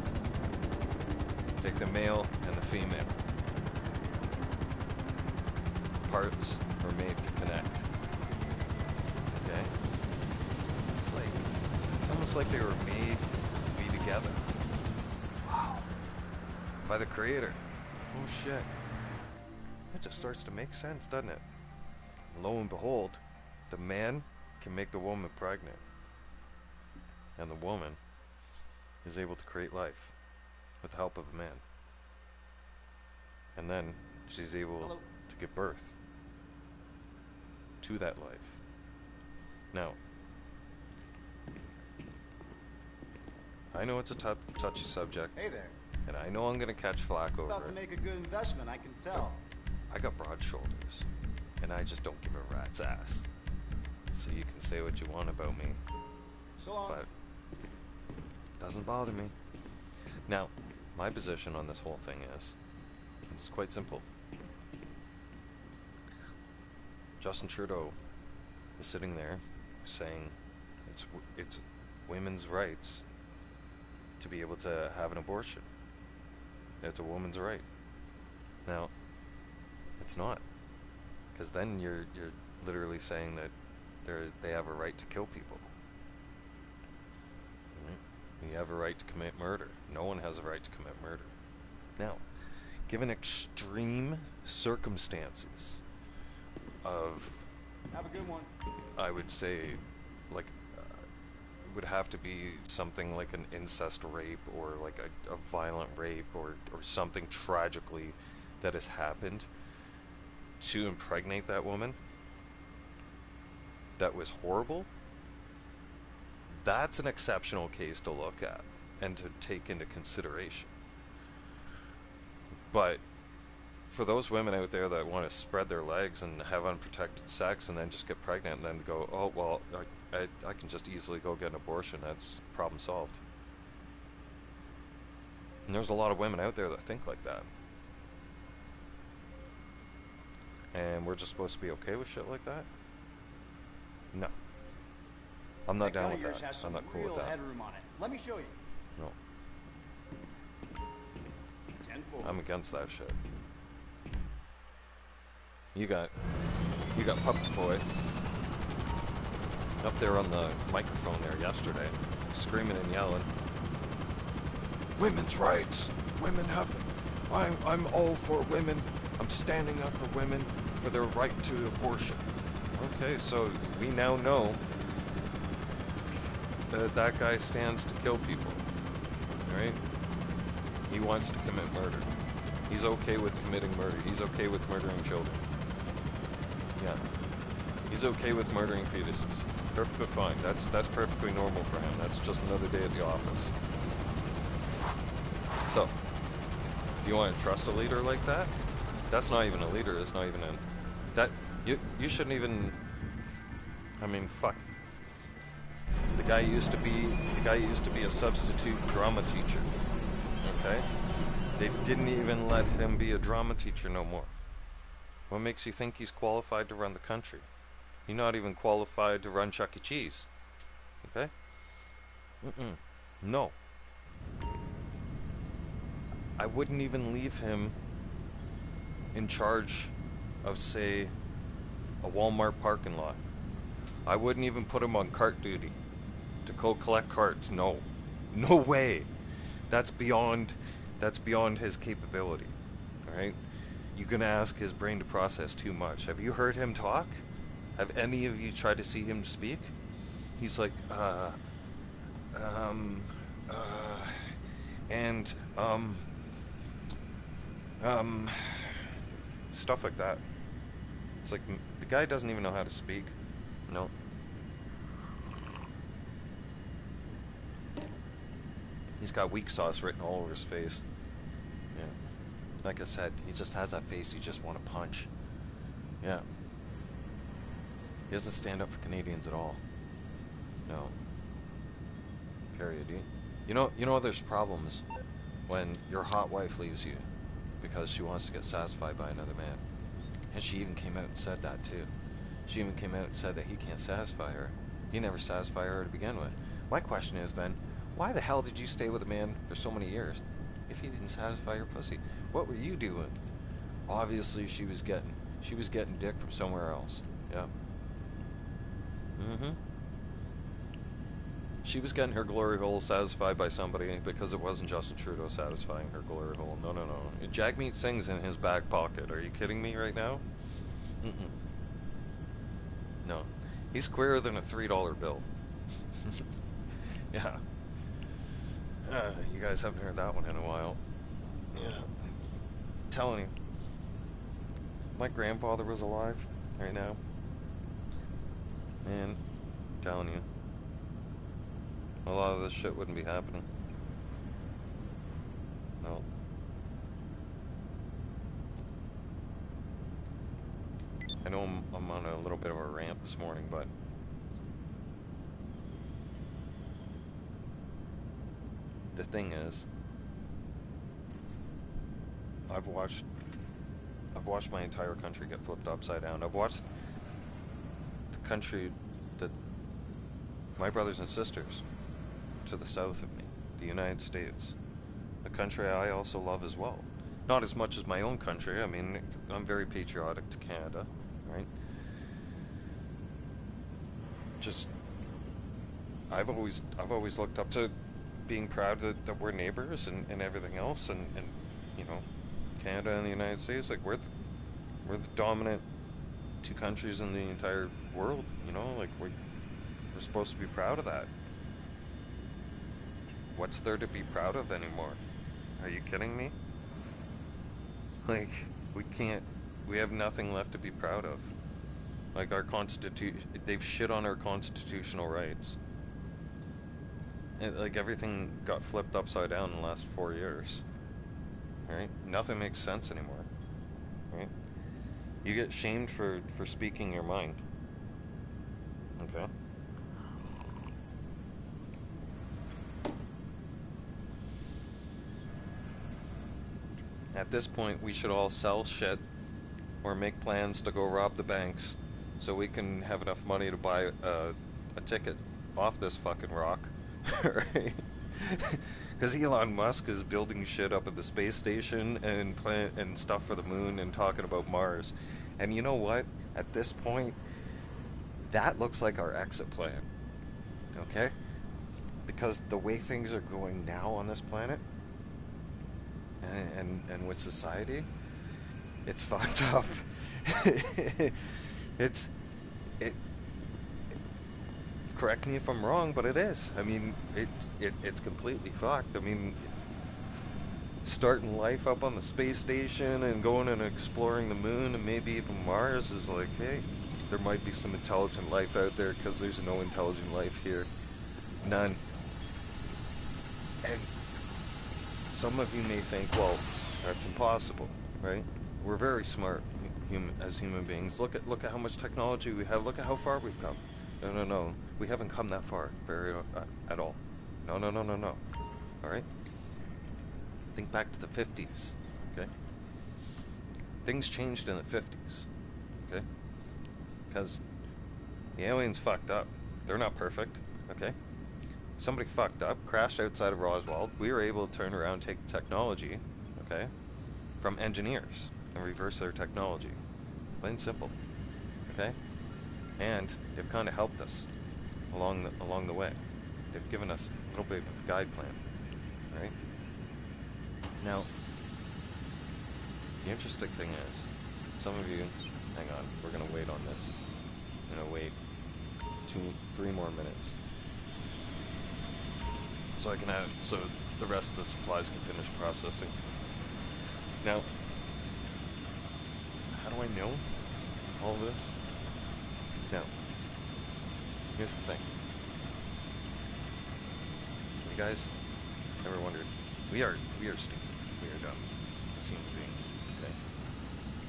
take the male and the female. Parts are made to connect. Okay? It's almost like they were made to be together. Wow. By the Creator. Oh shit. It just starts to make sense, doesn't it? Lo and behold, the man can make the woman pregnant. And the woman is able to create life with the help of a man. And then she's able to give birth to that life. Now, I know it's a touchy subject. Hey there. And I know I'm gonna catch flack over About to make a good investment, I can tell. I got broad shoulders, and I just don't give a rat's ass. So you can say what you want about me, So long. but it doesn't bother me. Now, my position on this whole thing is, it's quite simple. Justin Trudeau is sitting there saying it's women's rights to be able to have an abortion. It's a woman's right. Now, it's not, because then you're literally saying that they have a right to kill people. Right? You have a right to commit murder. No one has a right to commit murder. Now, given extreme circumstances of, Have a good one. I would say, like, it would have to be something like an incest rape or like a violent rape or something tragically that has happened to impregnate that woman that was horrible. That's an exceptional case to look at and to take into consideration. But for those women out there that want to spread their legs and have unprotected sex and then just get pregnant and then go, oh, well, I can just easily go get an abortion, that's problem solved. And there's a lot of women out there that think like that. And we're just supposed to be okay with shit like that? No. I'm not down with that. I'm not cool with that. Headroom on it. Let me show you. No. 10-4. I'm against that shit. You got Puppet Boy up there on the microphone there yesterday, screaming and yelling. Women's rights. Women have. I'm all for women. I'm standing up for women for their right to abortion. Okay, so we now know that that guy stands to kill people, right? He wants to commit murder. He's okay with committing murder. He's okay with murdering children. Yeah. He's okay with murdering fetuses. Perfectly fine. That's perfectly normal for him. That's just another day at the office. So, do you want to trust a leader like that? That's not even a leader. It's not even a... That... You shouldn't even... I mean, fuck. The guy used to be a substitute drama teacher. Okay? They didn't even let him be a drama teacher no more. What makes you think he's qualified to run the country? He's not even qualified to run Chuck E. Cheese. Okay? No. I wouldn't even leave him in charge of, say, a Walmart parking lot. I wouldn't even put him on cart duty to go collect carts. No. No way. That's beyond his capability. Alright? You're gonna ask his brain to process too much. Have you heard him talk? Have any of you tried to see him speak? He's like, stuff like that. It's like, the guy doesn't even know how to speak. No. He's got weak sauce written all over his face. Yeah. Like I said, he just has that face you just want to punch. Yeah. He doesn't stand up for Canadians at all. No. Period. You know there's problems when your hot wife leaves you because she wants to get satisfied by another man. And she even came out and said that too. She even came out and said that he can't satisfy her. He never satisfied her to begin with. My question is then, why the hell did you stay with a man for so many years if he didn't satisfy your pussy? What were you doing? Obviously she was getting dick from somewhere else. Yeah. She was getting her glory hole satisfied by somebody because it wasn't Justin Trudeau satisfying her glory hole. No. Jagmeet Singh's in his back pocket. Are you kidding me right now? No. He's queerer than a $3 bill. Yeah. You guys haven't heard that one in a while. Yeah. I'm telling you. My grandfather was alive right now. Man, I'm telling you. A lot of this shit wouldn't be happening. No. I know I'm on a little bit of a rant this morning, but the thing is, I've watched my entire country get flipped upside down. I've watched the country that my brothers and sisters to the south of me, the United States, a country I also love as well. Not as much as my own country. I mean, I'm very patriotic to Canada, right? Just, I've always looked up to being proud that we're neighbors and everything else, and you know, Canada and the United States, like, we're the dominant two countries in the entire world, you know? Like, we're supposed to be proud of that. What's there to be proud of anymore? Are you kidding me? Like, we have nothing left to be proud of. Like, our constitution, they've shit on our constitutional rights. Like, everything got flipped upside down in the last 4 years. Right? Nothing makes sense anymore. Right? You get shamed for speaking your mind. Okay? At this point, we should all sell shit or make plans to go rob the banks so we can have enough money to buy a ticket off this fucking rock. Right? Because Elon Musk is building shit up at the space station and stuff for the moon and talking about Mars. And you know what? At this point, that looks like our exit plan. Okay? Because the way things are going now on this planet and with society, it's fucked up. Correct me if I'm wrong, but it is. I mean, it's completely fucked. I mean, starting life up on the space station and going and exploring the moon and maybe even Mars is like, hey, there might be some intelligent life out there, because there's no intelligent life here. None. And some of you may think, well, that's impossible, right? We're very smart as human beings. Look at how much technology we have. Look at how far we've come. No. We haven't come that far at all. No. All right? Think back to the 50s, okay? Things changed in the 50s, okay? Because the aliens fucked up. They're not perfect, okay? Somebody fucked up, crashed outside of Roswell. We were able to turn around and take technology, okay, from engineers and reverse their technology. Plain and simple, okay? And they've kind of helped us along the way. They've given us a little bit of a guide plan, right? Now, the interesting thing is, some of you, hang on, we're gonna wait on this. We're gonna wait 3 more minutes. So so the rest of the supplies can finish processing. Now, how do I know all this? Now, here's the thing. You guys ever wondered? We are stupid. We are dumb as human beings. Okay?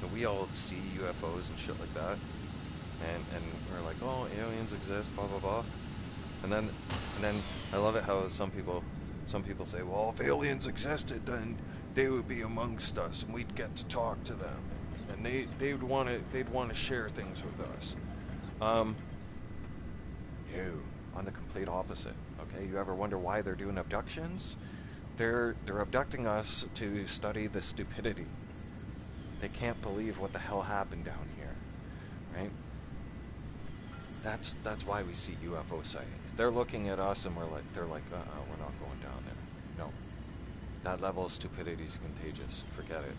But we all see UFOs and shit like that, and we're like, oh, aliens exist, blah blah blah. And then I love it how some people say, well, if aliens existed, then they would be amongst us and we'd get to talk to them, and they'd want to share things with us. No, on the complete opposite. Okay, you ever wonder why they're doing abductions? They're abducting us to study the stupidity. They can't believe what the hell happened down here, right? That's why we see UFO sightings. They're looking at us and they're like, we're not going down there. No. That level of stupidity is contagious. Forget it.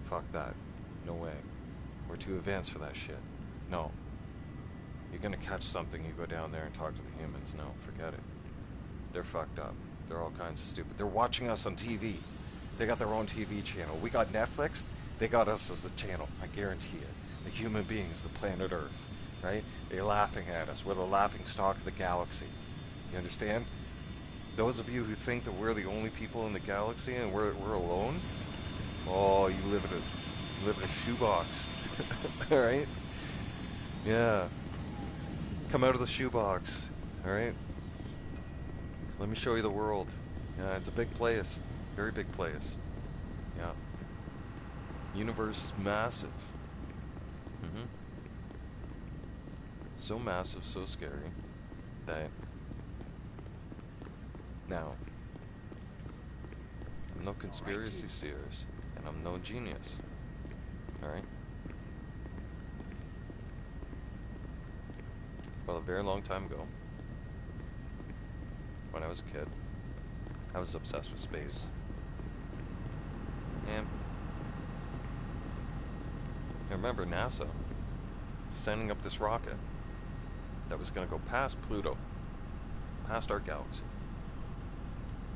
Fuck that. No way. We're too advanced for that shit. No. You're gonna catch something, you go down there and talk to the humans. No, forget it. They're fucked up. They're all kinds of stupid. They're watching us on TV. They got their own TV channel. We got Netflix. They got us as a channel. I guarantee it. The human beings, the planet Earth. Right? They're laughing at us. We're the laughing stock of the galaxy. You understand? Those of you who think that we're the only people in the galaxy and we're alone, oh, you live in a shoebox. All right? Yeah. Come out of the shoebox. All right? Let me show you the world. Yeah, it's a big place. Very big place. Yeah. Universe is massive. So massive, so scary, that now, I'm no conspiracy theorist, and I'm no genius, alright? Well, a very long time ago, when I was a kid, I was obsessed with space. And remember NASA sending up this rocket that was going to go past Pluto, past our galaxy,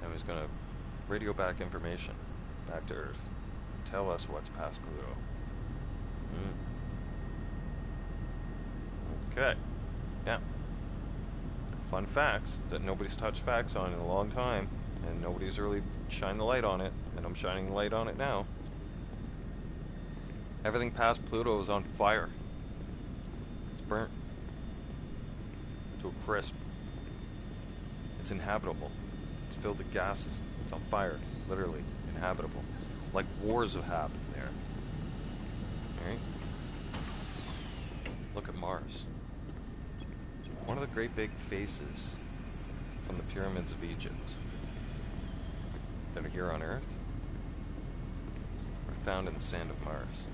and was going to radio back information back to Earth and tell us what's past Pluto. Okay. Yeah. Fun facts that nobody's touched facts on in a long time, and nobody's really shined the light on it, and I'm shining the light on it now. Everything past Pluto is on fire. It's burnt to a crisp. It's inhabitable. It's filled with gases. It's on fire. Literally inhabitable. Like wars have happened there. Alright? Look at Mars. One of the great big faces from the pyramids of Egypt that are here on Earth are found in the sand of Mars.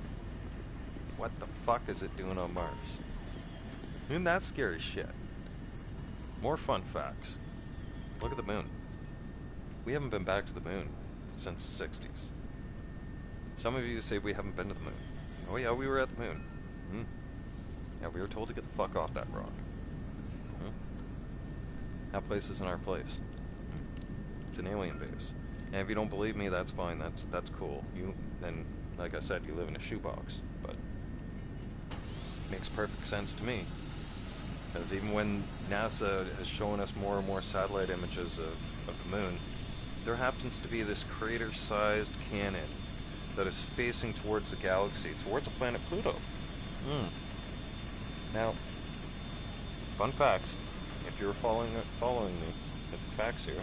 What the fuck is it doing on Mars? Isn't that scary shit? More fun facts. Look at the moon. We haven't been back to the moon since the 60s. Some of you say we haven't been to the moon. Oh yeah, we were at the moon. Yeah, we were told to get the fuck off that rock. That place isn't our place. It's an alien base. And if you don't believe me, that's fine. That's cool. Then, like I said, you live in a shoebox. But it makes perfect sense to me. Because even when NASA is showing us more and more satellite images of the moon, there happens to be this crater-sized cannon that is facing towards the galaxy, towards the planet Pluto. Now, fun facts. If you're following me with the facts here.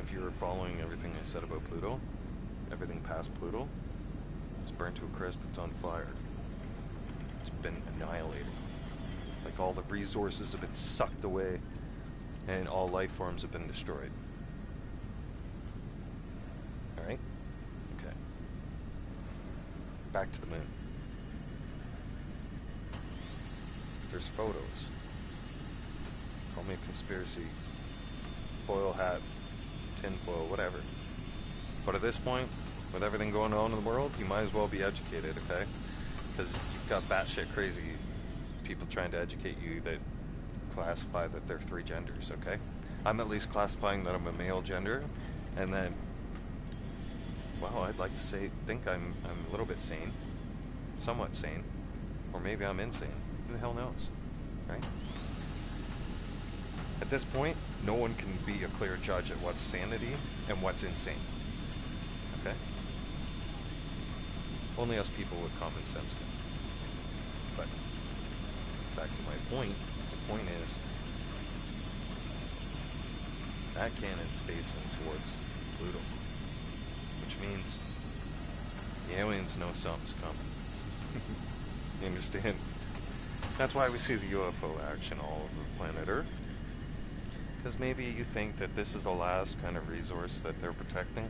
If you're following everything I said about Pluto, everything past Pluto, it's burnt to a crisp, it's on fire. It's been annihilated. Like all the resources have been sucked away, and all life forms have been destroyed. Alright? Okay. Back to the moon. There's photos. Call me a conspiracy, foil hat, tinfoil, whatever. But at this point, with everything going on in the world, you might as well be educated, okay? Because you've got batshit crazy people trying to educate you that classify that they're 3 genders, okay? I'm at least classifying that I'm a male gender, and then, well, I'd like to think I'm a little bit sane, somewhat sane, or maybe I'm insane. Who the hell knows, right? At this point, no one can be a clear judge at what's sanity and what's insane. Okay? Only us people with common sense can. But, back to my point. The point is, that cannon's facing towards Pluto. Which means, the aliens know something's coming. You understand? That's why we see the UFO action all over the planet Earth. Because maybe you think that this is the last kind of resource that they're protecting.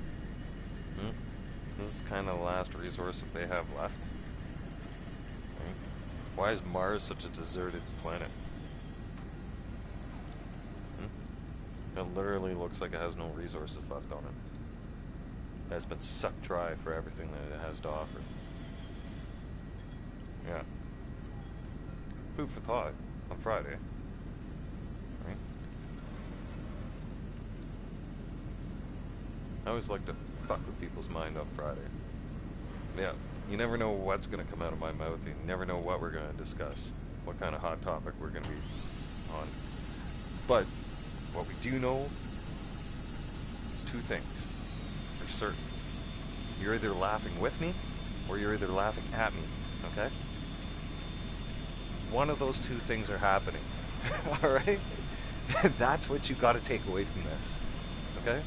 This is kind of the last resource that they have left. Right? Why is Mars such a deserted planet? It literally looks like it has no resources left on it. It's been sucked dry for everything that it has to offer. Yeah. Food for thought on Friday. Right? I always like to fuck with people's mind on Friday. Yeah, you never know what's going to come out of my mouth. You never know what we're going to discuss. What kind of hot topic we're going to be on. But what we do know is 2 things for certain. You're either laughing with me or you're either laughing at me. Okay? One of those 2 things are happening. Alright? That's what you gotta take away from this. Okay?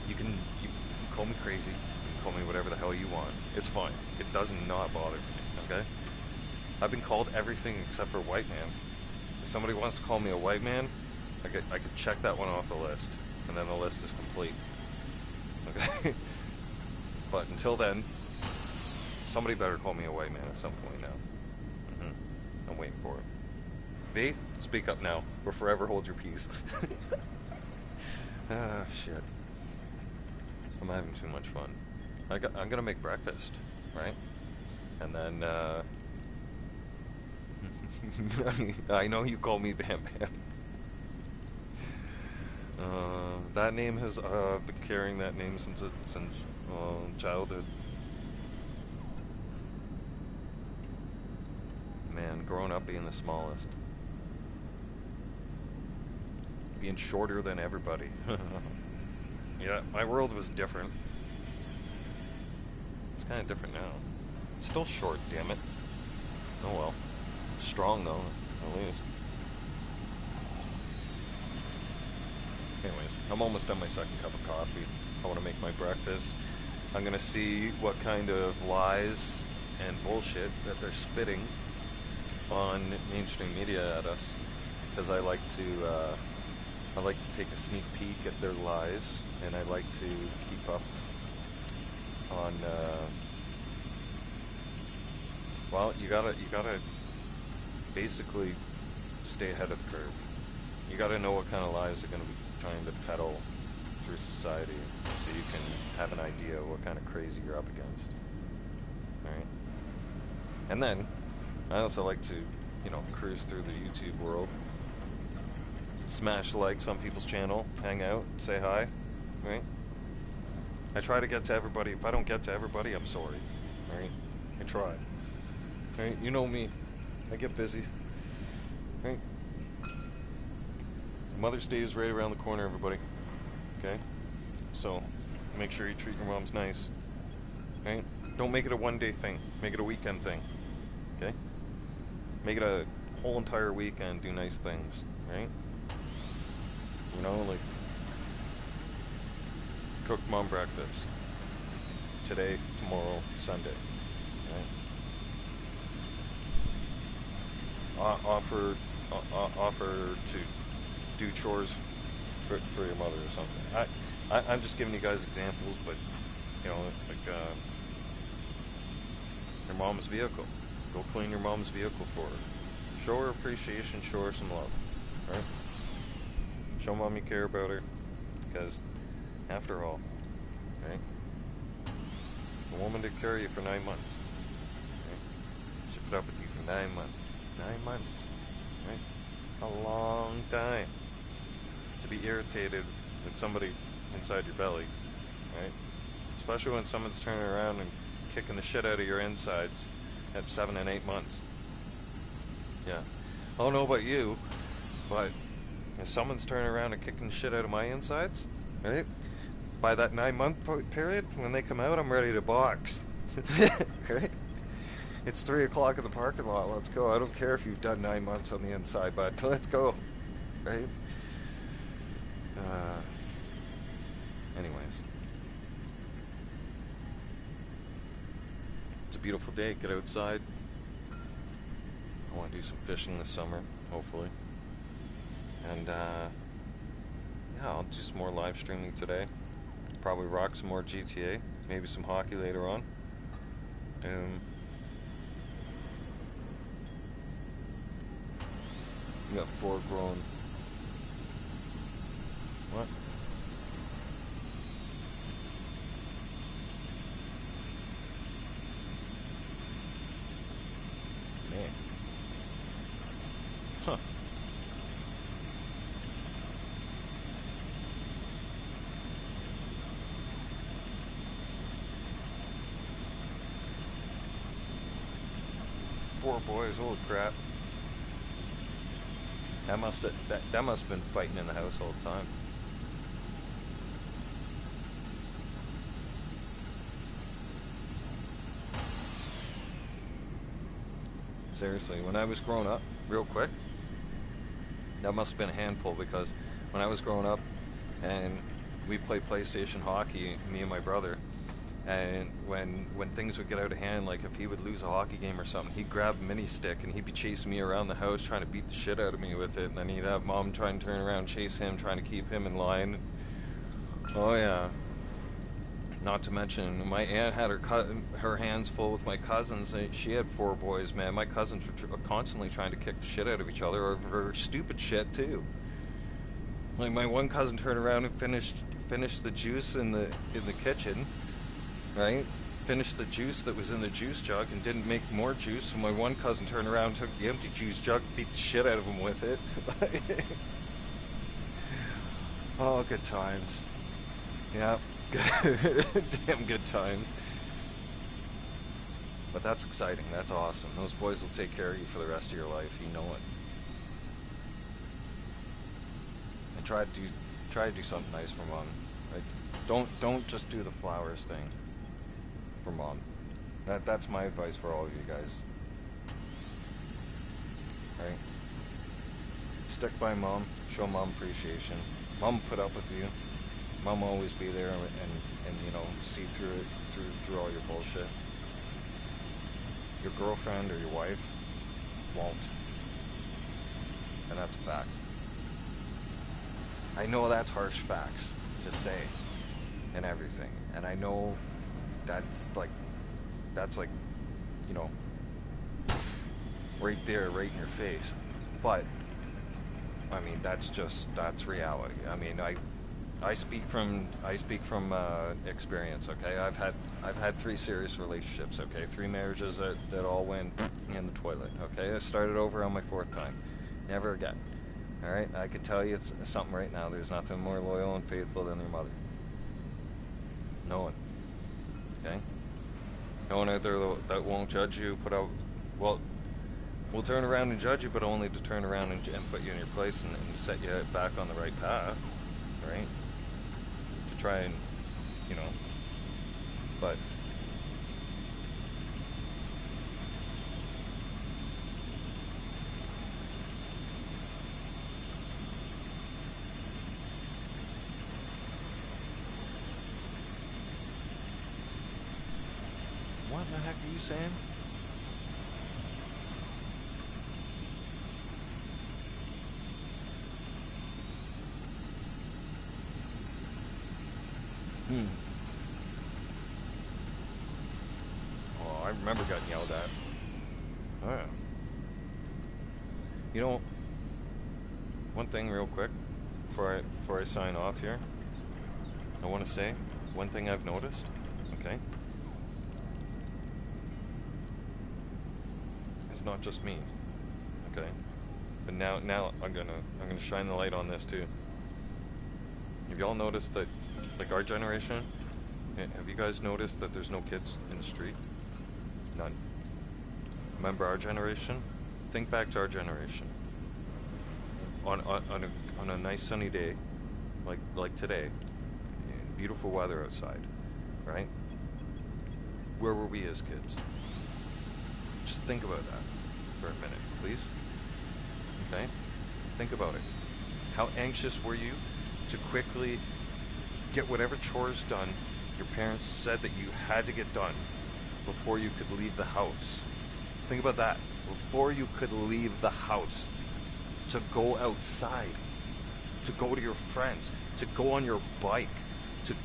You can call me crazy, you can call me whatever the hell you want. It's fine. It does not bother me, okay? I've been called everything except for white man. If somebody wants to call me a white man, I could check that one off the list, and then the list is complete. Okay? But until then, somebody better call me a white man at some point now. I'm waiting for it. V, speak up now, or forever hold your peace. Ah, shit. I'm having too much fun. I'm gonna make breakfast, right? And then, I know you call me Bam Bam. That name has, been carrying that name since childhood. Man, growing up being the smallest. Being shorter than everybody. Yeah, my world was different. It's kind of different now. It's still short, damn it. Oh well. Strong though, at least. Anyways, I'm almost done my second cup of coffee. I want to make my breakfast. I'm gonna see what kind of lies and bullshit that they're spitting on mainstream media at us, because I like to take a sneak peek at their lies, and I like to keep up on. Well, you gotta basically stay ahead of the curve. You gotta know what kind of lies they're gonna be trying to peddle through society, so you can have an idea of what kind of crazy you're up against. Alright? And then, I also like to, cruise through the YouTube world, smash likes on people's channel, hang out, say hi, right? I try to get to everybody. If I don't get to everybody, I'm sorry, alright? I try. Alright, you know me. I get busy. Right? Mother's Day is right around the corner, everybody. Okay? So, make sure you treat your moms nice. Right? Don't make it a one-day thing. Make it a weekend thing. Okay? Make it a whole entire weekend, do nice things. Right? Like, cook mom breakfast. Today, tomorrow, Sunday. Right? Offer to do chores for your mother or something. I'm just giving you guys examples, but like your mom's vehicle. Go clean your mom's vehicle for her. Show her appreciation. Show her some love. Right? Show mom you care about her, because after all, right? The woman took care of you for 9 months. Right? She put up with you for 9 months. 9 months, right? It's a long time to be irritated with somebody inside your belly, right? Especially when someone's turning around and kicking the shit out of your insides at 7 and 8 months. Yeah. I don't know about you, but if someone's turning around and kicking the shit out of my insides, right? By that 9-month period, when they come out, I'm ready to box. Right? It's 3 o'clock in the parking lot. Let's go. I don't care if you've done 9 months on the inside, but let's go. Right? Anyways. It's a beautiful day. Get outside. I want to do some fishing this summer, hopefully. And, yeah, I'll do some more live streaming today. Probably rock some more GTA. Maybe some hockey later on. We got 4 grown. What? Man. Huh. Four boys, holy crap. That must have been fighting in the house all the time. Seriously, when I was growing up, real quick, that must have been a handful, because when I was growing up and we played PlayStation hockey, me and my brother, and when things would get out of hand, like if he would lose a hockey game or something, he'd grab a mini stick and he'd be chasing me around the house trying to beat the shit out of me with it, and then he'd have mom try and turn around and chase him, trying to keep him in line. Oh yeah. Not to mention, my aunt had her hands full with my cousins. She had 4 boys, man. My cousins were constantly trying to kick the shit out of each other over stupid shit too. Like, my one cousin turned around and finished finished the juice in the kitchen, right? Finished the juice that was in the juice jug and didn't make more juice. So my one cousin turned around, took the empty juice jug, beat the shit out of him with it. Oh, good times. Yeah, damn good times. But that's exciting. That's awesome. Those boys will take care of you for the rest of your life. You know it. And try to do something nice for mom. Like, don't just do the flowers thing for mom. That's my advice for all of you guys. Right? Stick by mom. Show mom appreciation. Mom put up with you. Mom will always be there and you know, see through it, through all your bullshit. Your girlfriend or your wife won't. And that's a fact. I know that's harsh facts to say and everything. And I know that's like, you know, right there, right in your face. But, I mean, that's reality. I mean, I speak from experience, okay? I've had 3 serious relationships, okay? 3 marriages that all went in the toilet, okay? I started over on my 4th time. Never again. All right? I can tell you it's something right now. There's nothing more loyal and faithful than your mother. No one. Okay? No one out there that won't judge you, well, we'll turn around and judge you, but only to turn around and put you in your place and set you back on the right path, right? To try and, you know, but what the heck are you saying? Oh, I remember getting yelled at. Oh, yeah. You know, one thing real quick before I sign off here, I want to say one thing I've noticed, okay? It's not just me, okay? But now I'm gonna shine the light on this too. Have y'all noticed that, like our generation, have you guys noticed that there's no kids in the street? None. Remember our generation? Think back to our generation. On a nice sunny day, like today, beautiful weather outside, right? Where were we as kids? Just think about that for a minute, please. Okay? Think about it. How anxious were you to quickly get whatever chores done your parents said that you had to get done before you could leave the house? Think about that. Before you could leave the house, to go outside, to go to your friends, to go on your bike, to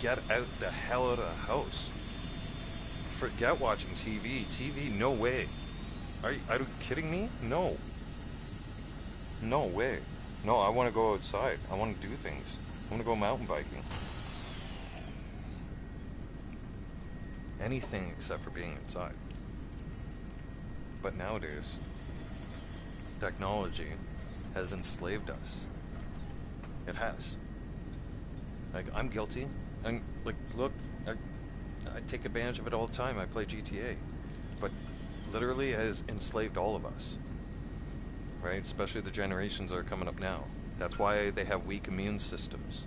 get out the hell out of the house. Forget watching TV. TV, no way. Are you kidding me? No. No way. No, I want to go outside. I want to do things. I want to go mountain biking. Anything except for being inside. But nowadays, technology has enslaved us. It has. Like, I'm guilty. And, like, look, I take advantage of it all the time. I play GTA. But literally it has enslaved all of us. Right? Especially the generations that are coming up now. That's why they have weak immune systems.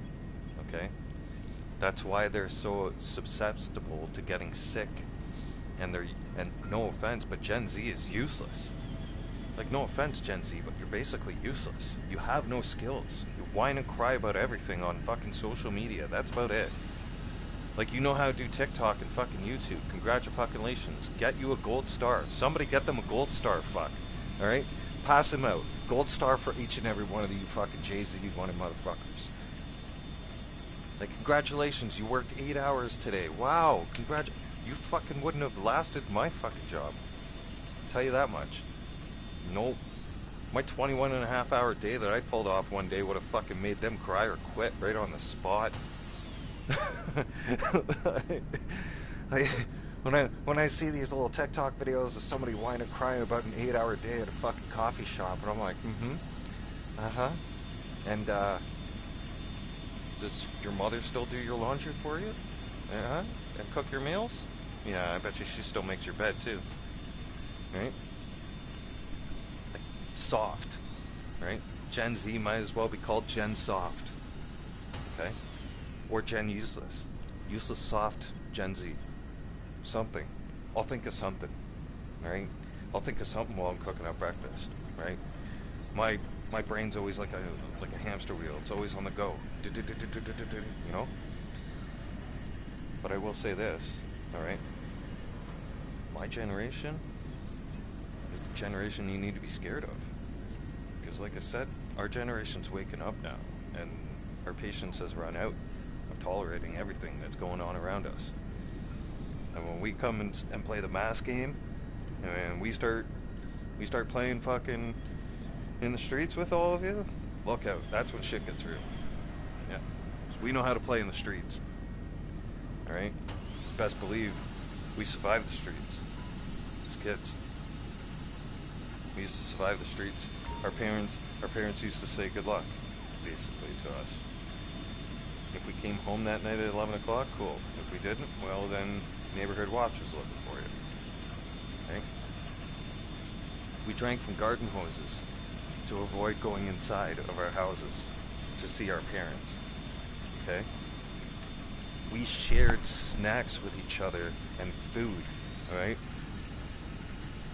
Okay? That's why they're so susceptible to getting sick. And no offense, but Gen Z is useless. Like, no offense, Gen Z, but you're basically useless. You have no skills. You whine and cry about everything on fucking social media. That's about it. Like, you know how to do TikTok and fucking YouTube. Congratulations. Get you a gold star. Somebody get them a gold star, fuck. Alright? Pass them out. Gold star for each and every one of you fucking Jay-Z wanted motherfuckers. Like, congratulations, you worked 8 hours today. Wow, you fucking wouldn't have lasted my fucking job. Tell you that much. Nope. My 21.5-hour day that I pulled off one day would have fucking made them cry or quit right on the spot. When I see these little TikTok videos of somebody whining, crying about an 8-hour day at a fucking coffee shop, and I'm like, and does your mother still do your laundry for you? And cook your meals? Yeah, I bet you she still makes your bed too. Right? Like, soft. Right? Gen Z might as well be called Gen Soft. Okay? Or Gen Useless. Useless Soft Gen Z. Something. I'll think of something. Right? I'll think of something while I'm cooking up breakfast. Right? My brain's always like a hamster wheel. It's always on the go. You know? But I will say this, alright? My generation is the generation you need to be scared of. Because like I said, our generation's waking up now, and our patience has run out of tolerating everything that's going on around us. And when we come and play the mass game, and we start playing fucking in the streets with all of you, look out. That's when shit gets real. Yeah. So we know how to play in the streets. Alright? Just best believe we survived the streets as kids. We used to survive the streets. Our parents used to say good luck, basically, to us. If we came home that night at 11 o'clock, cool. If we didn't, well then, neighborhood watch was looking for you. Okay? We drank from garden hoses to avoid going inside of our houses to see our parents. Okay? We shared snacks with each other and food, alright?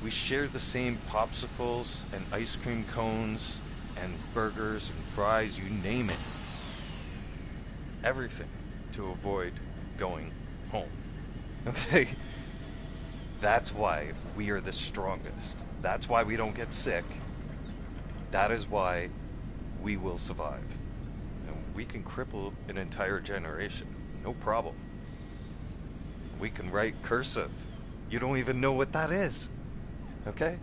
We shared the same popsicles and ice cream cones and burgers and fries, you name it. Everything to avoid going home. Okay? That's why we are the strongest. That's why we don't get sick. That is why we will survive. And we can cripple an entire generation. No problem. We can write cursive. You don't even know what that is. Okay?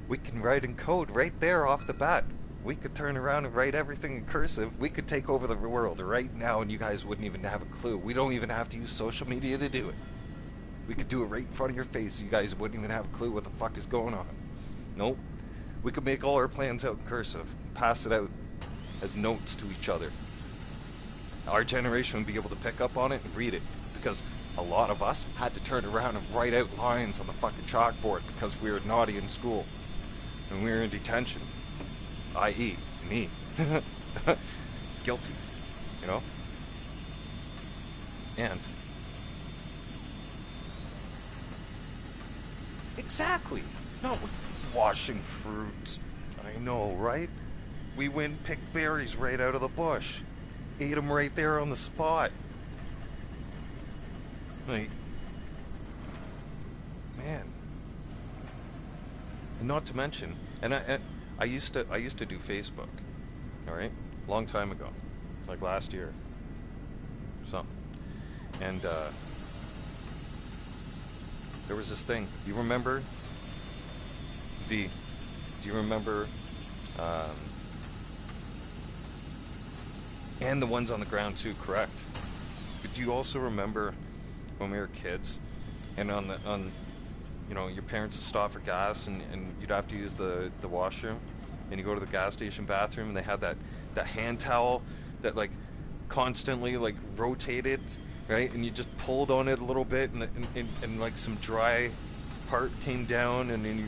We can write in code right there off the bat. We could turn around and write everything in cursive. We could take over the world right now and you guys wouldn't even have a clue. We don't even have to use social media to do it. We could do it right in front of your face. You guys wouldn't even have a clue what the fuck is going on. Nope. We could make all our plans out in cursive. Pass it out as notes to each other. Our generation would be able to pick up on it and read it. Because a lot of us had to turn around and write out lines on the fucking chalkboard because we were naughty in school. And we were in detention. I.e. me. Guilty. You know? And exactly. Not with washing fruit. I know, right? We went and picked berries right out of the bush. Ate them right there on the spot. Like, man. And not to mention, and I used to do Facebook, all right, long time ago, like last year, something, and there was this thing. You remember? V, do you remember? And the ones on the ground too, correct? But do you also remember when we were kids, and you know, your parents would stop for gas, and you'd have to use the washroom, and you go to the gas station bathroom, and they had that hand towel that like constantly like rotated, right? And you just pulled on it a little bit, and like some dry part came down, and then you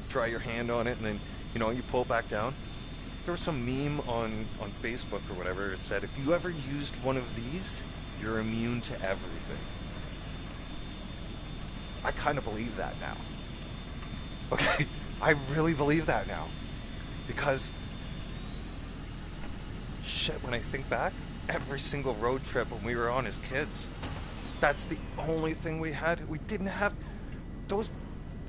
dry your hand on it, and then you know you pull back down. There was some meme on Facebook or whatever that said, if you ever used one of these, you're immune to everything. I kind of believe that now. Okay, I really believe that now. Because, shit, when I think back, every single road trip when we were on as kids, that's the only thing we had. We didn't have those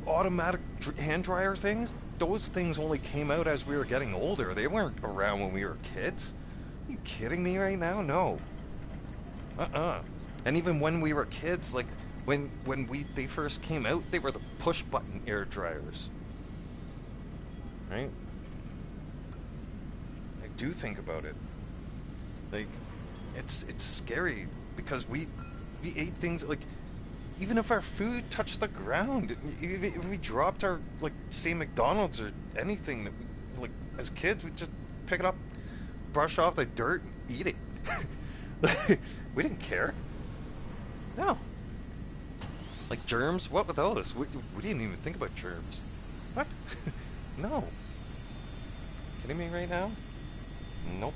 automatic hand dryer things. Those things only came out as we were getting older. They weren't around when we were kids. Are you kidding me right now? No. And even when we were kids, like when they first came out, they were the push button air dryers. right? I do think about it. Like, it's scary because we ate things like, even if our food touched the ground, if we dropped our, like, say McDonald's or anything that we, like, as kids, we'd just pick it up, brush off the dirt, and eat it. We didn't care. No. Like germs? What were those? We didn't even think about germs. What? No. Kidding me right now? Nope.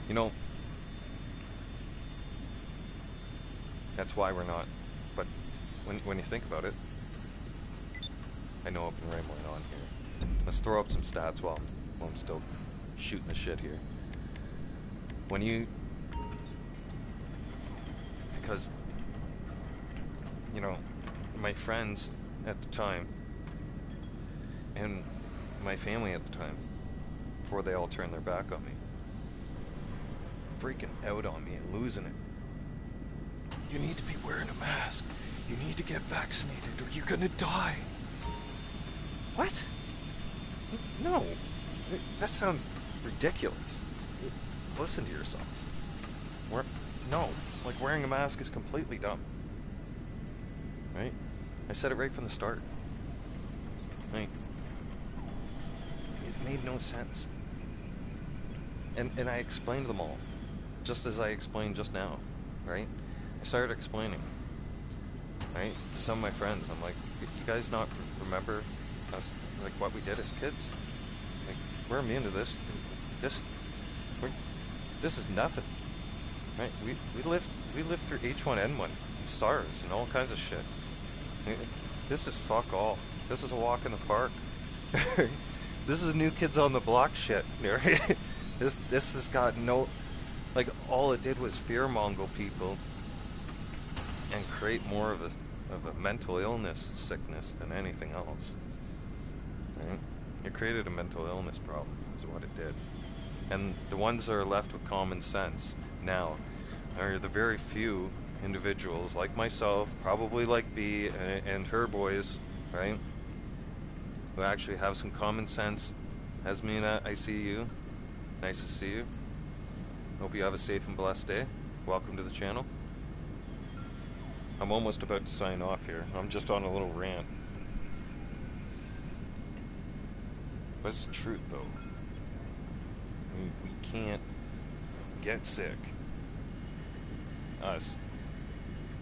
You know, that's why we're not. But when you think about it, I know I've been rambling on here. Let's throw up some stats while I'm still shooting the shit here. When you, because, you know, my friends at the time and my family at the time, before they all turned their back on me, freaking out on me and losing it. You need to be wearing a mask. You need to get vaccinated or you're gonna die. What? No. That sounds ridiculous. Listen to yourselves. No. Like, wearing a mask is completely dumb. Right? I said it right from the start. Like, it made no sense. And I explained them all. Just as I explained just now. Right? I started explaining. Right? To some of my friends. I'm like, you guys not remember us, like, what we did as kids? Like, we're immune to this. This is nothing. Right? We lived through H1N1 and SARS and all kinds of shit. This is fuck all. This is a walk in the park. This is New Kids on the Block shit. Right? This has got no, like, all it did was fearmonger people and create more of a mental illness sickness than anything else. Right? It created a mental illness problem is what it did. And the ones that are left with common sense now are the very few individuals like myself, probably like V and her boys, right? Who actually have some common sense. Asmina, I see you. Nice to see you. Hope you have a safe and blessed day. Welcome to the channel. I'm almost about to sign off here. I'm just on a little rant. But it's the truth, though. We can't get sick. Us.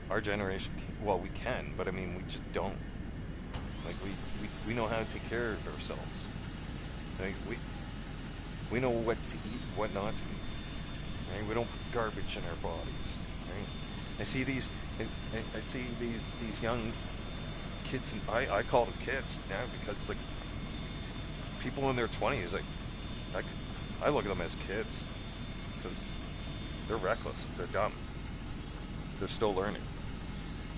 Our generation, well, we can, but I mean, we just don't. Like, we know how to take care of ourselves. Like, we know what to eat, what not to eat. Right? We don't put garbage in our bodies. Right? I see these young kids, and I call them kids now because, like, people in their 20s, like, I look at them as kids because they're reckless, they're dumb, they're still learning,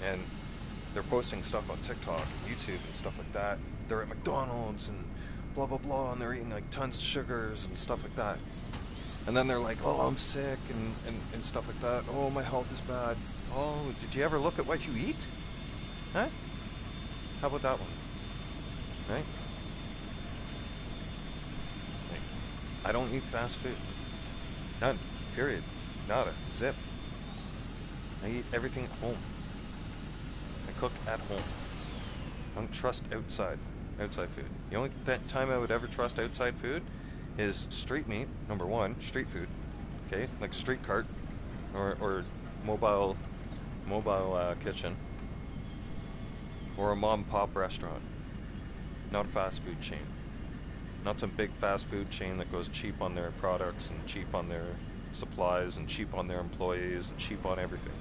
and they're posting stuff on TikTok and YouTube and stuff like that. They're at McDonald's and blah blah blah, and they're eating like tons of sugars and stuff like that. And then they're like, oh, I'm sick and stuff like that. Oh, my health is bad. Oh, did you ever look at what you eat? Huh? How about that one? Right? I don't eat fast food. None. Period. Nada. Zip. I eat everything at home. I cook at home. I don't trust outside food. The only time I would ever trust outside food is street meat, number one, street food. Okay? Like street cart or mobile kitchen. Or a mom and pop restaurant. Not a fast food chain. Not some big fast food chain that goes cheap on their products and cheap on their supplies and cheap on their employees and cheap on everything.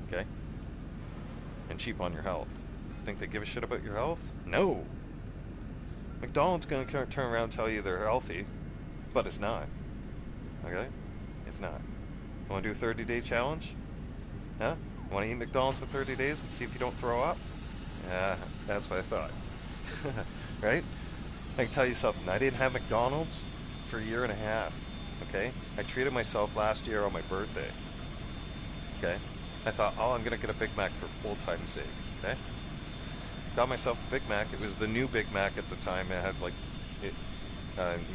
Okay? And cheap on your health. Think they give a shit about your health? No! McDonald's gonna turn around and tell you they're healthy, but it's not. Okay? It's not. You wanna do a 30-day challenge? Huh? You wanna eat McDonald's for 30 days and see if you don't throw up? Yeah, that's what I thought. Right? I can tell you something. I didn't have McDonald's for a year and a half. Okay? I treated myself last year on my birthday. Okay? I thought, oh, I'm gonna get a Big Mac for old time's sake. Okay. Got myself a Big Mac. It was the new Big Mac at the time. It had like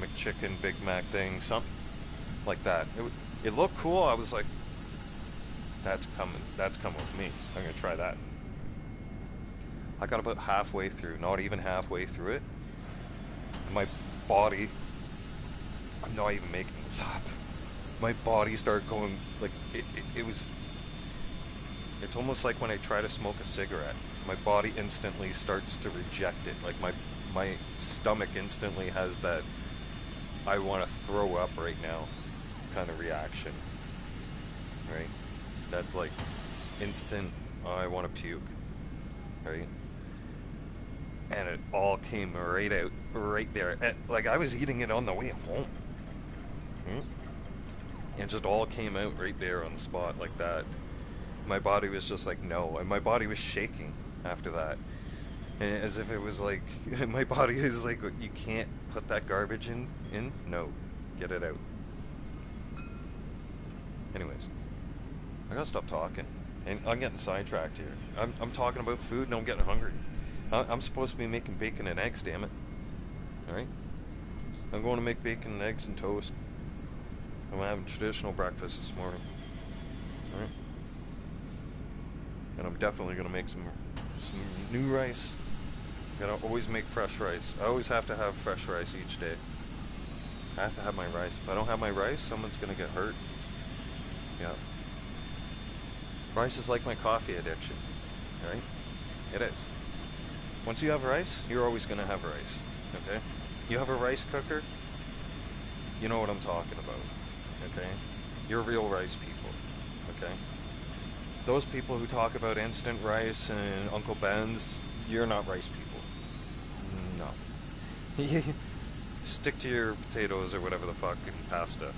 McChicken Big Mac thing, something like that. It looked cool. I was like, that's coming with me. I'm gonna try that. I got about halfway through, not even halfway through it. My body, I'm not even making this up. My body started going, like, it's almost like when I try to smoke a cigarette. My body instantly starts to reject it. Like, my stomach instantly has that I want to throw up right now kind of reaction. Right? That's like instant, oh, I want to puke. Right? And it all came right out, right there. And, like, I was eating it on the way home. And just all came out right there on the spot like that. My body was just like, no. And my body was shaking after that. And as if it was like, my body is like, you can't put that garbage in? No. Get it out. Anyways. I gotta stop talking. And I'm getting sidetracked here. I'm talking about food and I'm getting hungry. I'm supposed to be making bacon and eggs, damn it. Alright? I'm going to make bacon and eggs and toast. I'm having traditional breakfast this morning. Alright? And I'm definitely going to make some new rice. Gotta always make fresh rice. I always have to have fresh rice each day. I have to have my rice. If I don't have my rice, someone's going to get hurt. Yeah. Rice is like my coffee addiction. Right? It is. Once you have rice, you're always going to have rice. Okay? You have a rice cooker, you know what I'm talking about. Okay? You're real rice people. Okay? Those people who talk about instant rice and Uncle Ben's, you're not rice people. No. Stick to your potatoes or whatever the fuck and pasta.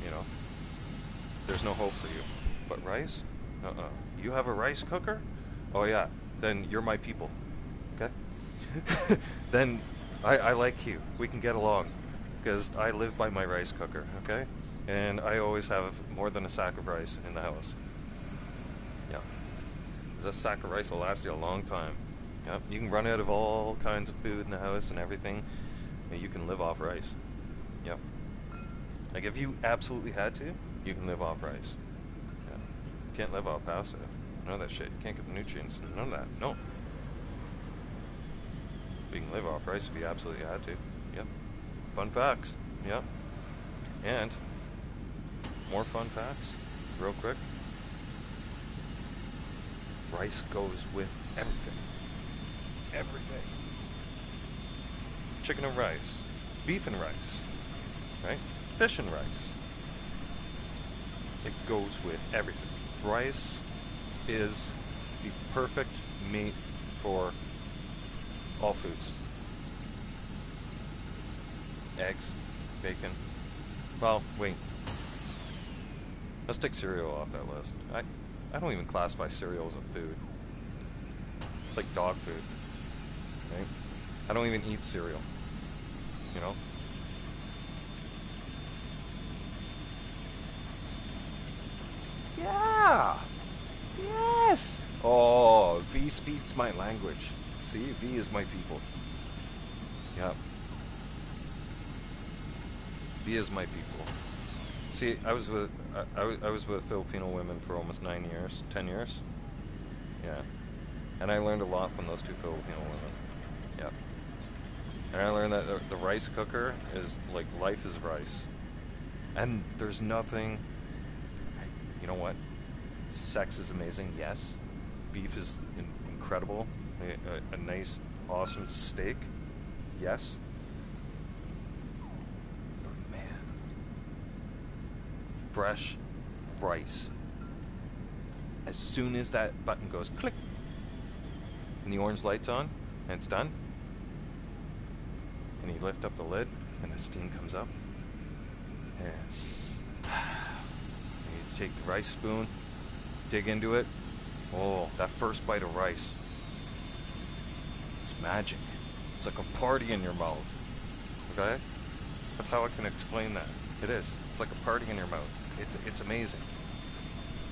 You know? There's no hope for you. But rice? You have a rice cooker? Oh yeah. Then you're my people. Okay? Then I like you. We can get along. Because I live by my rice cooker. Okay? And I always have more than a sack of rice in the house. Yeah. Because a sack of rice will last you a long time. Yeah. You can run out of all kinds of food in the house and everything. And you can live off rice. Yep. Like if you absolutely had to, you can live off rice. Yeah. You can't live off pasta. None of that shit. You can't get the nutrients. None of that. No. But you can live off rice if you absolutely had to. Yep. Fun facts. Yep. And more fun facts, real quick. Rice goes with everything. Everything. Chicken and rice. Beef and rice. Right? Fish and rice. It goes with everything. Rice is the perfect meat for all foods. Eggs, bacon. Well, wait. Let's take cereal off that list. I don't even classify cereal as a food. It's like dog food. Right? I don't even eat cereal. You know? Yeah! Yes! Oh, V speaks my language. See? V is my people. Yep. V is my people. See, I was with Filipino women for almost 9 years, 10 years. Yeah. And I learned a lot from those two Filipino women. Yep. And I learned that the rice cooker is like life is rice. And there's nothing. You know what? Sex is amazing, yes. Beef is incredible. A nice, awesome steak, yes. But man, fresh rice. As soon as that button goes click, and the orange light's on, and it's done, and you lift up the lid, and the steam comes up, and you take the rice spoon, dig into it. Oh, that first bite of rice. It's magic. It's like a party in your mouth. Okay? That's how I can explain that. It is. It's like a party in your mouth. It's amazing.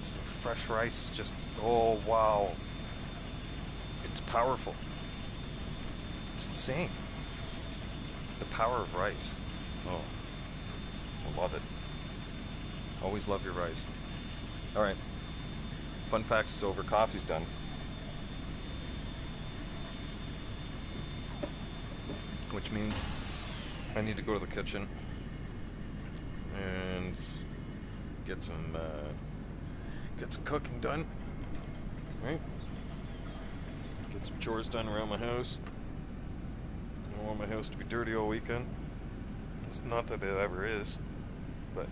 It's the fresh rice is just, oh wow. It's powerful. It's insane. The power of rice. Oh, I love it. Always love your rice. All right. Fun facts is over. Coffee's done. Which means I need to go to the kitchen and get some cooking done. Right? Get some chores done around my house. I don't want my house to be dirty all weekend. It's not that it ever is, but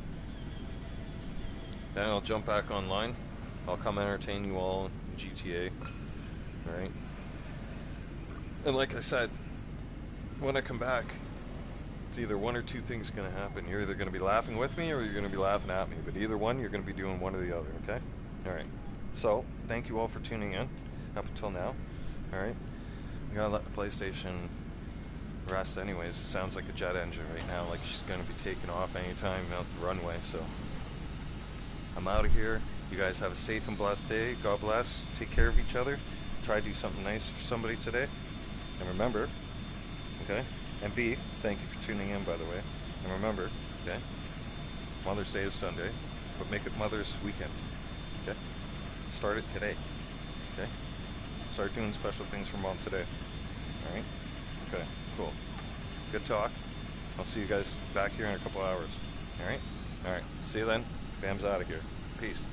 then I'll jump back online. I'll come entertain you all in GTA. Right? And like I said, when I come back, it's either one or two things going to happen. You're either going to be laughing with me or you're going to be laughing at me. But either one, you're going to be doing one or the other, okay? All right. So, thank you all for tuning in up until now. All right? We got to let the PlayStation rest anyways. It sounds like a jet engine right now, like she's going to be taking off anytime out the runway. So, I'm out of here. You guys have a safe and blessed day. God bless. Take care of each other. Try to do something nice for somebody today. And remember, okay? And B, thank you for tuning in, by the way. And remember, okay? Mother's Day is Sunday, but make it Mother's Weekend, okay? Start it today, okay? Start doing special things for Mom today, all right? Okay, cool. Good talk. I'll see you guys back here in a couple hours, all right? All right, see you then. Bam's out of here. Peace.